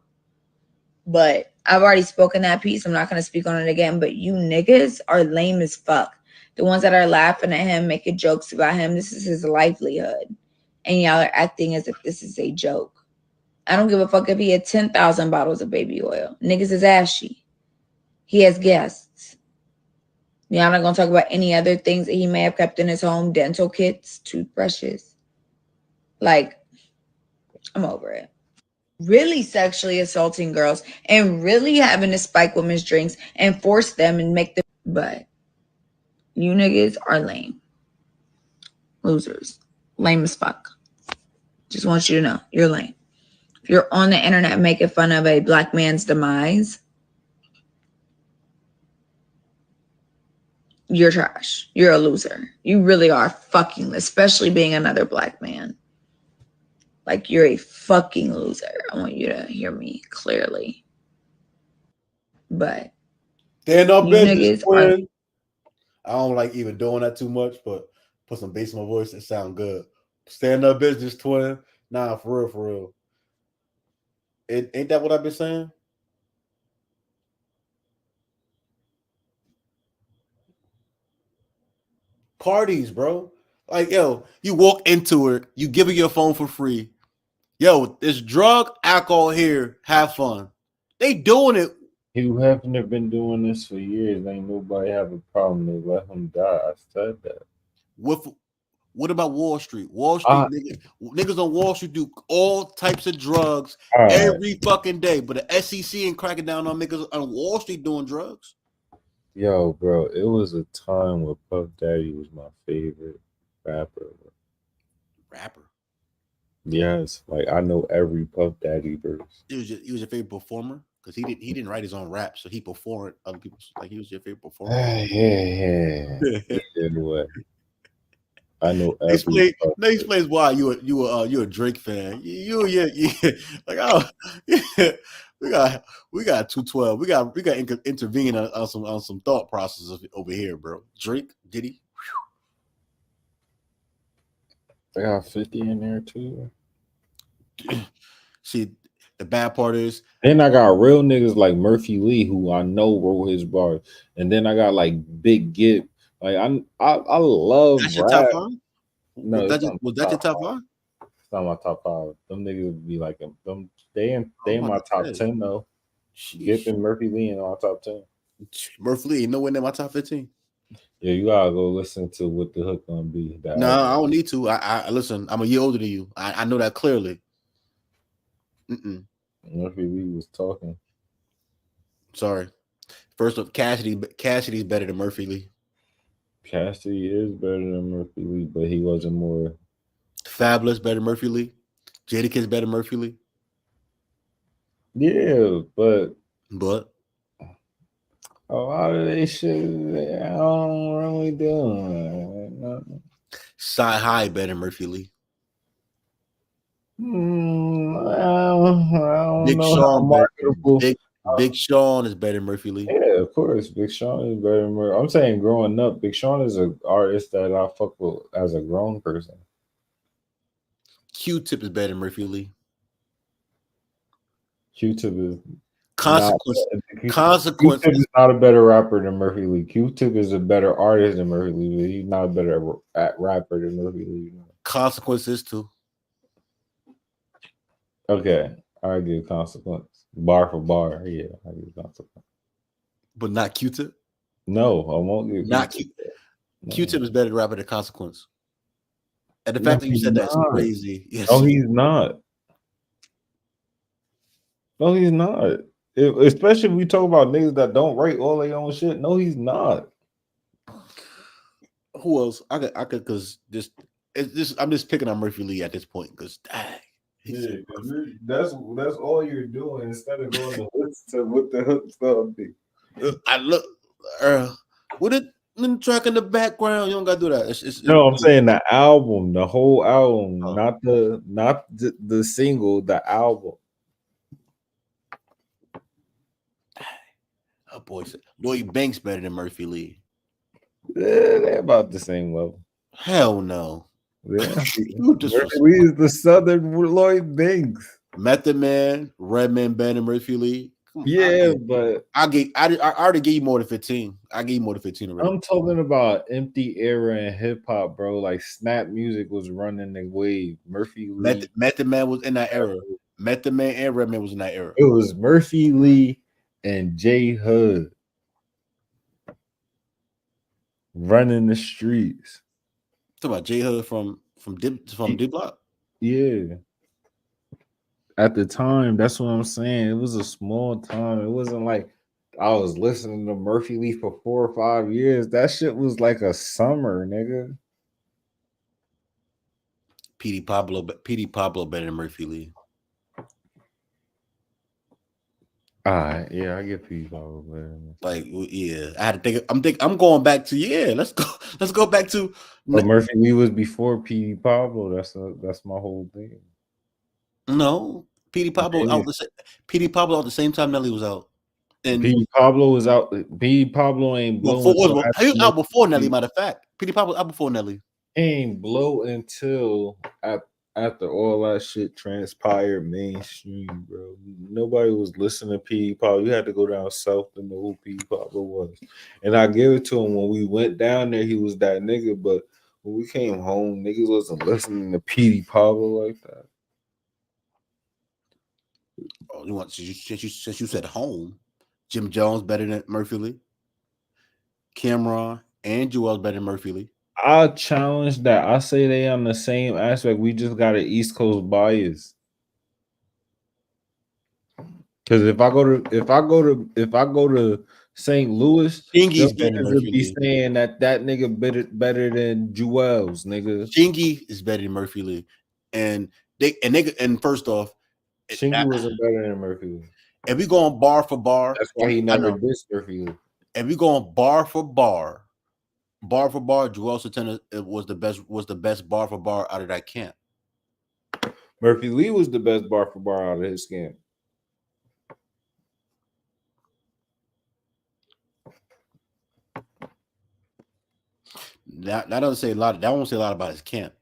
But I've already spoken that piece. I'm not going to speak on it again. But you niggas are lame as fuck. The ones that are laughing at him, making jokes about him, this is his livelihood. And y'all are acting as if this is a joke. I don't give a fuck if he had 10,000 bottles of baby oil. Niggas is ashy. He has guests. Yeah, I'm not going to talk about any other things that he may have kept in his home. Dental kits, toothbrushes. Like, I'm over it. Really sexually assaulting girls and really having to spike women's drinks and force them and make them. But you niggas are lame. Losers. Lame as fuck. Just want you to know, you're lame. If you're on the internet making fun of a Black man's demise, you're trash. You're a loser. You really are fucking, especially being another Black man. Like, you're a fucking loser. I want you to hear me clearly. But stand up business, niggas are. I don't like even doing that too much, but put some bass in my voice and sound good. Stand up business, twin. Nah, for real, for real. Ain't that what I've been saying? Parties, bro. Like, yo, you walk into it, you give it your phone for free. Yo, there's drug, alcohol here. Have fun. They doing it. You haven't been doing this for years. Ain't nobody have a problem. They let him die. I said that. What about Wall Street? Wall Street niggas on Wall Street do all types of drugs every fucking day. But the SEC ain't cracking down on niggas on Wall Street doing drugs. Yo, bro, it was a time where Puff Daddy was my favorite rapper. Yes, like I know every Puff Daddy verse. He was your favorite performer because he didn't write his own rap, so he performed other people's. Like, he was your favorite performer. Yeah. Anyway, I know every. Explains why you're a Drake fan. You like, oh yeah, we got 212. We got intervene on some thought processes over here, bro. Drake, Diddy. I got 50 in there too. See, the bad part is, then I got real niggas like Murphy Lee, who I know wrote his bars, and then I got like Big Gip. Like I love that's rap. Your top five? No, was that your top five? It's not my top five. Them niggas would be like them. They in my top 10 though. Gip and Murphy Lee in my top 10. Murphy Lee, nowhere in my top 15. Yeah, you gotta go listen to what the hook gonna be. No, I don't need to. I listen. I'm a year older than you. I know that clearly. Murphy Lee was talking. Sorry. First up, Cassidy's better than Murphy Lee. Cassidy is better than Murphy Lee, but he wasn't more. Fabulous better than Murphy Lee. Jadakiss better than Murphy Lee. Yeah, but a lot of they shit I don't really do. Side High better than Murphy Lee. I don't Big know Sean how marketable. Big Sean is better than Murphy Lee. Yeah, of course. Big Sean is better than Murphy. I'm saying growing up, Big Sean is an artist that I fuck with as a grown person. Q-Tip is better than Murphy Lee. Q-Tip is Consequences. Q-Tip is not a better rapper than Murphy Lee. Q-Tip is a better artist than Murphy Lee, but he's not a better rapper than Murphy Lee. Consequences too. Okay, I give Consequence. Bar for bar, yeah, I give Consequence. But not Q-Tip? No, I won't give not Q-Tip. Q-Tip is better rapper than Consequence. And the fact that you said that's crazy. Yes. No, he's not. No, he's not. Especially if we talk about niggas that don't write all their own shit. No, he's not. Who else? I could because I'm just picking on Murphy Lee at this point because that's all you're doing instead of going to listen to what the hook's gonna be. I look with it in track in the background. You don't gotta do that. No, I'm saying the album, the whole album, not the single, the album. Oh boy, Lloyd Banks better than Murphy Lee. Yeah, they're about the same level. Hell no. Yeah. Murphy Lee is the Southern Lloyd Banks. Method Man, Redman better than Murphy Lee. Yeah, but I already gave you more than 15. I gave you more than 15 already. I'm talking about empty era and hip hop, bro. Like snap music was running the wave. Murphy Lee, Method Man was in that era. Method Man and Redman was in that era. It was Murphy Lee and J Hood running the streets. Talk about J Hood from D Block. Yeah. At the time, that's what I'm saying. It was a small time. It wasn't like I was listening to Murphy Lee for 4 or 5 years. That shit was like a summer, nigga. PD Pablo better than Murphy Lee. All right, yeah, I get PD Pablo better. Like, yeah, I had to think. I'm going back to Let's go back to. But Murphy Lee was before PD Pablo. That's my whole thing. No, PD Pablo out the same time Nelly was out. And PD Pablo was out. PD Pablo ain't blow. He was out before Nelly. Matter of fact, PD Pablo out before Nelly. He ain't blow until after all that shit transpired mainstream, bro. Nobody was listening to PD Pablo. You had to go down south to know who PD Pablo was. And I give it to him when we went down there, he was that nigga. But when we came home, niggas wasn't listening to PD Pablo like that. Oh, you want since you said home, Jim Jones better than Murphy Lee. Cameron and Joel's better than Murphy Lee. I challenge that. I say they on the same aspect. We just got an East Coast bias. Because if I go to St. Louis, Chingy's better than Murphy be Lee. saying that nigga better than Joel's, nigga. Chingy is better than Murphy Lee, and first off, Chingy wasn't better than Murphy Lee. If we going bar for bar, that's why he never dissed Murphy Lee. If we going bar for bar, Joel Santana was the best bar for bar out of that camp. Murphy Lee was the best bar for bar out of his camp. That doesn't say a lot. That won't say a lot about his camp.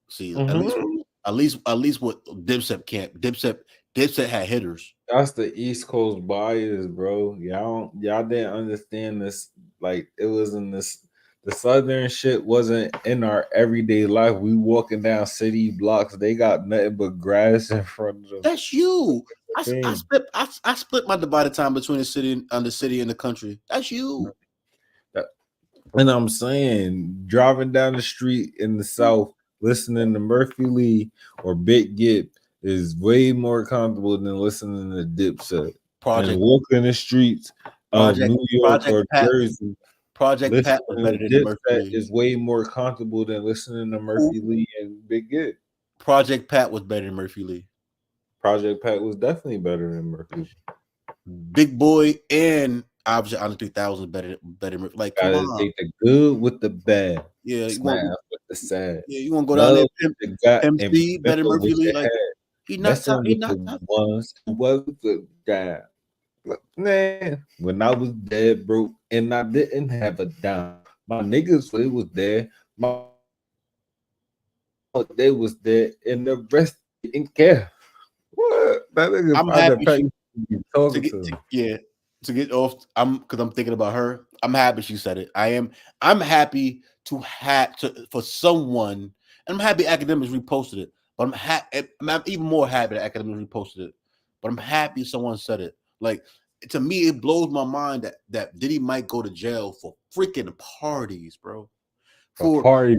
See, at least with Dipset camp, Dipset had hitters. That's the East Coast bias, bro. Y'all didn't understand this. Like it was in this. The Southern shit wasn't in our everyday life. We walking down city blocks. They got nothing but grass in front of them. That's you. I split my divided time between the city and the country. That's you. And I'm saying, driving down the street in the South, listening to Murphy Lee or Big Gip is way more comfortable than listening to Dipset. And walking the streets of New York or Jersey, Project Pat was better than Murphy Lee. Is way more comfortable than listening to Murphy Lee and Big Gip. Project Pat was better than Murphy Lee. Project Pat was definitely better than Murphy Lee. Big Boy and obviously Under 3000 better than like come on. Take the good with the bad. Yeah, you want with the sad. Yeah, you want to go down there, MC better than Murphy Lee. Like he not the ones who was the guy. Man, when I was dead broke and I didn't have a dime, my niggas they was there. They was there, and the rest didn't care. What? That nigga To get off, I'm thinking about her. I'm happy she said it. I'm happy for someone. And I'm happy academics reposted it. But I'm even more happy that academics reposted it. But I'm happy someone said it. Like, to me, it blows my mind that Diddy might go to jail for freaking parties, bro. Because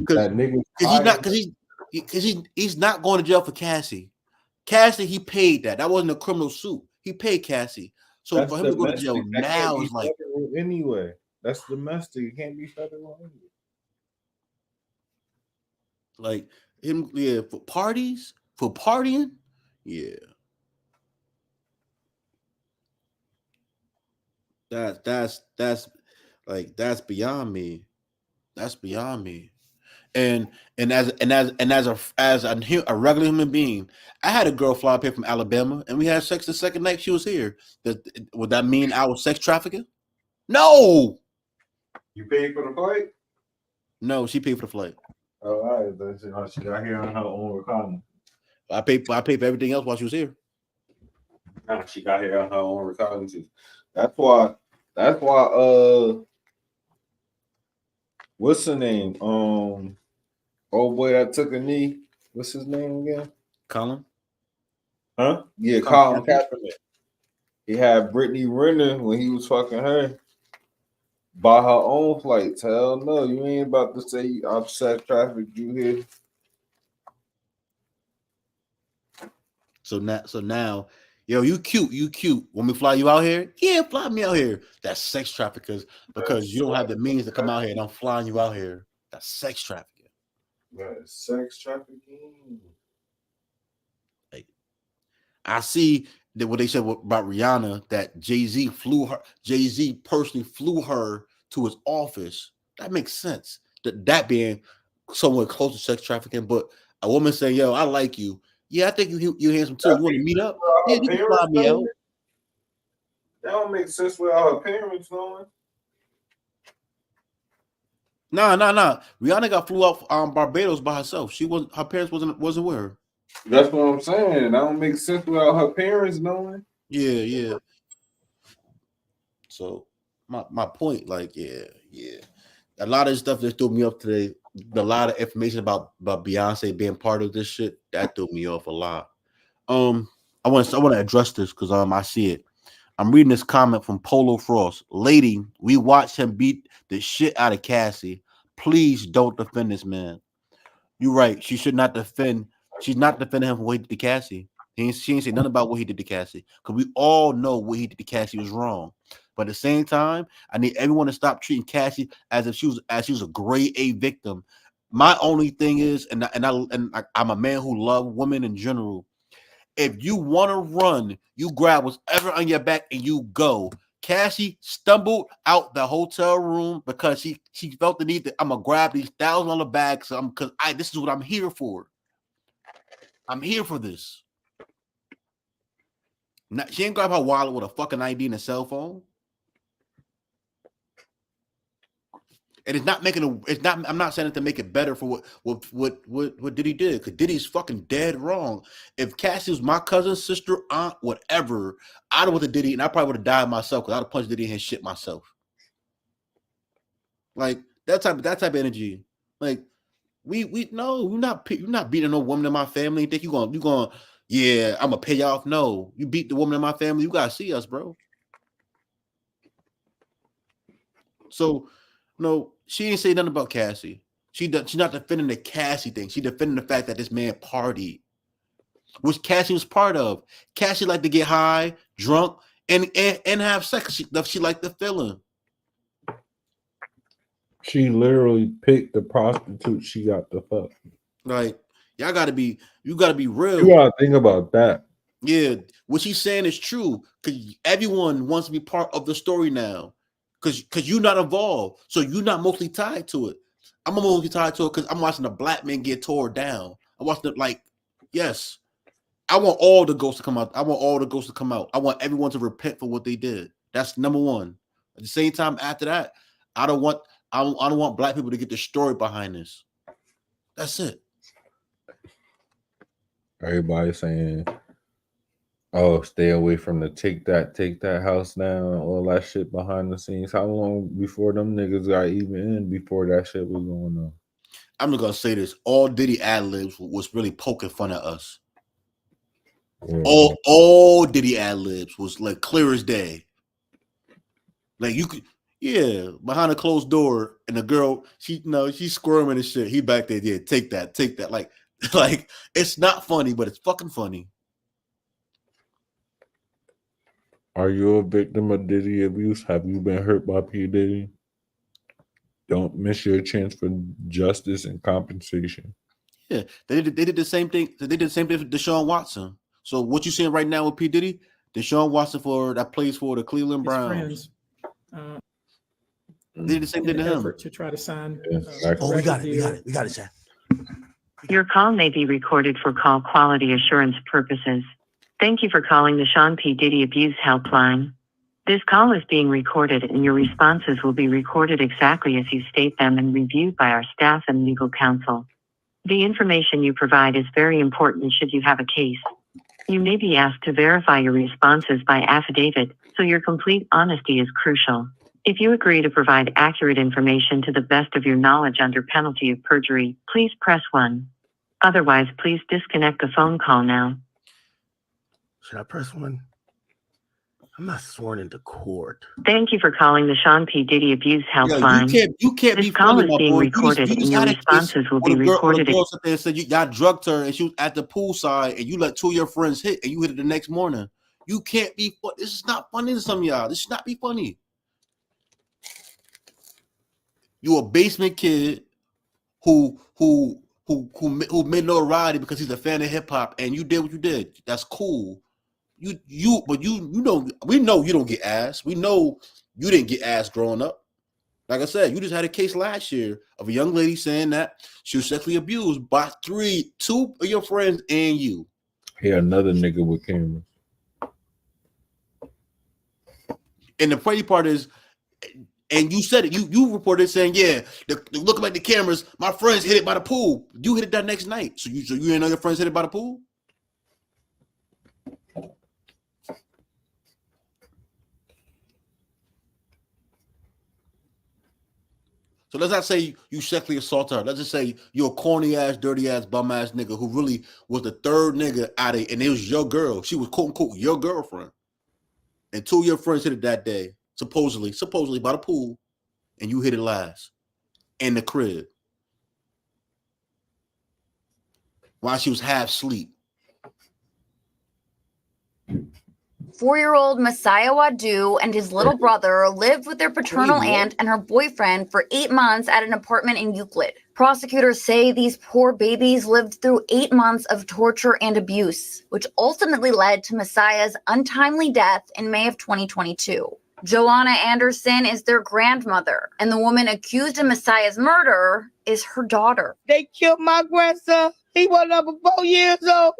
he's not going to jail for Cassie. Cassie, he paid that. That wasn't a criminal suit. He paid Cassie. So That's for him to go to jail now is like anyway. That's domestic. It can't be federal anyway. Like him, for parties, for partying, yeah. That's beyond me. That's beyond me. And as a regular human being, I had a girl fly up here from Alabama, and we had sex the second night she was here. Would that mean I was sex trafficking? No. You paid for the flight? No, she paid for the flight. Oh, all right. She got here on her own recognizance. I paid for everything else while she was here. She got here on her own recognizance. That's why. What's her name? Old boy that took a knee. What's his name again? Colin. Huh? Yeah, Colin Kaepernick. He had Brittany Renner when he was fucking her. Buy her own flights. Hell no, you ain't about to say I'm sex trafficked you here. So now, yo, you cute. Want me to fly you out here? Yeah, fly me out here. That's sex traffickers because you don't have the means to come out here and I'm flying you out here. That's sex trafficking. That's sex trafficking. Like, I see that what they said about Rihanna, that Jay-Z personally flew her to his office. That makes sense. That being somewhat close to sex trafficking, but a woman saying, yo, I like you. Yeah, I think you're handsome too. You want to meet up? Yeah, you can fly me out. That don't make sense without her parents knowing. Nah. Rihanna got flew out Barbados by herself. Her parents wasn't with her. That's what I'm saying. That don't make sense without her parents knowing. Yeah. So my point, like, yeah. A lot of stuff that threw me off today. A lot of information about Beyonce being part of this shit that threw me off a lot. I want to address this because I see it. I'm reading this comment from Polo Frost. Lady, we watched him beat the shit out of Cassie. Please don't defend this man. You're right. She should not defend. She's not defending him for what he did to Cassie. She ain't say nothing about what he did to Cassie because we all know what he did to Cassie was wrong. But at the same time, I need everyone to stop treating Cassie as if she was a grade A victim. My only thing is, and I'm a man who loves women in general. If you want to run, you grab whatever on your back and you go. Cassie stumbled out the hotel room because she felt the need that I'm gonna grab these $1,000 bags because this is what I'm here for. I'm here for this. She ain't grab her wallet with a fucking ID and a cell phone. And it's not making I'm not saying it to make it better for what Diddy did, because Diddy's fucking dead wrong. If Cassie was my cousin, sister, aunt, whatever, I'd have went to Diddy and I probably would have died myself because I'd have punched Diddy in his shit myself. Like that type of energy. Like we're not beating no woman in my family. You think you going, yeah, I'm gonna pay you off. No, you beat the woman in my family, you gotta see us, bro. So no, she ain't say nothing about Cassie. She's not defending the Cassie thing. She defending the fact that this man partied, which Cassie was part of. Cassie liked to get high, drunk, and have sex. She liked the feeling. She literally picked the prostitute she got the fuck. Like, you gotta be real. You gotta think about that. Yeah, what she's saying is true because everyone wants to be part of the story now. Because you're not involved, so you're not mostly tied to it. I'm mostly tied to it because I'm watching a black man get tore down. I'm watching it yes, I want all the ghosts to come out. I want everyone to repent for what they did. That's number one. At the same time, after that, I don't want black people to get the story behind this. That's it. Everybody saying Oh, stay away from the take that house down, all that shit behind the scenes. How long before them niggas got even in before that shit was going on? I'm just gonna say this: all Diddy ad libs was really poking fun at us. Yeah. All Diddy ad libs was like clear as day. Like you could, yeah, behind a closed door, and the girl, she's squirming and shit. He back there, yeah, take that. Like it's not funny, but it's fucking funny. Are you a victim of Diddy abuse? Have you been hurt by P. Diddy? Don't miss your chance for justice and compensation. Yeah, they did the same thing. They did the same thing for Deshaun Watson. So what you seeing right now with P. Diddy? Deshaun Watson that plays for the Cleveland Browns. They did the same thing to him. Effort to try to sign. Oh, we got it, Chad. Your call may be recorded for call quality assurance purposes. Thank you for calling the Sean P. Diddy Abuse Helpline. This call is being recorded and your responses will be recorded exactly as you state them and reviewed by our staff and legal counsel. The information you provide is very important should you have a case. You may be asked to verify your responses by affidavit, so your complete honesty is crucial. If you agree to provide accurate information to the best of your knowledge under penalty of perjury, please press 1. Otherwise, please disconnect the phone call now. Should I press 1? I'm not sworn into court. Thank you for calling the Sean P. Diddy Abuse Helpline. You can't this be call is being recorded and your responses will be recorded. The girl sat there and said y'all drugged her and she was at the poolside and you let 2 of your friends hit and you hit it the next morning. You can't be. This is not funny to some of y'all. This should not be funny. You a basement kid who made notoriety because he's a fan of hip hop and you did what you did. That's cool. But we know you don't get ass. We know you didn't get ass growing up. Like I said, you just had a case last year of a young lady saying that she was sexually abused by 2 of your friends and you. Hey, another nigga with cameras. And the funny part is, and you said it, you reported saying, yeah, looking like the cameras, my friends hit it by the pool. You hit it that next night. So you didn't know your friends hit it by the pool? So let's not say you sexually assaulted her. Let's just say you're a corny ass, dirty ass, bum ass nigga who really was the third nigga out of, and it was your girl. She was quote unquote your girlfriend. And 2 of your friends hit it that day, supposedly by the pool, and you hit it last in the crib while she was half asleep. 4-year-old Messiah Wadu and his little brother lived with their paternal aunt and her boyfriend for 8 months at an apartment in Euclid. Prosecutors say these poor babies lived through 8 months of torture and abuse, which ultimately led to Messiah's untimely death in May of 2022. Joanna Anderson is their grandmother, and the woman accused of Messiah's murder is her daughter. They killed my grandson. He wasn't up for 4 years old.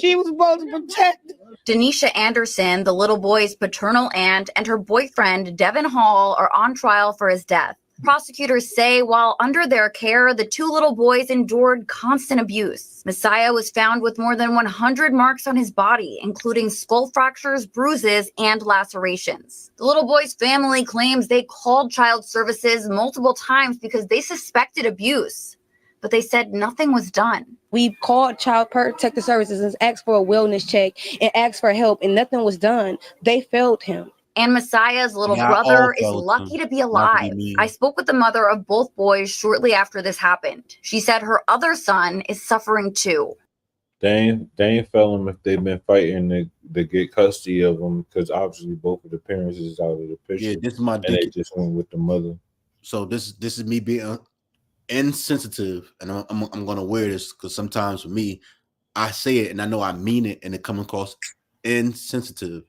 She was supposed to protect him. Denisha Anderson, the little boy's paternal aunt, and her boyfriend, Devin Hall, are on trial for his death. Prosecutors say while under their care, the 2 little boys endured constant abuse. Messiah was found with more than 100 marks on his body, including skull fractures, bruises, and lacerations. The little boy's family claims they called child services multiple times because they suspected abuse, but they said nothing was done. We called Child Protective Services and asked for a wellness check and asked for help, and nothing was done. They failed him. And Messiah's little brother is lucky to be alive. I spoke with the mother of both boys shortly after this happened. She said her other son is suffering too. They ain't fell him if they've been fighting to get custody of them, because obviously both of the parents is out of the picture. Yeah, this is my and they just went with the mother. So this is me being insensitive, and I'm gonna wear this because sometimes for me, I say it and I know I mean it, and it comes across insensitive.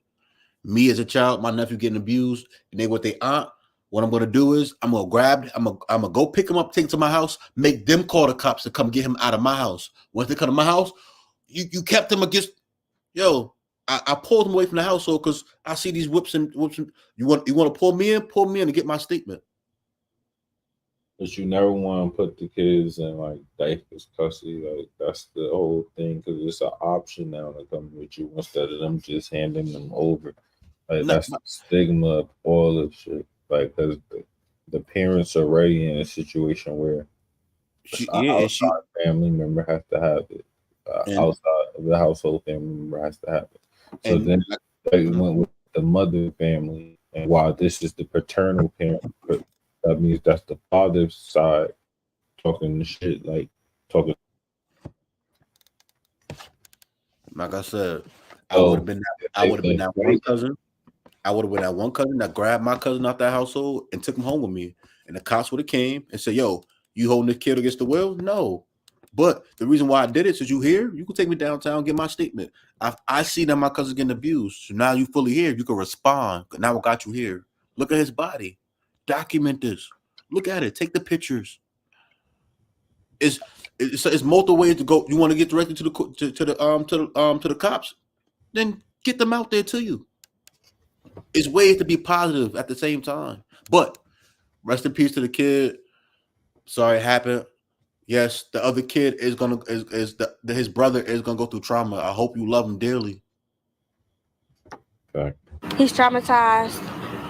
Me as a child, my nephew getting abused, and they with their aunt. What I'm gonna do is I'm gonna go pick him up, take him to my house, make them call the cops to come get him out of my house. Once they come to my house, you kept him against. Yo, I pulled him away from the household because I see these whips and you want to pull me in and get my statement. But you never want to put the kids in like diapers custody. Like that's the whole thing because it's an option now to come with you instead of them just handing them over. Like No, that's the stigma of all this shit. Like because the parents are already in a situation where an outside family member has to have it. Outside of the household family member has to have it. So then they went with the mother family, and while this is the paternal parent, that means that's the father's side talking the shit, like talking. Like I said, I would have been that one cousin. I would have been that one cousin that grabbed my cousin out that household and took him home with me. And the cops would have came and said, "Yo, you holding this kid against the will?" No. But the reason why I did it is you here, you can take me downtown, get my statement. I see that my cousin's getting abused. So now you fully here, you can respond. Now I got you here. Look at his body. Document this. Look at it. Take the pictures. It's multiple ways to go. You want to get directly to the cops, then get them out there to you. It's ways to be positive at the same time. But rest in peace to the kid. Sorry it happened. Yes, the other kid is his brother is gonna go through trauma. I hope you love him dearly. Okay. He's traumatized.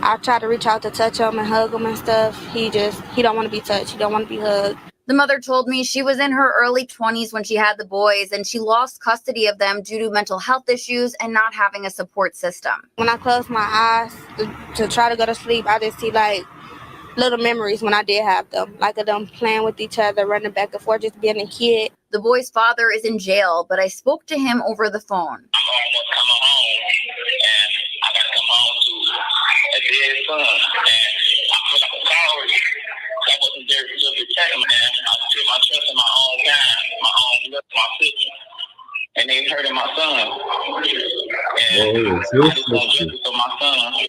I try to reach out to touch him and hug him and stuff. He don't want to be touched. He don't want to be hugged. The mother told me she was in her early 20s when she had the boys, and she lost custody of them due to mental health issues and not having a support system. When I close my eyes to try to go to sleep, I just see like little memories when I did have them, like of them playing with each other, running back and forth, just being a kid. The boy's father is in jail, but I spoke to him over the phone. I'm almost coming home, and I got to come home to a dead son, and I feel like a coward. I wasn't there to protect him, and I put my trust in my own kind, my own blood, my sister, and they hurting my son. And I just want justice for my son.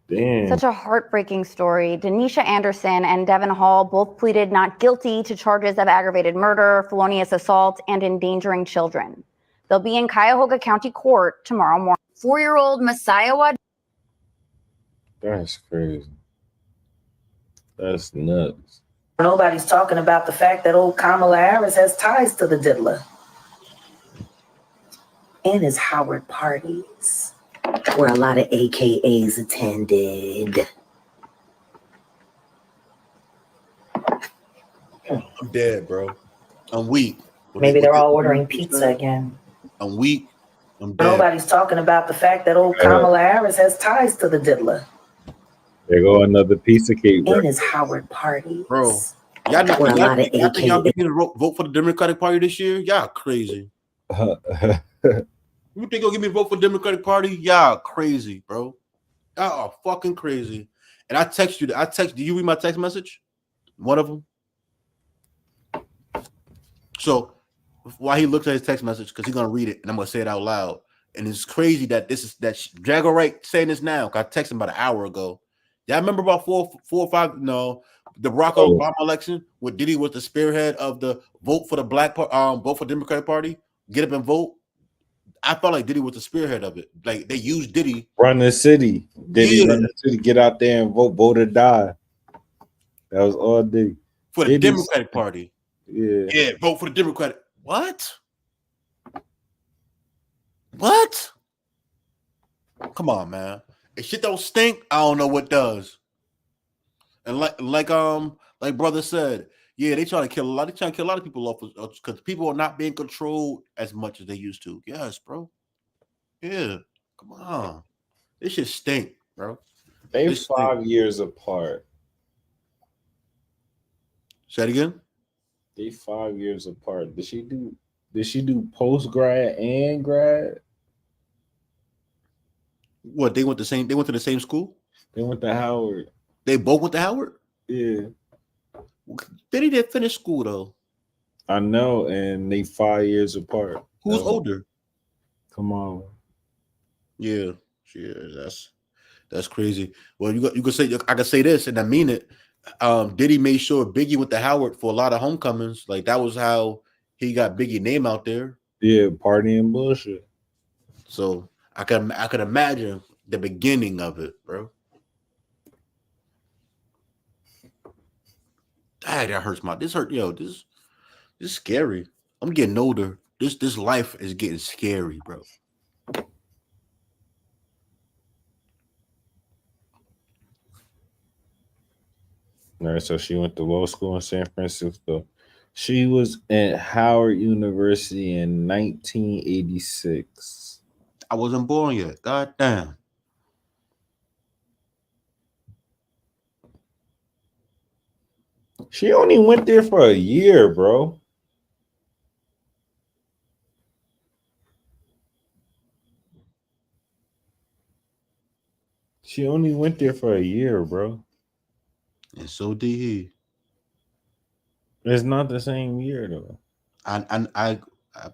Damn. Such a heartbreaking story. Denisha Anderson and Devin Hall both pleaded not guilty to charges of aggravated murder, felonious assault, and endangering children. They'll be in Cuyahoga County Court tomorrow morning. 4-year-old Messiah. That's crazy. That's nuts. Nobody's talking about the fact that old Kamala Harris has ties to the diddler and his Howard parties, where a lot of AKAs attended. I'm dead, bro. I'm weak. Maybe they're all ordering pizza again. I'm weak. I'm dead. Nobody's talking about the fact that old Kamala Harris has ties to the diddler There go another piece of cake, and his Howard parties. Bro, y'all think y'all be gonna vote for the Democratic Party this year? Y'all crazy. You think you'll give me a vote for the Democratic Party? Y'all crazy, bro. Y'all are fucking crazy. And I text you. Do you read my text message? One of them. So while he looks at his text message, because he's gonna read it, and I'm gonna say it out loud. And it's crazy that Jago Wright saying this now. I texted him about an hour ago. Y'all remember about four or five? No, the Barack Obama election, where Diddy was the spearhead of the vote for the vote for the Democratic Party, get up and vote. I felt like Diddy was the spearhead of it. Like they used Diddy run the city. Diddy run the city. Get out there and vote or die. That was all Diddy for the Democratic Party. Yeah, vote for the Democratic. What? Come on, man. If shit don't stink, I don't know what does. And like brother said, yeah, they trying to kill a lot. They trying to kill a lot of people off because people are not being controlled as much as they used to. Yes, bro. Yeah, come on. This shit stink, bro. They 5 years apart. Say it again. They 5 years apart. Did she do post grad and grad? What, they went to the same school? They went to Howard. They both went to Howard? Yeah. Diddy didn't finish school though. I know, and they 5 years apart. Who's older? Come on. Yeah, that's crazy. Well, you could say I could say this, and I mean it. Diddy made sure Biggie went to Howard for a lot of homecomings. Like that was how he got Biggie name out there. Yeah, partying bullshit. So I could imagine the beginning of it, bro. that hurts my. This hurt, yo. This is scary. I'm getting older. This life is getting scary, bro. All right, so she went to law school in San Francisco. She was at Howard University in 1986. I wasn't born yet. God damn. She only went there for a year, bro. She only went there for a year, bro. And so did he. It's not the same year though. I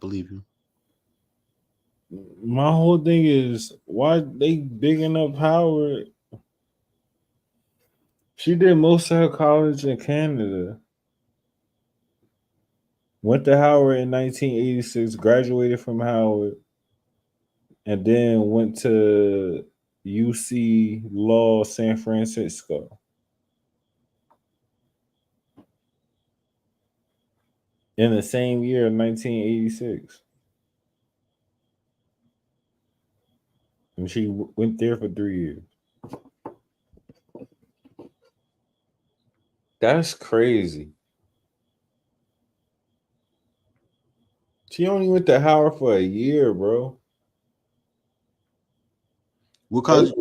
believe you. My whole thing is why they bigging up Howard. She did most of her college in Canada. Went to Howard in 1986, graduated from Howard, and then went to UC Law San Francisco. In the same year, 1986. And she went there for 3 years. That's crazy. She only went to Howard for a year, bro. What college?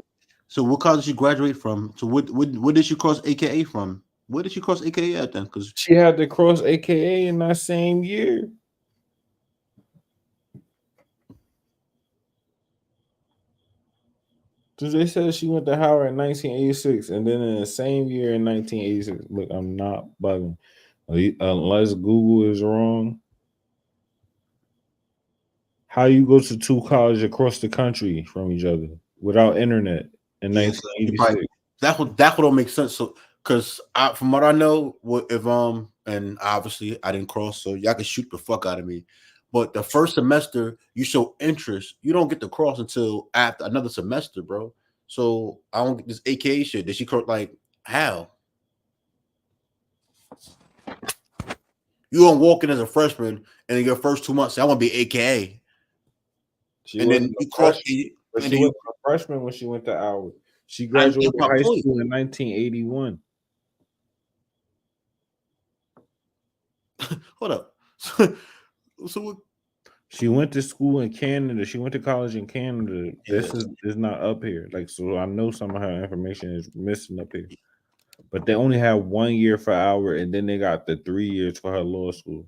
So what college did she graduate from? So what did she cross AKA from? Where did she cross AKA at then? Because she had to cross AKA in that same year. So they said she went to Howard in 1986, and then in the same year in 1986. Look, I'm not bugging. Unless Google is wrong. How you go to two colleges across the country from each other without internet in 1986? That would don't make sense. So, because from what I know, if and obviously I didn't cross, so y'all can shoot the fuck out of me. But the first semester you show interest, you don't get to cross until after another semester, bro. So I don't get this AKA shit. Did she cross? Like how? You don't walk in as a freshman and in your first 2 months say, I want to be AKA. And then you cross. She was a freshman when she went to Howard. She graduated high school in 1981. Hold up. So what? She went to school in Canada. She went to college in Canada. This is not up here. Like, so I know some of her information is missing up here. But they only had 1 year for Howard, and then they got the 3 years for her law school.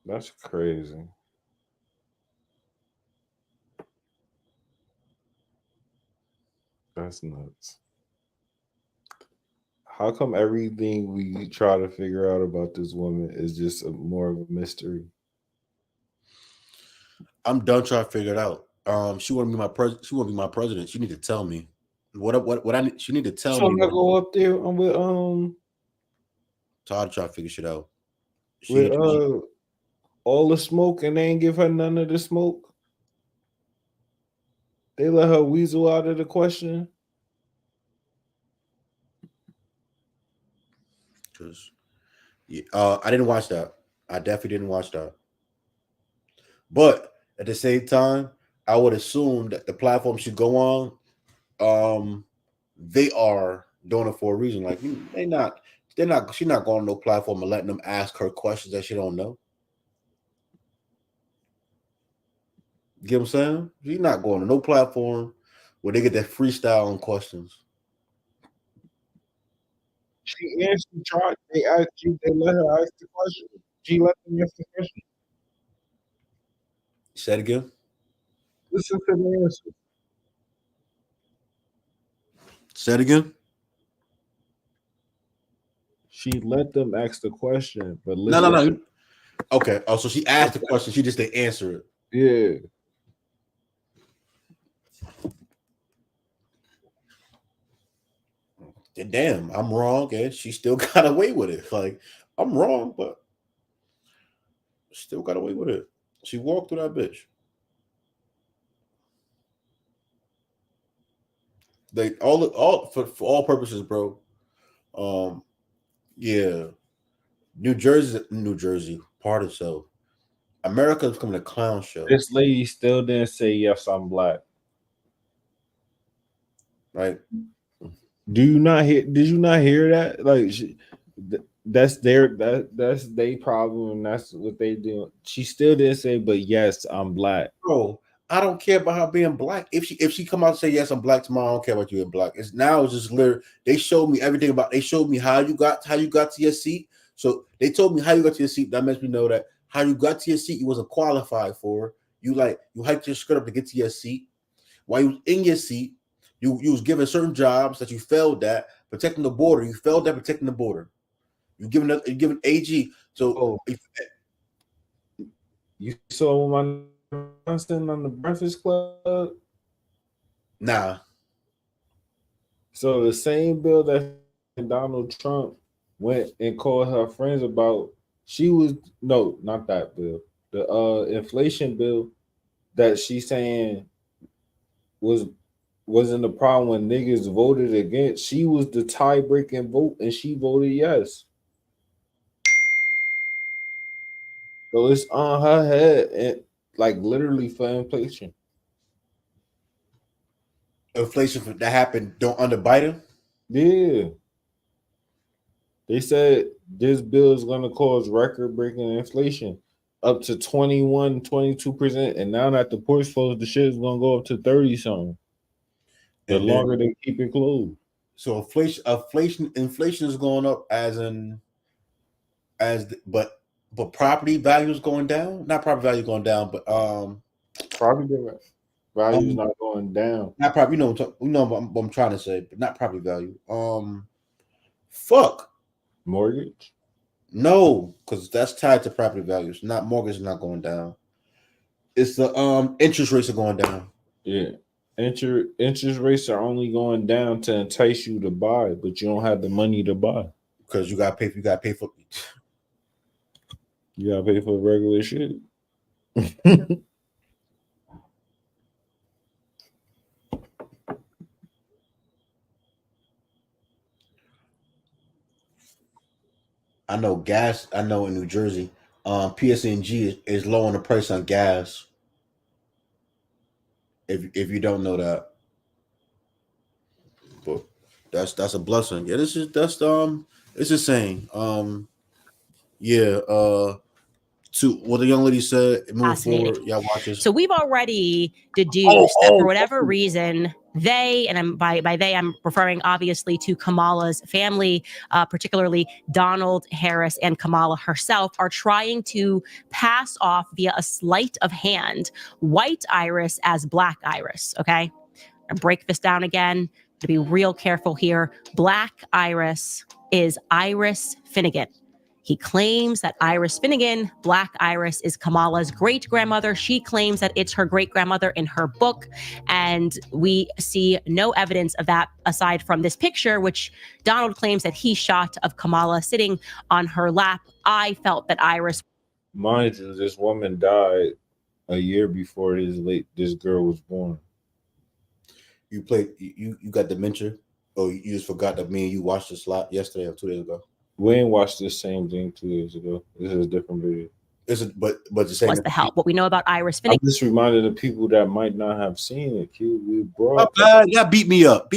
That's crazy. That's nuts. How come everything we try to figure out about this woman is just more of a mystery? I'm done trying to figure it out. She want to be my president. She want to be my president. She need to tell me what I need. She need to tell me. I'm gonna go up there with Todd try to figure shit out. With all the smoke, and they ain't give her none of the smoke. They let her weasel out of the question. I didn't watch that. I definitely didn't watch that. But at the same time, I would assume that the platform should go on. They are doing it for a reason. Like she's not going on no platform and letting them ask her questions that she don't know. You get what I'm saying? She's not going to no platform where they get that freestyle on questions. She answered. They asked you. They let her ask the question. She let them ask the question. Say it again. Listen to the answer. Say it again. She let them ask the question, but listen. No. Okay. Oh, so she asked the question. She just didn't answer it. Yeah. Damn, I'm wrong, and she still got away with it. Like, I'm wrong, but still got away with it. She walked through that bitch. Like all for all purposes, bro. Yeah. New Jersey, part of so. America is becoming a clown show. This lady still didn't say yes, I'm black. Like, do you not hear? Did you not hear that? Like, that's their that's their problem, and that's what they do. She still didn't say, but yes, I'm black. Bro, I don't care about her being black. If she come out and say yes, I'm black tomorrow, I don't care about you being black. It's just literally they showed me everything about. They showed me how you got to your seat. So they told me how you got to your seat. That makes me know that how you got to your seat, you wasn't qualified for. You hiked your skirt up to get to your seat. While you was in your seat, you was given certain jobs that you failed at protecting the border. You failed at protecting the border. You given AG. So you saw my Johnson on the Breakfast Club. Nah. So the same bill that Donald Trump went and called her friends about, not that bill. The inflation bill that she's saying wasn't the problem when niggas voted against. She was the tie-breaking vote and she voted yes. So it's on her head and like literally for inflation. Inflation that happened under Biden? Yeah. They said this bill is going to cause record-breaking inflation up to 22%. And now that the port's closed, the shit is going to go up to 30-something. The longer they keep it closed. So inflation is going up but property value is going down. Not property value going down, but property value is not going down. Not property. You know what I'm trying to say, but not property value. Fuck. Mortgage? No, because that's tied to property values. Not mortgage is not going down. It's the interest rates are going down. Yeah. Interest rates are only going down to entice you to buy, but you don't have the money to buy. Because you gotta pay for regular shit. I know gas. I know in New Jersey, PSNG is lowering the price on gas. If you don't know that, but that's a blessing. Yeah, it's insane. To what the young lady said, move forward. Y'all watch this. So we've already deduced that for whatever reason, they, and by they, I'm referring obviously to Kamala's family, particularly Donald Harris and Kamala herself, are trying to pass off via a sleight of hand white Iris as black Iris. Okay, I break this down again to be real careful here. Black Iris is Iris Finnegan. He claims that Iris Finnegan, Black Iris, is Kamala's great-grandmother. She claims that it's her great-grandmother in her book. And we see no evidence of that aside from this picture, which Donald claims that he shot of Kamala sitting on her lap. I felt that Iris... Mind you, this woman died a year before this girl was born. You got dementia? Oh, you just forgot that me and you watched this lot yesterday or 2 days ago? We ain't watched this same thing 2 days ago. This is a different video. But the same. What's the help? What we know about Iris Finnegan? I'm just reminded of people that might not have seen it. We brought. Yeah, beat me up.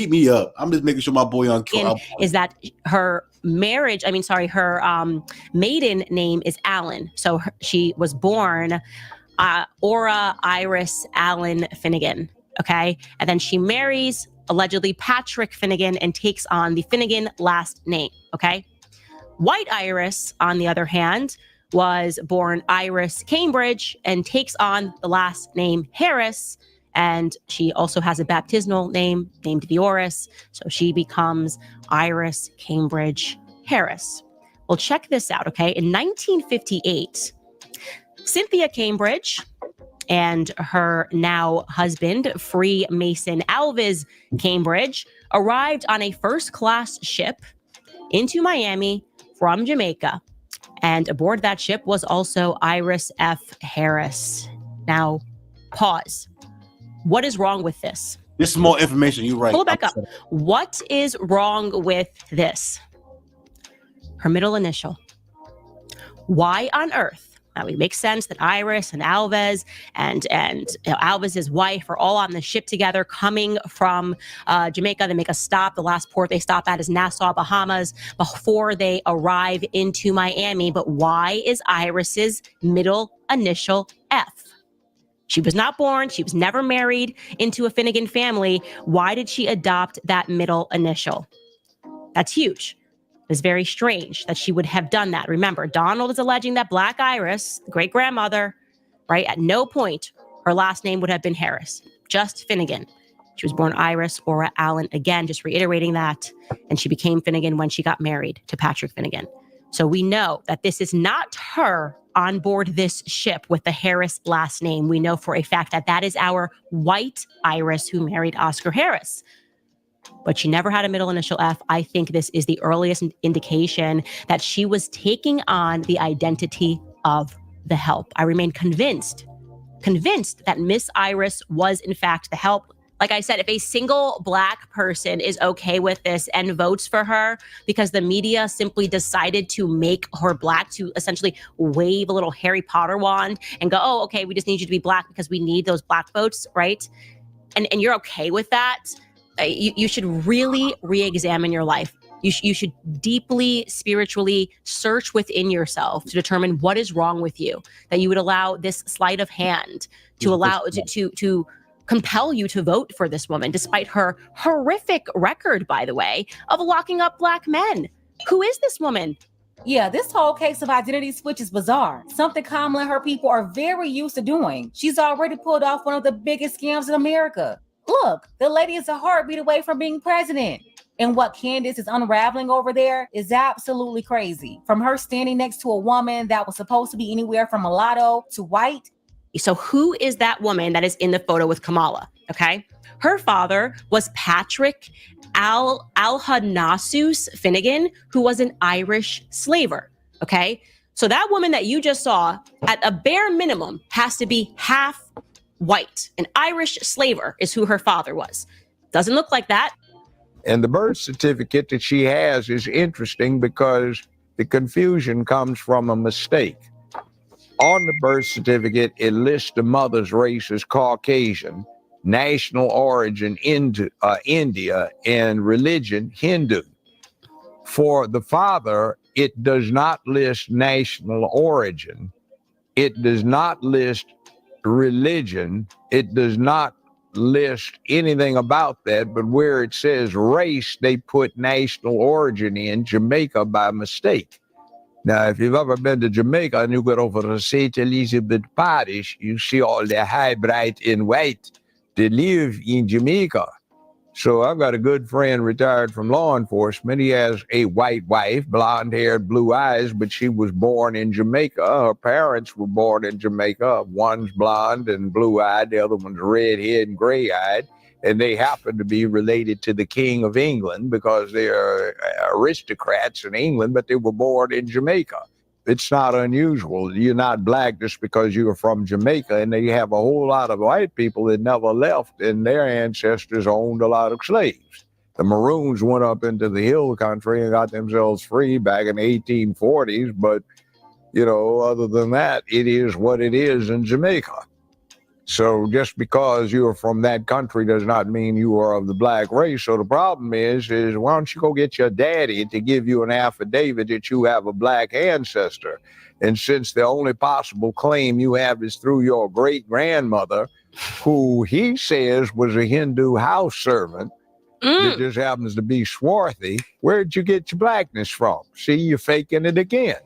I'm just making sure my boy on kill. Is that her marriage? Her maiden name is Allen. So she was born Aura Iris Allen Finnegan. Okay, and then she marries allegedly Patrick Finnegan and takes on the Finnegan last name. Okay. White Iris, on the other hand, was born Iris Cambridge and takes on the last name Harris. And she also has a baptismal name named Vioris. So she becomes Iris Cambridge Harris. Well, check this out, okay? In 1958, Cynthia Cambridge and her now husband, Freemason Alvis Cambridge, arrived on a first-class ship into Miami from Jamaica. And aboard that ship was also Iris F. Harris. Now, pause. What is wrong with this? This is more information. You're right. Pull it back up. What is wrong with this? Her middle initial. Why on earth? Now, it makes sense that Iris and Alves and Alves' wife are all on the ship together coming from Jamaica. They make a stop. The last port they stop at is Nassau, Bahamas, before they arrive into Miami. But why is Iris's middle initial F? She was not born. She was never married into a Finnegan family. Why did she adopt that middle initial? That's huge. It's very strange that she would have done that. Remember, Donald is alleging that Black Iris, great-grandmother, right, at no point her last name would have been Harris, just Finnegan. She was born Iris Ora Allen, again, just reiterating that, and she became Finnegan when she got married to Patrick Finnegan. So we know that this is not her on board this ship with the Harris last name. We know for a fact that that is our white Iris who married Oscar Harris. But she never had a middle initial F. I think this is the earliest indication that she was taking on the identity of the help. I remain convinced that Miss Iris was in fact the help. Like I said, if a single Black person is okay with this and votes for her because the media simply decided to make her Black, to essentially wave a little Harry Potter wand and go, oh, okay, we just need you to be Black because we need those Black votes, right? And you're okay with that, you should really re-examine your life. You should deeply, spiritually search within yourself to determine what is wrong with you, that you would allow this sleight of hand to allow to compel you to vote for this woman, despite her horrific record, by the way, of locking up Black men. Who is this woman? Yeah, this whole case of identity switch is bizarre. Something Kamala and her people are very used to doing. She's already pulled off one of the biggest scams in America. Look, the lady is a heartbeat away from being president. And what Candace is unraveling over there is absolutely crazy. From her standing next to a woman that was supposed to be anywhere from mulatto to white. So who is that woman that is in the photo with Kamala? Okay. Her father was Patrick Alhanasus Finnegan, who was an Irish slaver. Okay. So that woman that you just saw, at a bare minimum, has to be half white. An Irish slaver is who her father was. Doesn't look like that. And the birth certificate that she has is interesting because the confusion comes from a mistake. On the birth certificate, it lists the mother's race as Caucasian, national origin India, and religion Hindu. For the father, it does not list national origin. It does not list religion. It does not list anything about that, but where it says race, they put national origin in Jamaica by mistake. Now, if you've ever been to Jamaica and you go over to St. Elizabeth Parish, you see all the high-bright and white that live in Jamaica. So I've got a good friend retired from law enforcement. He has a white wife, blonde-haired, blue eyes, but she was born in Jamaica. Her parents were born in Jamaica. One's blonde and blue-eyed, the other one's red-haired and gray-eyed. And they happen to be related to the King of England because they are aristocrats in England, but they were born in Jamaica. It's not unusual. You're not Black just because you're from Jamaica, and they have a whole lot of white people that never left, and their ancestors owned a lot of slaves. The Maroons went up into the hill country and got themselves free back in the 1840s, but, you know, other than that, it is what it is in Jamaica. So just because you're from that country does not mean you are of the Black race. So the problem is why don't you go get your daddy to give you an affidavit that you have a Black ancestor? And since the only possible claim you have is through your great-grandmother, who he says was a Hindu house servant, that just happens to be swarthy, where'd you get your Blackness from? See, you're faking it again.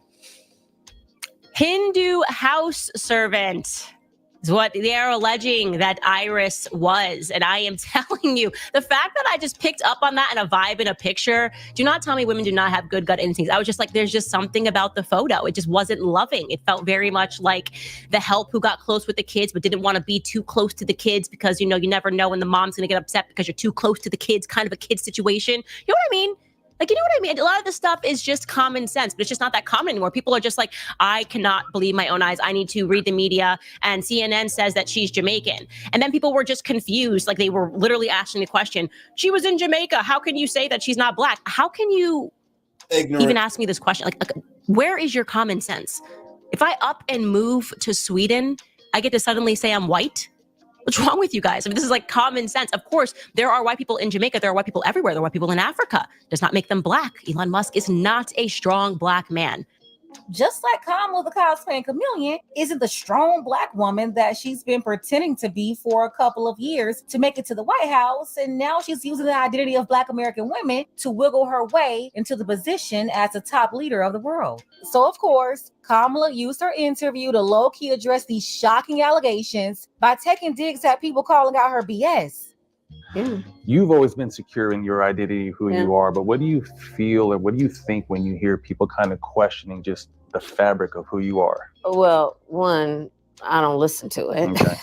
Hindu house servant is what they are alleging that Iris was. And I am telling you, the fact that I just picked up on that in a vibe in a picture, do not tell me women do not have good gut instincts. I was just like, there's just something about the photo. It just wasn't loving. It felt very much like the help who got close with the kids, but didn't want to be too close to the kids because, you know, you never know when the mom's going to get upset because you're too close to the kids, kind of a kid situation. You know what I mean? Like, you know what I mean? A lot of this stuff is just common sense, but it's just not that common anymore. People are just like, I cannot believe my own eyes. I need to read the media. And CNN says that she's Jamaican. And then people were just confused. Like, they were literally asking the question, she was in Jamaica. How can you say that she's not black? How can you even ask me this question? Like, where is your common sense? If I up and move to Sweden, I get to suddenly say I'm white? What's wrong with you guys? I mean, this is like common sense. Of course, there are white people in Jamaica. There are white people everywhere. There are white people in Africa. Does not make them black. Elon Musk is not a strong black man. Just like Kamala the cosplaying chameleon isn't the strong black woman that she's been pretending to be for a couple of years to make it to the White House. And now she's using the identity of Black American women to wiggle her way into the position as the top leader of the world. So, of course, Kamala used her interview to low-key address these shocking allegations by taking digs at people calling out her BS. You've always been secure in your identity, who you are, but what do you feel or what do you think when you hear people kind of questioning just the fabric of who you are? Well, one, I don't listen to it. Okay.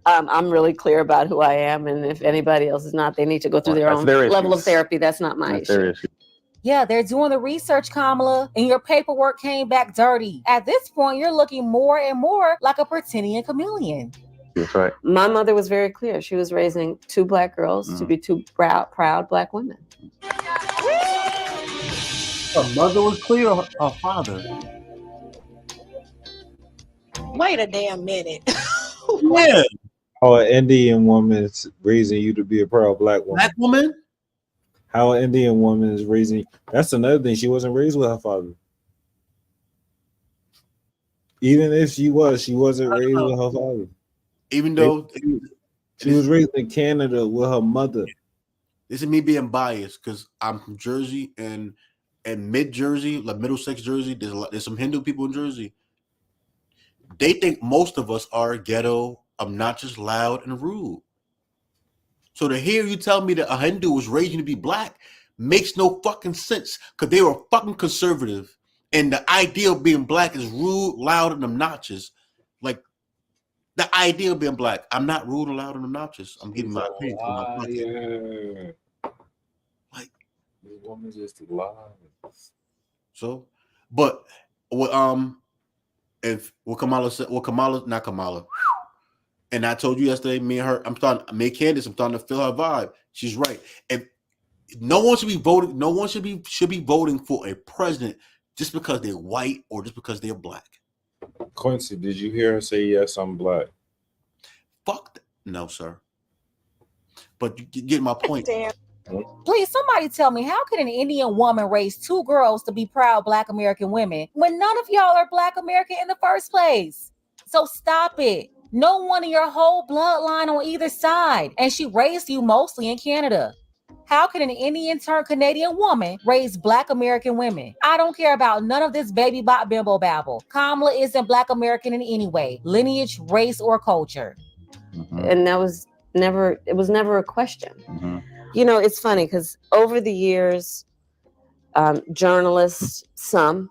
I'm really clear about who I am, and if anybody else is not, they need to go through their own level of therapy. That's not my issue. Yeah, they're doing the research, Kamala, and your paperwork came back dirty. At this point, you're looking more and more like a pretending chameleon. That's right. My mother was very clear. She was raising two black girls to be two proud black women. Her mother was clear, or her father? Wait a damn minute. Yeah. How an Indian woman is raising you to be a proud black woman. Black woman? How an Indian woman is raising. That's another thing. She wasn't raised with her father. Even if she wasn't raised with her father. Even though she was raised in Canada with her mother. This is me being biased because I'm from Jersey and mid Jersey, like Middlesex, Jersey. There's some Hindu people in Jersey. They think most of us are ghetto, obnoxious, loud, and rude. So to hear you tell me that a Hindu was raised to be black makes no fucking sense because they were fucking conservative, and the idea of being black is rude, loud, and obnoxious. Like the idea of being black, I'm not rude, and loud, and obnoxious. I'm giving my opinion. Like this woman just lies. So, but what if what Kamala said, not Kamala. And I told you yesterday, me and her, I'm starting to feel her vibe. She's right. And no one should be voting, should be voting for a president just because they're white or just because they're black. Quincy, did you hear her say yes, I'm black? Fuck that. No, sir. But you get my point. Damn. Please, somebody tell me, how can an Indian woman raise two girls to be proud Black American women when none of y'all are Black American in the first place? So stop it. No one in your whole bloodline on either side. And she raised you mostly in Canada. How can an Indian turned Canadian woman raise Black American women? I don't care about none of this baby bot bimbo babble. Kamala isn't Black American in any way, lineage, race, or culture. And it was never a question. You know, it's funny because over the years, journalists, some,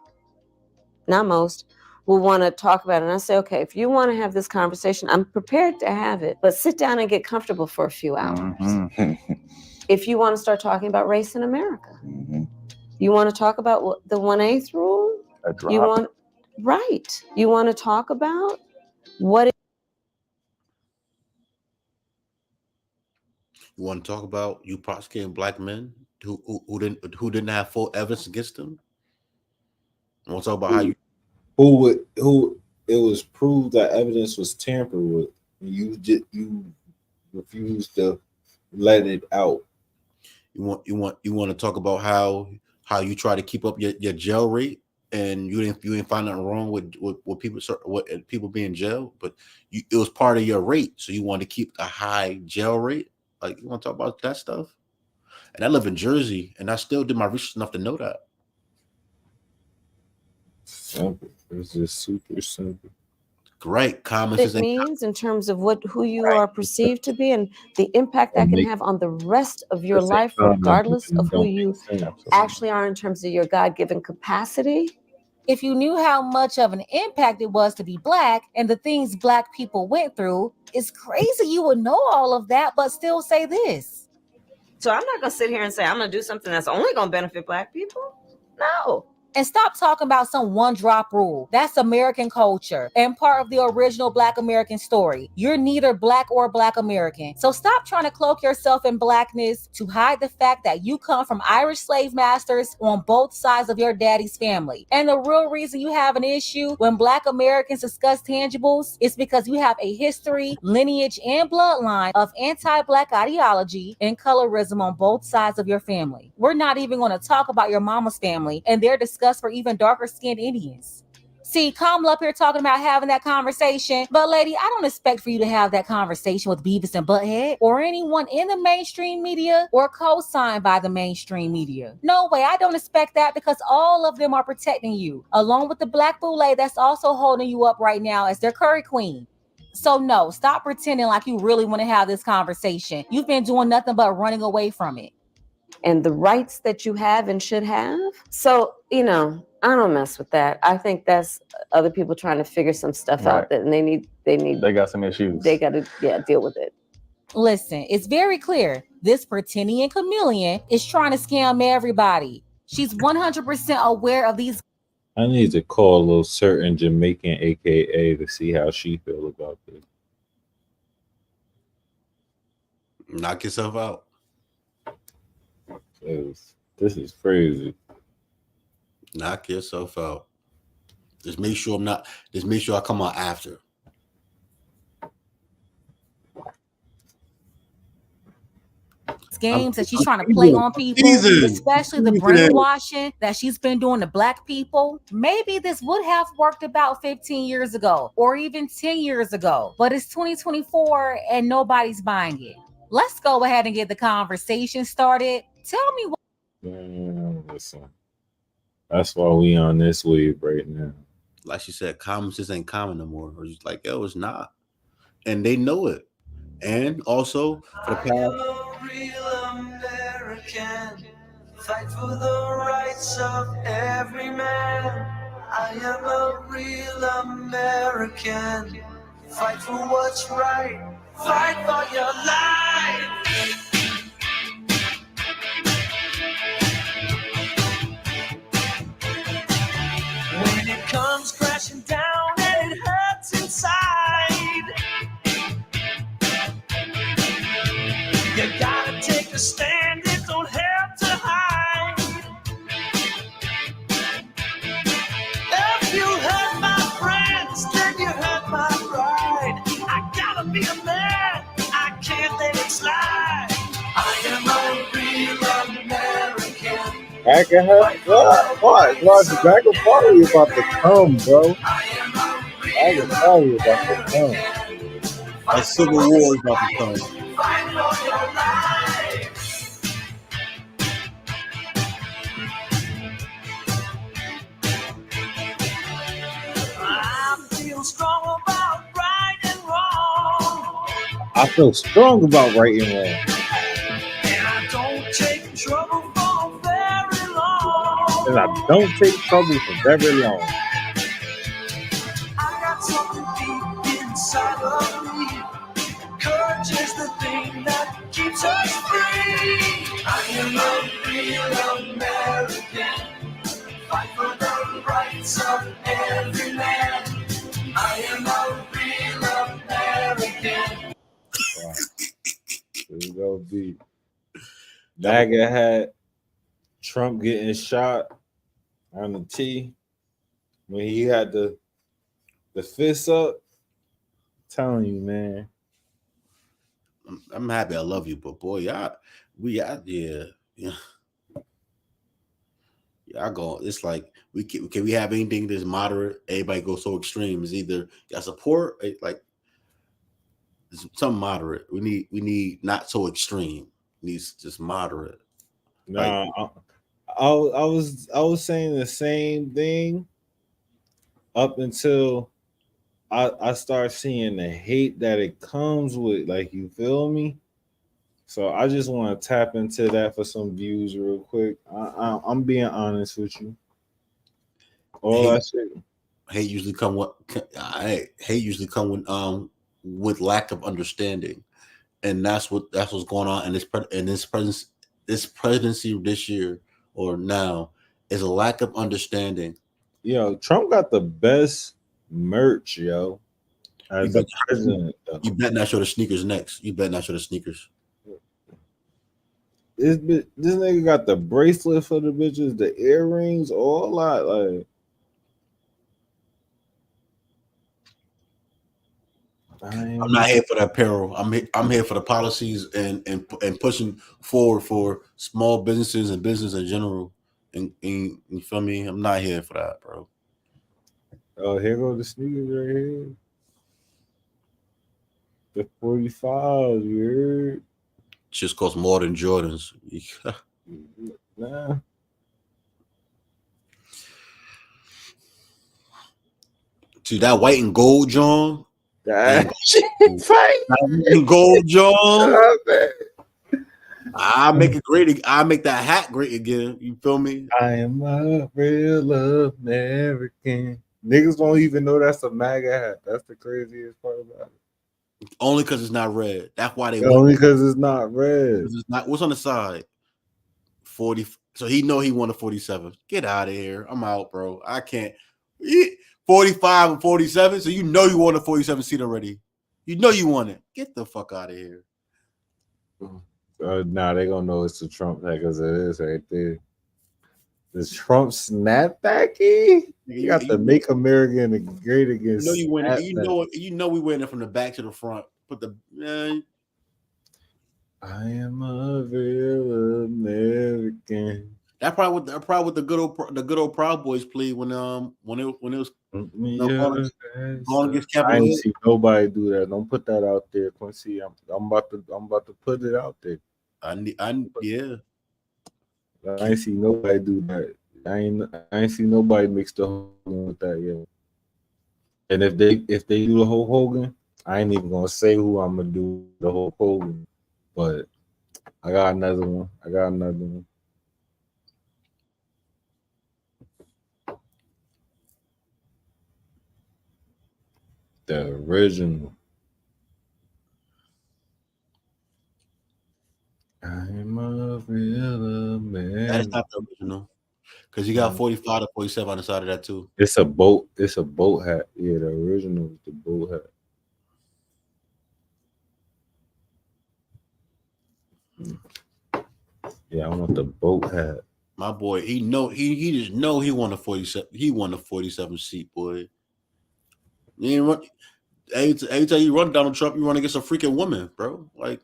not most, will want to talk about it. And I say, okay, if you want to have this conversation, I'm prepared to have it, but sit down and get comfortable for a few hours. If you want to start talking about race in America, you want to talk about the 1/8 rule? You want to talk about what You want to talk about you prosecuting black men who didn't have full evidence against them? You want to talk about how you who it was proved that evidence was tampered with. You refused to let it out. You want to talk about how you try to keep up your jail rate and you didn't find nothing wrong with people being in jail, but it was part of your rate, so you want to keep a high jail rate. Like, you want to talk about that stuff? And I live in Jersey, and I still did my research enough to know that. Simple. It's just super simple. Great comments. It means in terms of who you are perceived to be and the impact that can have on the rest of your life, regardless of who you actually are in terms of your God-given capacity. If you knew how much of an impact it was to be Black and the things Black people went through, it's crazy you would know all of that, but still say this. So I'm not gonna sit here and say I'm gonna do something that's only gonna benefit Black people. No. And stop talking about some one drop rule. That's American culture and part of the original Black American story. You're neither Black or Black American. So stop trying to cloak yourself in Blackness to hide the fact that you come from Irish slave masters on both sides of your daddy's family. And the real reason you have an issue when Black Americans discuss tangibles is because you have a history, lineage, and bloodline of anti-Black ideology and colorism on both sides of your family. We're not even going to talk about your mama's family and their discuss for even darker skinned Indians. See, Kamala up here talking about having that conversation, but lady, I don't expect for you to have that conversation with Beavis and Butthead or anyone in the mainstream media or co-signed by the mainstream media. No way, I don't expect that because all of them are protecting you, along with the Black boule that's also holding you up right now as their curry queen. So no, stop pretending like you really want to have this conversation. You've been doing nothing but running away from it. And the rights that you have and should have. So, I don't mess with that. I think that's other people trying to figure some stuff out that and they got some issues. They got to deal with it. Listen, it's very clear. This pretending chameleon is trying to scam everybody. She's 100% aware of these. I need to call a little certain Jamaican AKA to see how she feel about this. Knock yourself out. This is crazy. Knock yourself out. Just make sure I come out after. Games that she's trying to play on people, especially the brainwashing that she's been doing to Black people. Maybe this would have worked about 15 years ago or even 10 years ago, but it's 2024 and nobody's buying it. Let's go ahead and get the conversation started. Tell me what. Man, listen. That's why we on this wave right now. Like she said, common sense ain't common no more. Or just like, yo, it's not. And they know it. And also, for the past... real American, fight for the rights of every man. I am a real American, fight for what's right, fight for your life. When it comes crashing down and it hurts inside, you gotta take a stand, it don't have to hide. If you hurt my friends, then you hurt my pride. I gotta be a man, I can't let it slide. I am a real American. I can have what? Watch the back of party about to come, bro. I can tell you about to come. A civil war is about to come. Fight for your life. I feel strong about right and wrong. I feel strong about right and wrong. And I don't take trouble for very long. And I don't take trouble for very long. I got something deep inside of me. Courage is the thing that keeps us free. I am a real American. Fight for the rights of every man. I am a real American. Wow. There you go, beat. MAGA had Trump getting shot on the T when he had the fist up. I'm telling you, man. I'm happy I love you, but boy, y'all go. It's like can we have anything that's moderate? Everybody goes so extreme. It's either y'all support like something moderate. We need not so extreme. It needs just moderate. No, I was saying the same thing up until I start seeing the hate that it comes with, like, you feel me? So I just want to tap into that for some views real quick. I'm being honest with you. Hate usually come with lack of understanding. and that's what's going on in this presidency this year or now is a lack of understanding. Yo, Trump got the best merch, yo. As a president, you better not show the sneakers next. You better not show the sneakers. This nigga got the bracelet for the bitches, the earrings, all that. Like, I'm not here for that apparel. I'm here for the policies and pushing forward for small businesses and business in general. And you feel me? I'm not here for that, bro. Oh, here go the sneakers right here. The 45s, you heard? Just costs more than Jordans. Nah. See that white and gold, John? That white and gold, John. I make it great. I make that hat great again. You feel me? I am a real American. Niggas don't even know that's a MAGA hat. That's the craziest part about it. Only because it's not red. That's why they only because it's not red. It's not. What's on the side? 40. So he know he won a 47. Get out of here. I'm out, bro. I can't. 45 and 47. So you know you won a 47 seat already. You know you won it. Get the fuck out of here. Nah, they gonna know it's the Trump hat because it is right there. The Trump snapbacky. You got the Make America Great Again. You know you win it. You know we winning from the back to the front. Put the I am a real American. That probably what the good old Proud Boys played when it was going against Capitol I ain't Hill. see nobody do that. Don't put that out there, Quincy. I'm about to put it out there. Yeah. I ain't see nobody do that. I ain't see nobody mix the Hogan with that yet. And if they do the whole Hogan, I ain't even gonna say who I'm gonna do the whole Hogan. But I got another one. The original. I'm a real man. That's not the original. Because you got 45 to 47 on the side of that too. It's a boat hat. Yeah, the original is the boat hat. Yeah, I want the boat hat. My boy, he just know he won a 47. He won a 47 seat, boy. Every time you run Donald Trump, you run against a freaking woman, bro. Like,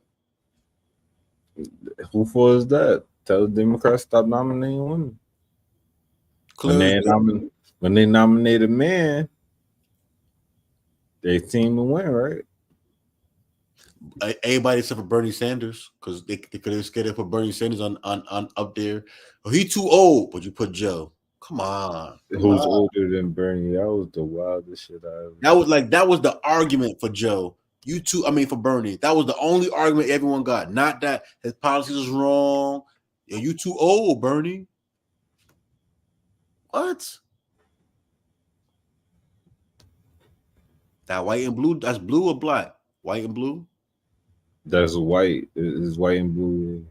who for is that? Tell the Democrats stop nominating women. When they nominate a man, they seem to win, right? Everybody except for Bernie Sanders, because they could have scared to put Bernie Sanders on up there. Oh, he too old, but you put Joe. Come on. Who's older than Bernie? That was the wildest shit I ever. That was the argument for Joe. For Bernie. That was the only argument everyone got. Not that his policies was wrong. Yo, you too old, Bernie. What? That white and blue, that's blue or black? White and blue? That's white. It's white and blue.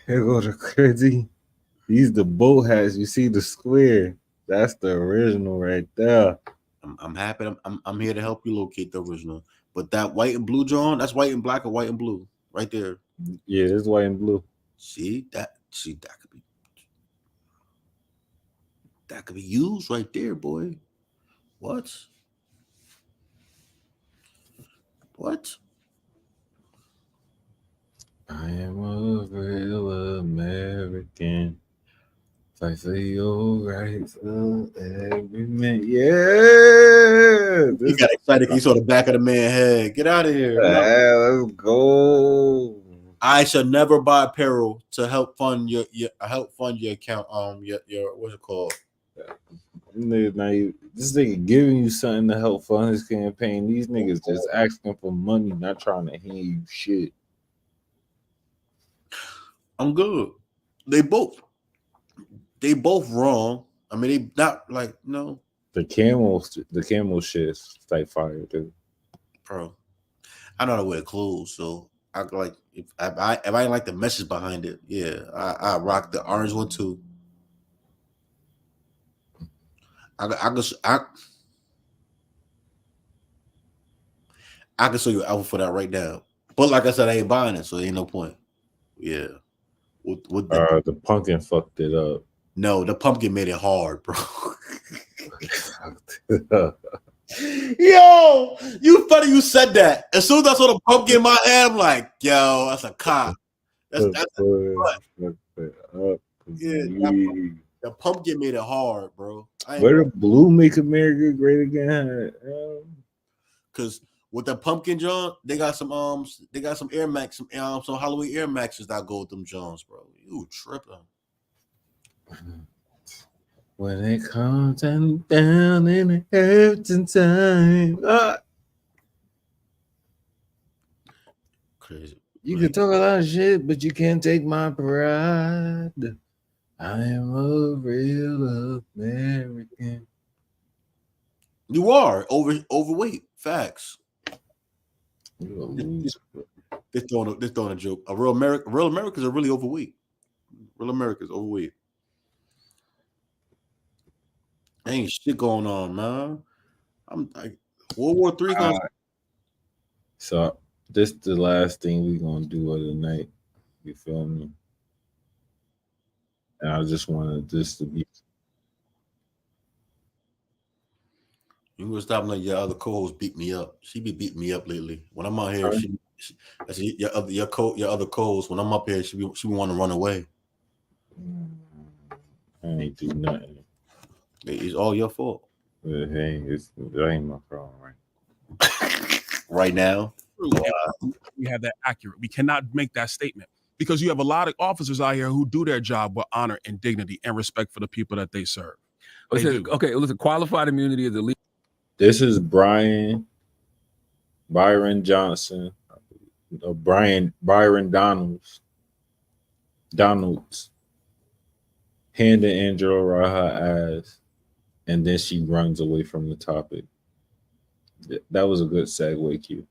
Here go the crazy. These the bow hats. You see the square. That's the original right there. I'm happy. I'm here to help you locate the original. But that white and blue, John, that's white and black or white and blue, right there. Yeah, it's white and blue. See that could be used right there, boy. What? I am a real American. Fight for your rights of every man. Yeah. He got excited. He saw the back of the man's head. Get out of here. Let's go. I shall never buy apparel to help fund your account. Your what's it called? This nigga giving you something to help fund his campaign. These niggas just asking for money, not trying to hand you shit. I'm good. They both wrong. I mean, they not like no. The camel shit's like fire too. bro. I know how to wear clothes, so I like if I ain't like the message behind it, yeah, I rock the orange one too. I can show you an outfit for that right now. But like I said, I ain't buying it, so ain't no point. Yeah. With the pumpkin fucked it up. No, the pumpkin made it hard, bro. Yo, you funny you said that. As soon as I saw the pumpkin in my head, I'm like, yo, that's a cop. That's the pumpkin made it hard, bro. Where the blue make America great again? Cause with the pumpkin John, they got some Air Max, some Halloween Air Maxes that go with them Johns, bro. You tripping. When it comes down in the hurting time. Crazy. You can talk a lot of shit, but you can't take my pride. I am a real American. You are overweight. Facts. They're throwing a joke. Real Americans are really overweight. Real Americans overweight. Ain't shit going on, man. I'm like World War III. So this is the last thing we gonna do of the night. You feel me? And I just wanted this to be. You gonna stop letting your other co-host beat me up. She be beating me up lately. When I'm out here, your other co-host. When I'm up here, she want to run away. I ain't do nothing. It's all your fault. That ain't my problem, right? Right now. We have that accurate. We cannot make that statement because you have a lot of officers out here who do their job with honor and dignity and respect for the people that they serve. Okay, listen, qualified immunity is illegal. This is Byron Johnson, Byron Donalds, handing Angela her ass, and then she runs away from the topic. That was a good segue, Q.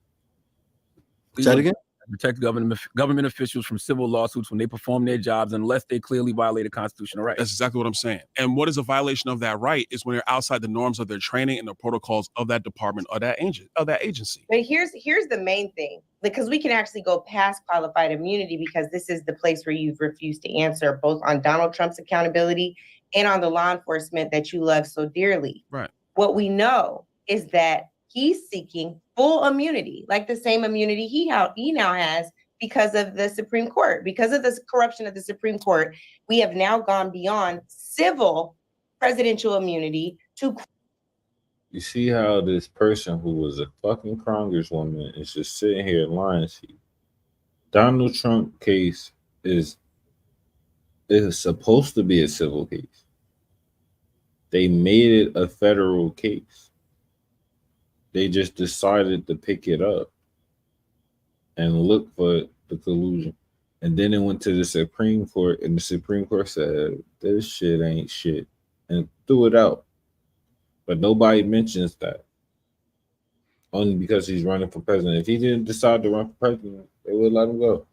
Say it again. Protect government officials from civil lawsuits when they perform their jobs unless they clearly violate a constitutional right. That's exactly what I'm saying. And what is a violation of that right is when they're outside the norms of their training and the protocols of that department or that agency. But here's the main thing, because we can actually go past qualified immunity because this is the place where you've refused to answer both on Donald Trump's accountability and on the law enforcement that you love so dearly. Right. What we know is that he's seeking full immunity, like the same immunity he now has because of the Supreme Court. Because of the corruption of the Supreme Court, we have now gone beyond civil presidential immunity to. You see how this person who was a fucking congresswoman is just sitting here lying to you. Donald Trump case is supposed to be a civil case. They made it a federal case. They just decided to pick it up and look for the collusion. And then it went to the Supreme Court, and the Supreme Court said, this shit ain't shit, and threw it out. But nobody mentions that. Only because he's running for president. If he didn't decide to run for president, they would let him go.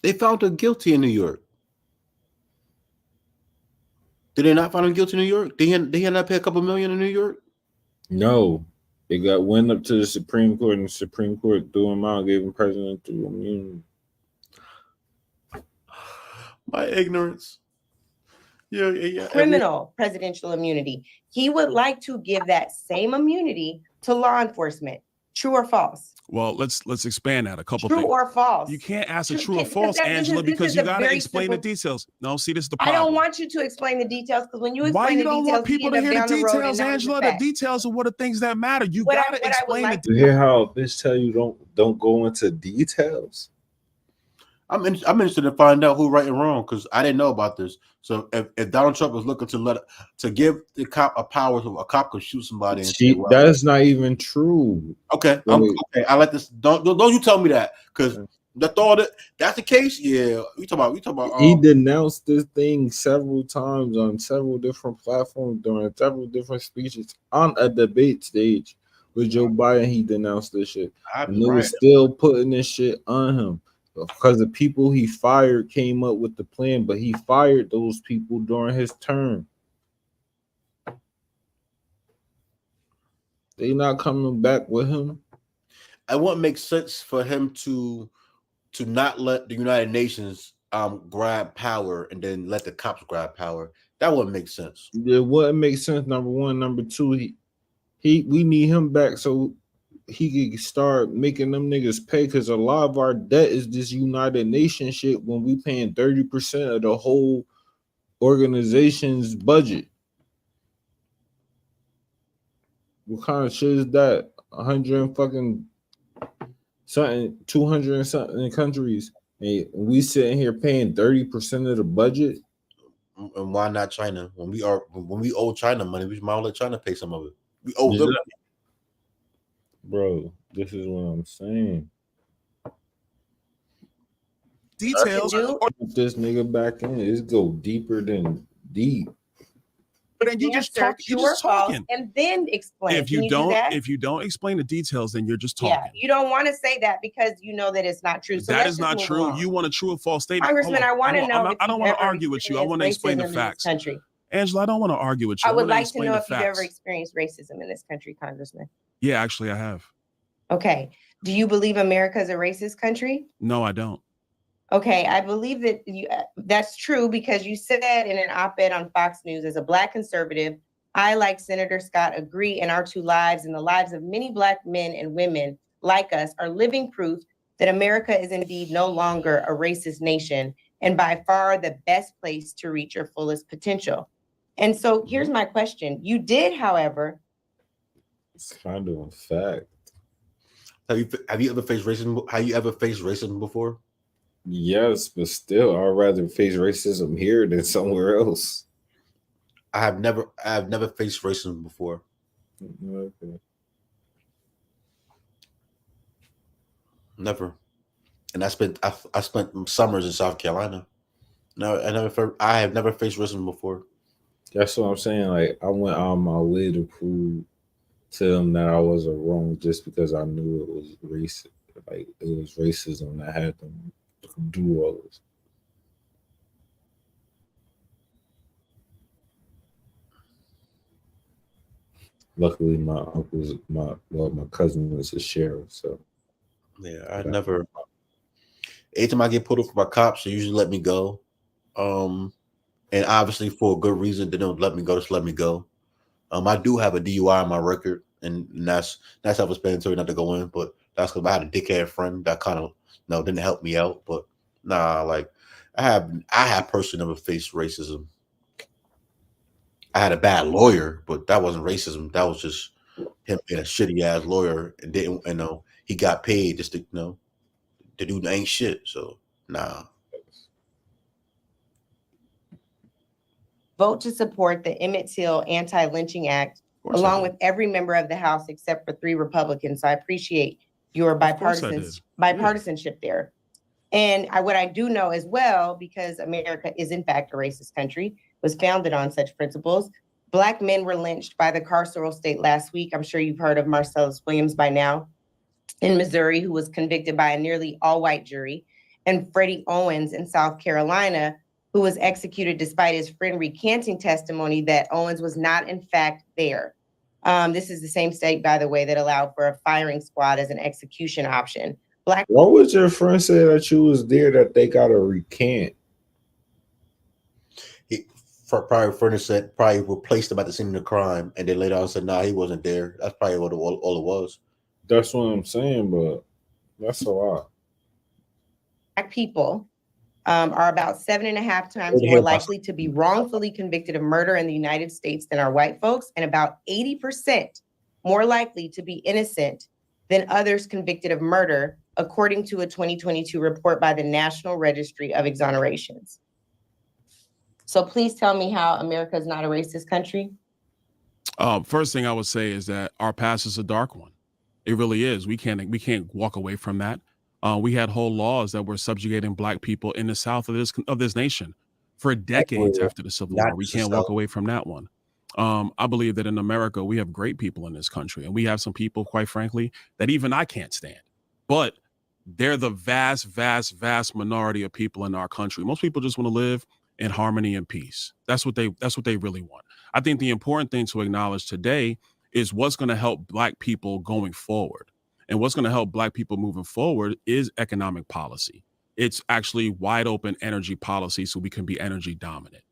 They found him guilty in New York. Did they not find him guilty in New York? They had not pay a couple million in New York? No. It went up to the Supreme Court, and the Supreme Court threw him out, gave him presidential immunity. My ignorance. Yeah. Criminal presidential immunity. He would like to give that same immunity to law enforcement. True or false? Well, let's expand that a couple True things. or false? You can't ask a true or false, Angela, because you got to explain the details. No, see, this is the I problem. don't want you to explain the details because when you explain Why you the don't details, want people to hear the details, Angela? The details. details are what the things that matter. You got to explain the You hear how a bitch tell you don't go into details? I'm interested to find out who right and wrong because I didn't know about this. So if Donald Trump was looking to give the cop a power so a cop could shoot somebody, That's not even true. Okay, okay. I like this. Don't you tell me that because that's the case. Yeah, we talk about. He denounced this thing several times on several different platforms during several different speeches on a debate stage with Joe Biden, he denounced this shit. I'd And be they right. was still putting this shit on him. Because the people he fired came up with the plan, but he fired those people during his term. They not coming back with him. It wouldn't make sense for him to not let the United Nations grab power and then let the cops grab power. That wouldn't make sense. It wouldn't make sense. Number one, number two, we need him back so he could start making them niggas pay, because a lot of our debt is this United Nations shit when we paying 30% of the whole organization's budget. What kind of shit is that? 100 and fucking something, 200 and something countries, and we sitting here paying 30% of the budget. And why not China? When we owe China money, we might let China pay some of it. We owe them money. Bro, this is what I'm saying. Details. Put this nigga back in. It's go deeper than deep. But then you just talk. You're just talking. And then explain. If you Can do that? if you don't explain the details, then you're just talking. Yeah, you don't want to say that because you know that it's not true. So That let's is just not move true. along. You want a true or false statement. Congressman, I want to know. I don't want to argue with you. I want to explain the facts. Country. Angela, I don't want to argue with you. I would wanna like to explain know the if you've facts. ever experienced racism in this country, Congressman. Yeah, actually, I have. Okay. Do you believe America is a racist country? No, I don't. Okay, I believe that that's true because you said that in an op-ed on Fox News. As a Black conservative, I, like Senator Scott, agree, and our two lives and the lives of many Black men and women like us are living proof that America is indeed no longer a racist nation and by far the best place to reach your fullest potential. And so here's my question. You did, however. It's kind of a fact. Have you ever faced racism? Have you ever faced racism before? Yes, but still, I'd rather face racism here than somewhere else. I have never faced racism before. Okay. Never. And I spent summers in South Carolina. No, I have never faced racism before. That's what I'm saying. Like, I went on my way to prove to them that I wasn't wrong just because I knew it was racist. Like, it was racism that had them do all this. Luckily, my cousin was a sheriff, so yeah, I never. Anytime I get pulled over by cops, they usually let me go. And obviously for a good reason, they don't let me go. Just let me go. I do have a DUI on my record, and that's self-explanatory not to go in, but that's because I had a dickhead friend that kind of didn't help me out. But nah, like I have personally never faced racism. I had a bad lawyer, but that wasn't racism. That was just him being a shitty ass lawyer and didn't, he got paid just to, to do ain't shit. So nah. Vote to support the Emmett Till Anti-Lynching Act, along with every member of the House except for 3 Republicans. So I appreciate your bipartisanship there. And what I do know as well, because America is in fact a racist country, was founded on such principles. Black men were lynched by the carceral state last week. I'm sure you've heard of Marcellus Williams by now in Missouri, who was convicted by a nearly all-white jury, and Freddie Owens in South Carolina, who was executed despite his friend recanting testimony that Owens was not in fact there. This is the same state, by the way, that allowed for a firing squad as an execution option. Why would your friend say that you was there that they got to recant? Friend said probably replaced him at the scene of the crime, and then later on said, nah, he wasn't there. That's probably what all it was. That's what I'm saying, but that's a lot. Black people are about 7.5 times more likely to be wrongfully convicted of murder in the United States than our white folks, and about 80% more likely to be innocent than others convicted of murder, according to a 2022 report by the National Registry of Exonerations. So please tell me how America is not a racist country. First thing I would say is that our past is a dark one. It really is. We can't walk away from that. We had whole laws that were subjugating Black people in the South of this nation for decades after the Civil War. We can't walk away from that one. I believe that in America, we have great people in this country, and we have some people, quite frankly, that even I can't stand. But they're the vast, vast, vast minority of people in our country. Most people just want to live in harmony and peace. That's what they really want. I think the important thing to acknowledge today is what's going to help Black people going forward. And what's going to help Black people moving forward is economic policy. It's actually wide open energy policy so we can be energy dominant.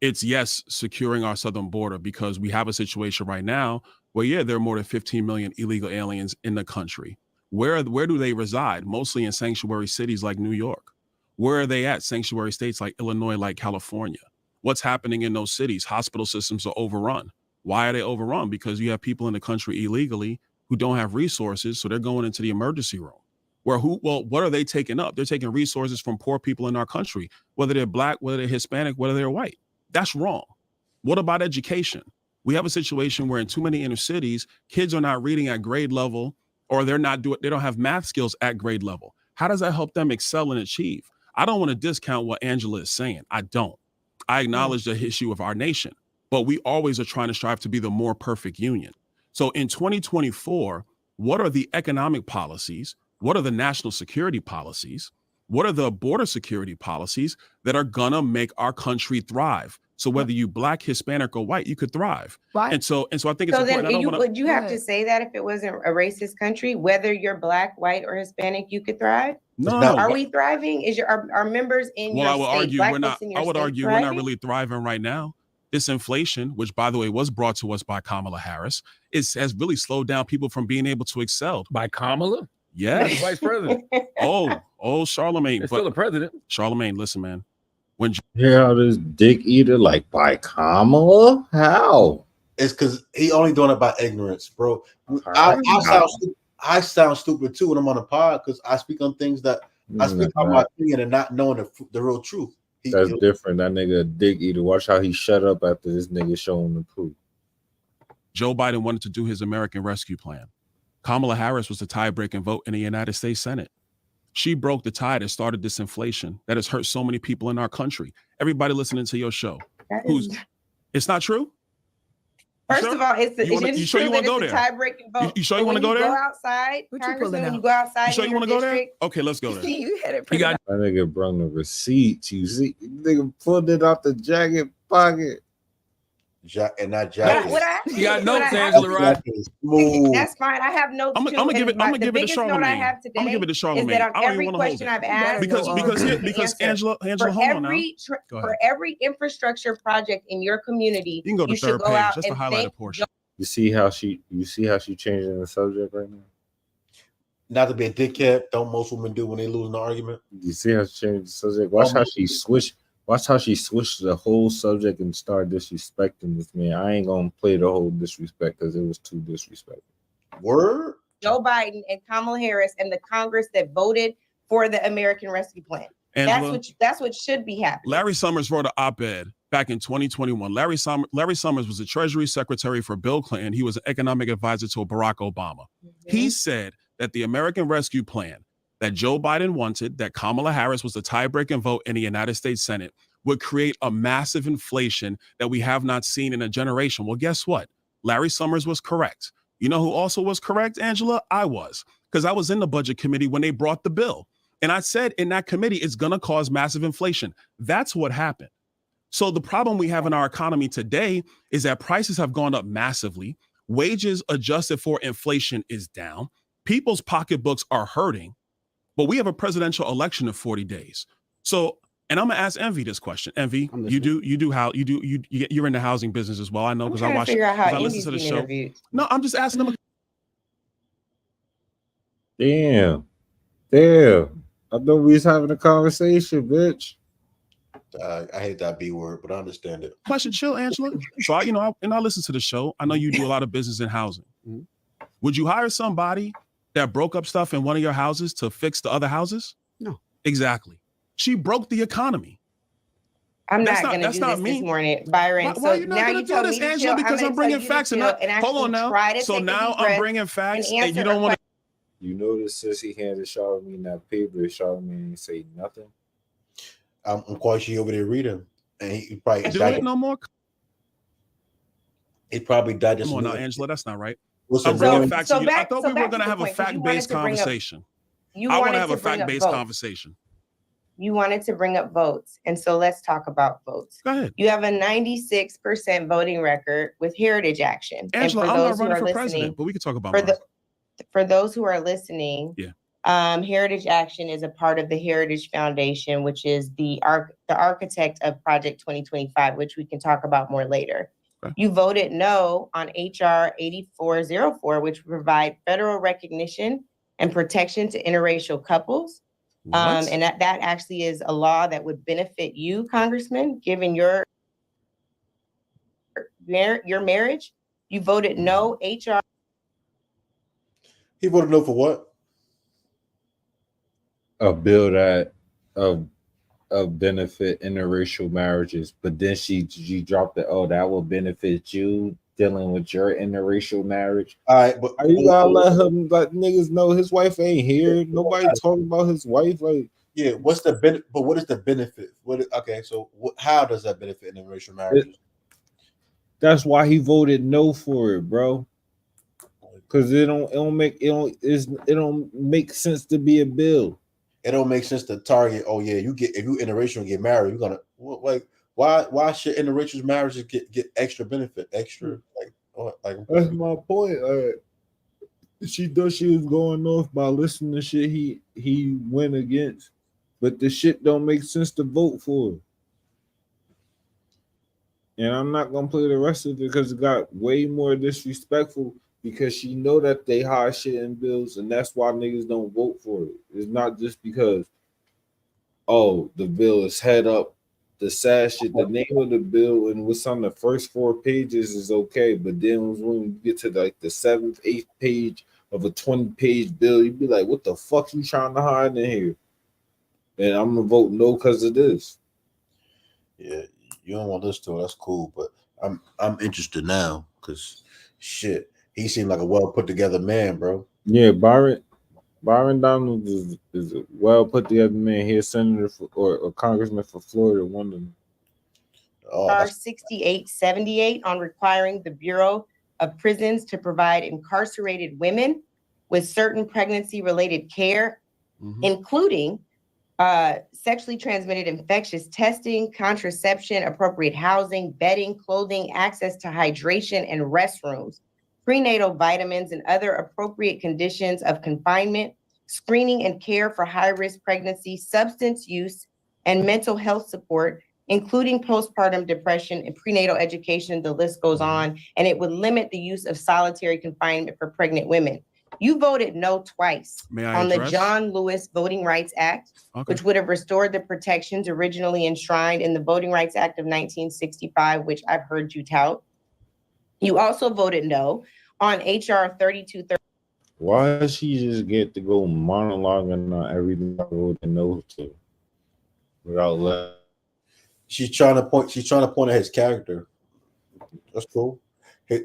It's, yes, securing our southern border, because we have a situation right now where, yeah, there are more than 15 million illegal aliens in the country. Where do they reside? Mostly in sanctuary cities like New York. Where are they at? Sanctuary states like Illinois, like California. What's happening in those cities? Hospital systems are overrun. Why are they overrun? Because you have people in the country illegally who don't have resources, so they're going into the emergency room. What are they taking up? They're taking resources from poor people in our country, whether they're Black, whether they're Hispanic, whether they're white. That's wrong. What about education? We have a situation where in too many inner cities, kids are not reading at grade level, or they don't have math skills at grade level. How does that help them excel and achieve? I don't want to discount what Angela is saying. I don't. I acknowledge the issue of our nation, but we always are trying to strive to be the more perfect union. So in 2024, what are the economic policies? What are the national security policies? What are the border security policies that are gonna make our country thrive? So whether you Black, Hispanic, or white, you could thrive. Right. And so I think it's So important. then would you have to say that if it wasn't a racist country, whether you're Black, white, or Hispanic, you could thrive? No. Are we thriving? Are members in your I would state, argue Black we're not. folks in your I would state argue we're not thriving? really thriving right now. This inflation, which by the way was brought to us by Kamala Harris, has really slowed down people from being able to excel. By Kamala? Yes. That's the vice president. Oh, Charlemagne. It's still the president. Charlemagne, listen, man. When hear how this dick eater like by Kamala? How? It's because he only doing it by ignorance, bro. I sound stupid too when I'm on a pod because I speak on things that I speak on my opinion and not knowing the real truth. That's different. That nigga a dick eater. Watch how he shut up after this nigga showing the proof. Joe Biden wanted to do his American Rescue Plan. Kamala Harris was the tie-breaking vote in the United States Senate. She broke the tie that started this inflation that has hurt so many people in our country. Everybody listening to your show, it's not true? First of all, it's true that it's a tie-breaking vote. You sure you want to go there? Go outside, Congressman, when you go outside. You sure you want to go there? Okay, let's go there. You had it. That nigga brought the receipts. You see, nigga pulled it out the jacket pocket. And that jacket. You got notes, Angela, right? That's fine. I have notes. I'm gonna give it to Charlemagne. I have today I'm gonna give it to Charlemagne. is that on every question I've asked, because Angela, hold on now. For every infrastructure project in your community, you can go to third page. That's the highlighted portion. You see how she changing the subject right now? Not to be a dickhead, don't most women do when they lose an argument? You see how she changed the subject? Watch how she switched. Watch how she switched the whole subject and started disrespecting this man. I ain't gonna play the whole disrespect because it was too disrespectful. Word? Joe Biden and Kamala Harris and the Congress that voted for the American Rescue Plan. Angela, that's what should be happening. Larry Summers wrote an op-ed back in 2021. Larry Summers was the Treasury Secretary for Bill Clinton. He was an economic advisor to Barack Obama. He said that the American Rescue Plan that Joe Biden wanted, that Kamala Harris was the tie-breaking vote in the United States Senate, would create a massive inflation that we have not seen in a generation. Well, guess what? Larry Summers was correct. You know who also was correct, Angela? I was, because I was in the budget committee when they brought the bill. And I said in that committee, it's going to cause massive inflation. That's what happened. So the problem we have in our economy today is that prices have gone up massively. Wages adjusted for inflation is down. People's pocketbooks are hurting. But we have a presidential election in 40 days. So, and I'm gonna ask Envy this question. Envy, you're in the housing business as well. I know because I watch. I listen to the show. No, I'm just asking them. Damn. I thought we was having a conversation, bitch. I hate that B word, but I understand it. Question, chill, Angela. So I listen to the show. I know you do a lot of business in housing. Would you hire somebody that broke up stuff in one of your houses to fix the other houses? No. Exactly. She broke the economy. I'm not going to do this morning, Byron. Why you not going to do this, Angela? Because I'm bringing facts. Hold on now. So now I'm bringing facts, and you don't want to. You notice since he handed Charlemagne that paper, Charlemagne didn't say nothing. I'm quite sure over there reading, and he probably do it no more. It probably died. Come on now, Angela, that's not right. What's A a real real? fact. So I back thought we were to going to the have a point, 'cause you wanted fact-based to bring up- conversation. You I want wanted to have to a bring up fact-based votes. conversation. You wanted to bring up votes. And so let's talk about votes. Go ahead. You have a 96% voting record with Heritage Action. Angela, and for I'm those not running who for are president, listening, but we can talk about mine. for those who are listening, Yeah. Heritage Action is a part of the Heritage Foundation, which is the architect of Project 2025, which we can talk about more later. Okay. You voted no on HR 8404, which would provide federal recognition and protection to interracial couples. And that actually is a law that would benefit you, Congressman, given your marriage. You voted no. HR. He voted no for what? A bill that of benefit interracial marriages, but then she dropped it. Oh, that will benefit you dealing with your interracial marriage. All right, but are you gonna let niggas know his wife ain't here? Nobody talking about his wife. Like, yeah, what's the benefit? But what is the benefit? Okay, so how does that benefit interracial marriages? That's why he voted no for it, bro. Because it don't make sense to be a bill. It don't make sense to target. Oh yeah, if you interracial and get married, you're gonna why should interracial marriages get extra benefit? Extra That's my point. She thought she was going off by listening to shit he went against, but the shit don't make sense to vote for. And I'm not gonna play the rest of it because it got way more disrespectful because she know that they hide shit in bills, and that's why niggas don't vote for it. It's not just because, oh, the bill is head up. The sad shit, the name of the bill and what's on the first 4 pages is okay, but then when you get to the 7th, 8th page of a 20-page bill, you'd be like, what the fuck you trying to hide in here? And I'm gonna vote no because of this. Yeah, you don't want this to. That's cool, but I'm interested now because shit, he seemed like a well put together man, bro. Yeah, Byron Donald is a well put together man. He's a senator or a congressman for Florida, one of them. HR 6878 on requiring the Bureau of Prisons to provide incarcerated women with certain pregnancy-related care, including sexually transmitted infectious testing, contraception, appropriate housing, bedding, clothing, access to hydration and restrooms, prenatal vitamins and other appropriate conditions of confinement, screening and care for high-risk pregnancy, substance use, and mental health support, including postpartum depression and prenatal education. The list goes on, and it would limit the use of solitary confinement for pregnant women. You voted no twice on the John Lewis Voting Rights Act, which would have restored the protections originally enshrined in the Voting Rights Act of 1965, which I've heard you tout. You also voted no on HR 3230. Why does she just get to go monologuing on everything I voted no to without letting? She's trying to point at his character. That's cool.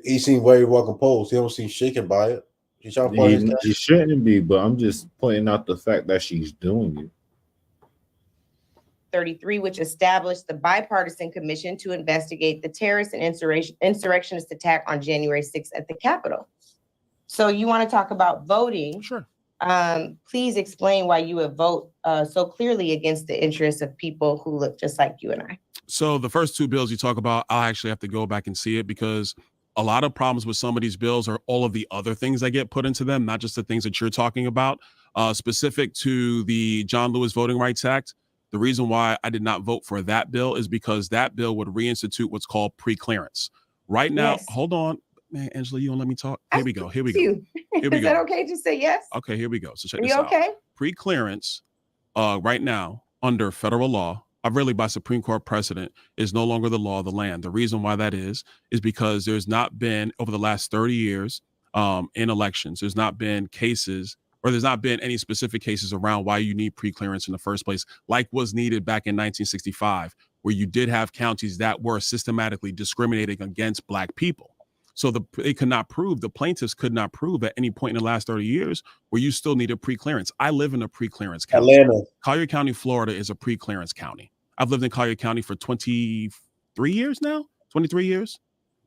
He seemed very well composed. He don't seem shaken by it. She's trying to point at his character. She shouldn't be, but I'm just pointing out the fact that she's doing it. 33, which established the bipartisan commission to investigate the terrorist and insurrectionist attack on January 6th at the Capitol. So you want to talk about voting? Sure. Please explain why you would vote so clearly against the interests of people who look just like you and I. So the first 2 bills you talk about, I'll actually have to go back and see it because a lot of problems with some of these bills are all of the other things that get put into them, not just the things that you're talking about. Specific to the John Lewis Voting Rights Act, the reason why I did not vote for that bill is because that bill would reinstitute what's called pre-clearance. Right now, hold on. Man, Angela, you don't let me talk? Here we go. Is that okay to say yes? Okay, here we go. So check Are this you out. okay? Pre-clearance, right now, under federal law, really by Supreme Court precedent, is no longer the law of the land. The reason why that is because there's not been, over the last 30 years in elections, there's not been cases, or there's not been any specific cases around why you need pre-clearance in the first place, like was needed back in 1965, where you did have counties that were systematically discriminating against Black people. So the plaintiffs could not prove at any point in the last 30 years where you still needed pre-clearance. I live in a pre-clearance county. Atlanta. Collier County, Florida is a pre-clearance county. I've lived in Collier County for 23 years now, 23 years.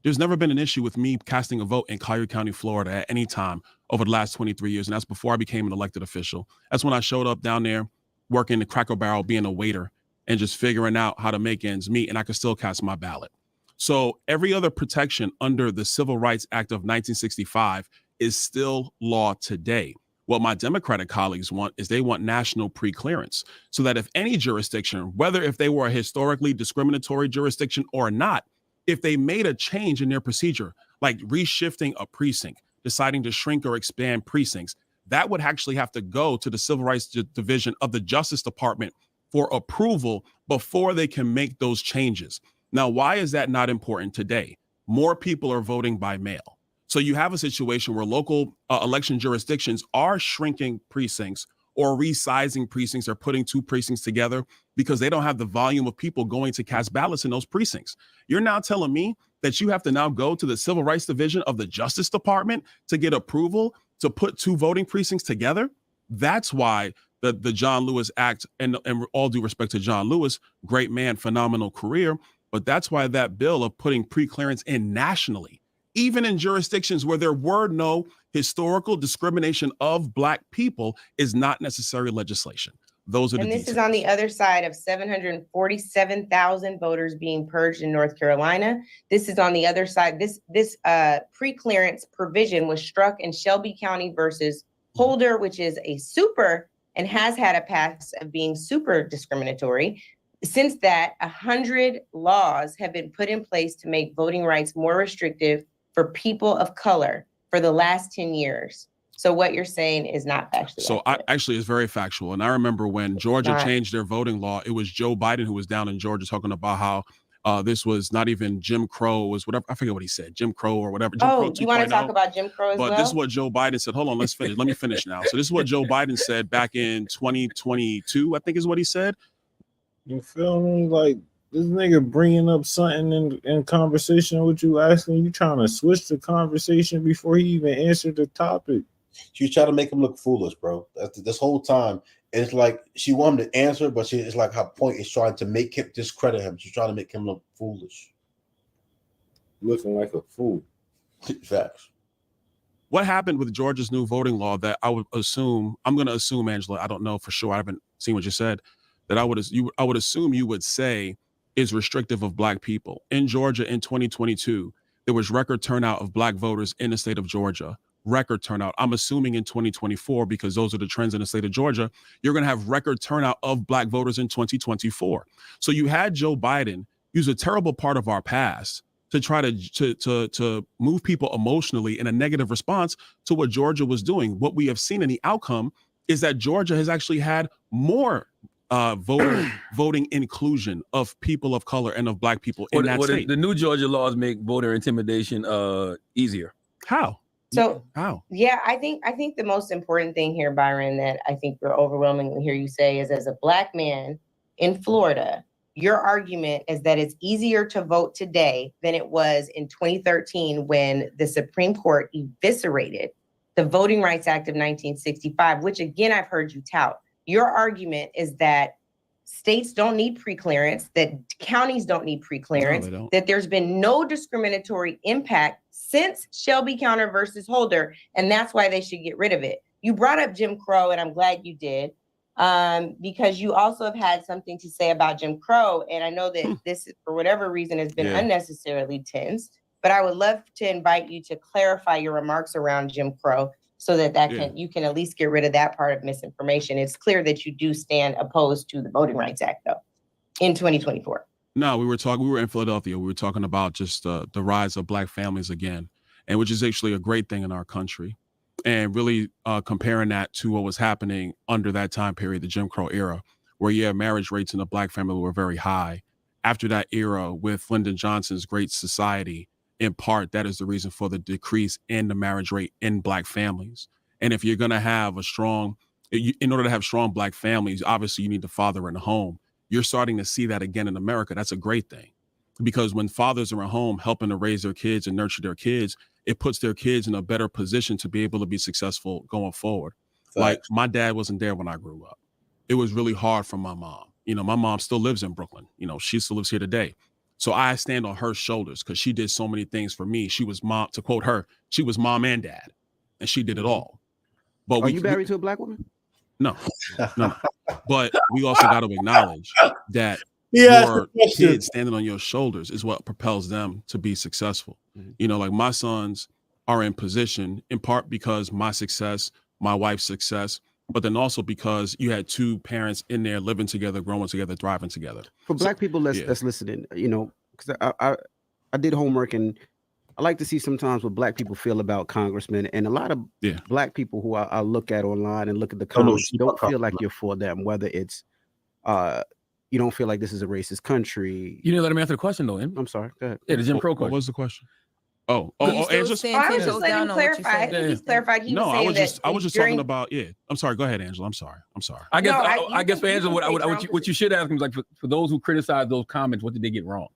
There's never been an issue with me casting a vote in Collier County, Florida at any time over the last 23 years. And that's before I became an elected official. That's when I showed up down there working the Cracker Barrel, being a waiter and just figuring out how to make ends meet. And I could still cast my ballot. So every other protection under the Civil Rights Act of 1965 is still law today. What my Democratic colleagues want is they want national preclearance so that if any jurisdiction, whether if they were a historically discriminatory jurisdiction or not, if they made a change in their procedure, like reshifting a precinct, deciding to shrink or expand precincts, that would actually have to go to the Civil Rights Division of the Justice Department for approval before they can make those changes. Now, why is that not important today? More people are voting by mail. So you have a situation where local election jurisdictions are shrinking precincts or resizing precincts or putting two precincts together because they don't have the volume of people going to cast ballots in those precincts. You're now telling me that you have to now go to the Civil Rights Division of the Justice Department to get approval to put two voting precincts together? That's why the John Lewis Act, and all due respect to John Lewis, great man, phenomenal career, but that's why that bill of putting preclearance in nationally, even in jurisdictions where there were no historical discrimination of Black people, is not necessary legislation. Those are the details. And this is on the other side of 747,000 voters being purged in North Carolina. This is on the other side. This preclearance provision was struck in Shelby County versus Holder, which is a super and has had a past of being super discriminatory. Since that, 100 laws have been put in place to make voting rights more restrictive for people of color for the last 10 years. So what you're saying is not factually accurate. Actually, it's very factual. And I remember when Georgia changed their voting law, it was Joe Biden who was down in Georgia talking about how this was not even Jim Crow, was whatever. I forget what he said, Jim Crow or whatever. Jim Crow 2.0. You want to talk about Jim Crow as well? But this is what Joe Biden said. Hold on, let's finish. Let me finish now. So this is what Joe Biden said back in 2022, I think is what he said. You feel me? Like, this nigga bringing up something in conversation with you, asking you, trying to switch the conversation before he even answered the topic. She tried to make him look foolish, bro. This whole time, it's like she wanted to answer, but it's like her point is trying to make him discredit him. She's trying to make him look foolish. Looking like a fool. Facts. What happened with Georgia's new voting law that I would assume, I'm going to assume, Angela, I don't know for sure, I haven't seen what you said, that I would assume you would say is restrictive of Black people. In Georgia in 2022, there was record turnout of Black voters in the state of Georgia. Record turnout. I'm assuming in 2024, because those are the trends in the state of Georgia, you're going to have record turnout of Black voters in 2024. So you had Joe Biden use a terrible part of our past to try to move people emotionally in a negative response to what Georgia was doing. What we have seen in the outcome is that Georgia has actually had more voting inclusion of people of color and of Black people in that state. The new Georgia laws make voter intimidation easier. How? So how? Yeah, I think the most important thing here, Byron, that I think we're overwhelmingly hear you say is, as a Black man in Florida, your argument is that it's easier to vote today than it was in 2013 when the Supreme Court eviscerated the Voting Rights Act of 1965, which again, I've heard you tout. Your argument is that states don't need preclearance, that counties don't need preclearance, No, that there's been no discriminatory impact since Shelby County versus Holder, and that's why they should get rid of it. You brought up Jim Crow, and I'm glad you did, because you also have had something to say about Jim Crow, and I know that this, for whatever reason, has been unnecessarily tense, but I would love to invite you to clarify your remarks around Jim Crow so that you can at least get rid of that part of misinformation. It's clear that you do stand opposed to the Voting Rights Act, though, in 2024. No, we were in Philadelphia. We were talking about just the rise of Black families again, and which is actually a great thing in our country. And really comparing that to what was happening under that time period, the Jim Crow era, where marriage rates in the Black family were very high. After that era with Lyndon Johnson's Great Society, in part, that is the reason for the decrease in the marriage rate in Black families. And if you're going to have in order to have strong Black families, obviously you need the father in the home. You're starting to see that again in America. That's a great thing, because when fathers are at home helping to raise their kids and nurture their kids, it puts their kids in a better position to be able to be successful going forward. Thanks. Like, my dad wasn't there when I grew up. It was really hard for my mom. My mom still lives in Brooklyn. She still lives here today. So I stand on her shoulders because she did so many things for me. She was mom, to quote her, she was mom and dad, and she did it all. But Are you married to a black woman? No. But we also got to acknowledge that Yeah, your kids standing on your shoulders is what propels them to be successful. You know, like my sons are in position in part because my success, my wife's success, but then also because you had two parents in there living together, growing together, thriving together. For black people that's listening, you know, because I did homework, and I like to see sometimes what black people feel about congressmen, and a lot of black people who I look at online and look at the comments don't feel like you're for them, whether it's you don't feel like this is a racist country. You didn't let him answer the question though, I'm sorry. Go ahead. Yeah, the Jim Crow What question. was the question? Oh, I Angela. was just letting him clarify. I think he's clarified. He was saying I was just talking about I'm sorry. Go ahead, Angela. I'm sorry. I guess for Angela, what you should ask him is like for those who criticize those comments, what did they get wrong?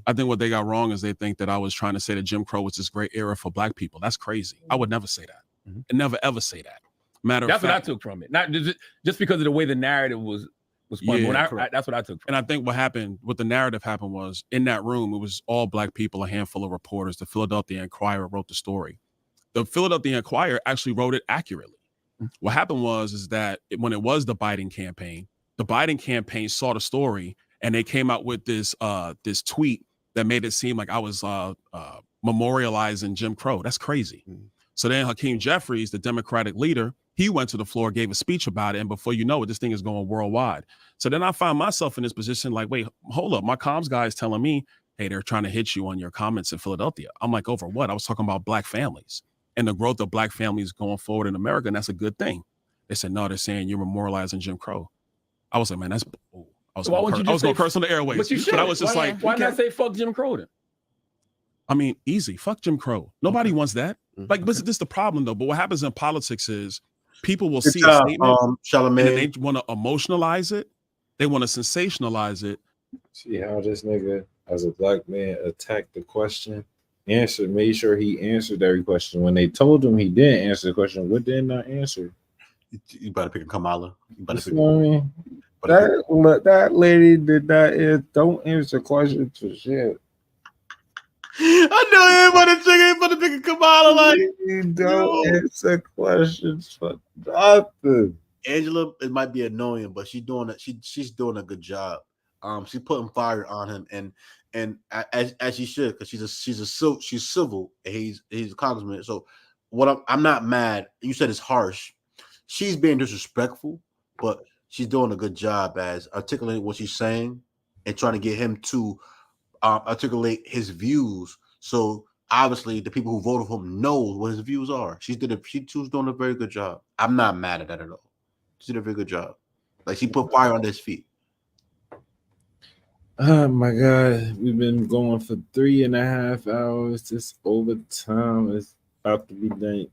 I think what they got wrong is they think that I was trying to say that Jim Crow was this great era for black people. That's crazy. I would never say that. And never ever say that. That's what I took from it. Not just because of the way the narrative was spun. That's what I took from it. And I think what the narrative happened was in that room, it was all black people, a handful of reporters. The Philadelphia Inquirer wrote the story. The Philadelphia Inquirer actually wrote it accurately. What happened was that when it was the Biden campaign saw the story and they came out with this tweet that made it seem like I was memorializing Jim Crow. That's crazy. So then Hakeem Jeffries, the Democratic leader, he went to the floor, gave a speech about it, and before you know it, this thing is going worldwide. So then I find myself in this position like, wait, hold up. My comms guy is telling me, hey, they're trying to hit you on your comments in Philadelphia. I'm like, over what? I was talking about black families and the growth of black families going forward in America, and that's a good thing. They said, no, they're saying you're memorializing Jim Crow. I was like, man, that's... I was going to curse on the airwaves. But you should. But I was just why not say fuck Jim Crow then? I mean, easy. Fuck Jim Crow. Nobody wants that. Like, but this is the problem though. But what happens in politics is people will see a statement and then they want to emotionalize it. They want to sensationalize it. See how this nigga, as a black man, attacked the question, made sure he answered every question. When they told him he didn't answer the question, what did not answer? You better pick a Kamala. You better pick. What I mean? That lady did not don't answer questions for shit. I know everybody pick a Kamala. Like, you don't answer questions for nothing. Angela, it might be annoying, but she's doing it. She's doing a good job. She's putting fire on him, and as she should, because she's civil. And he's a congressman. So what I'm not mad. You said it's harsh. She's being disrespectful, but she's doing a good job as articulating what she's saying and trying to get him to articulate his views. So obviously the people who voted for him knows what his views are. She was doing a very good job. I'm not mad at that at all. She did a very good job. Like, she put fire on his feet. Oh my God. We've been going for 3.5 hours. This overtime is about to be done.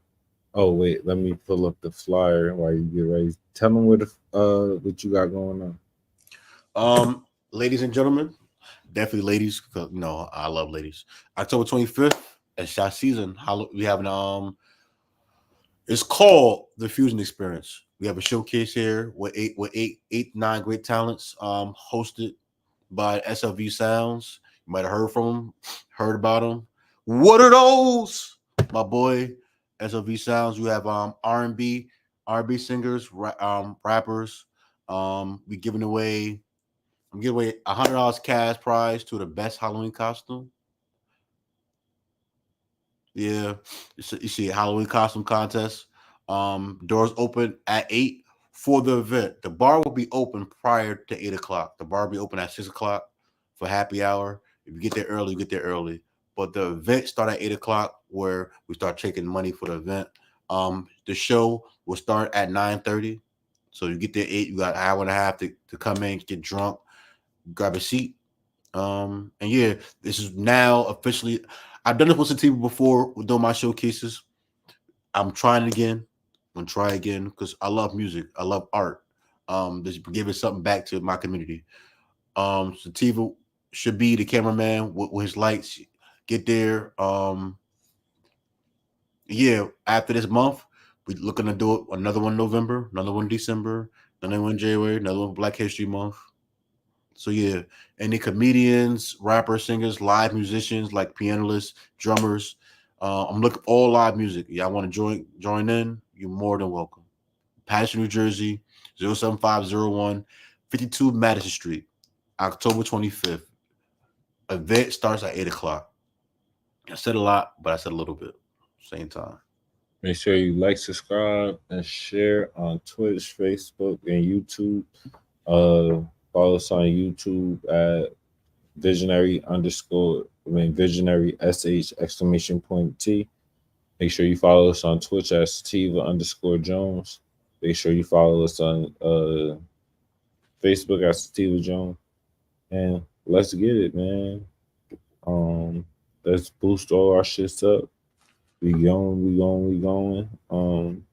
Oh wait, let me pull up the flyer while you get ready. Tell them what you got going on. Ladies and gentlemen, definitely ladies, because I love ladies. October 25th at Shot Season. We have it's called the Fusion Experience. We have a showcase here with nine great talents, hosted by SLV Sounds. You might have heard about them. What are those? My boy, SLV Sounds. We have R&B singers, rappers. I'm giving away $100 cash prize to the best Halloween costume. Yeah, you see a Halloween costume contest. Doors open at 8 for the event. The bar will be open prior to 8 o'clock. The bar will be open at 6 o'clock for happy hour. If you get there early, you get there early. But the event start at 8 o'clock, where we start taking money for the event. The show will start at 9:30. So you get there 8. You got an hour and a half to come in, get drunk, grab a seat. And yeah, this is now officially. I've done this with Sativa before doing my showcases. I'm trying it again. I'm gonna try again because I love music. I love art. Just giving something back to my community. Sativa should be the cameraman with his lights. Get there. Yeah, after this month, we're looking to do another one in November, another one in December, another one in January, another one Black History Month. So yeah, any comedians, rappers, singers, live musicians like pianists, drummers. I'm looking all live music. Y'all want to join in? You're more than welcome. Patterson, New Jersey, 07501 52 Madison Street, October 25th. Event starts at 8 o'clock. I said a lot, but I said a little bit. Same time. Make sure you like, subscribe, and share on Twitch, Facebook, and YouTube. Follow us on YouTube at visionary SH exclamation point T. Make sure you follow us on Twitch at Sativa_Jones. Make sure you follow us on Facebook at Sativa Jones. And let's get it, man. Let's boost all our shits up. We going.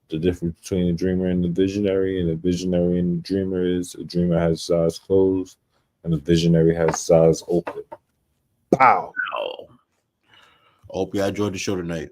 The difference between the dreamer and the visionary and the dreamer is a dreamer has his eyes closed and the visionary has his eyes open. Pow. I hope you enjoyed the show tonight.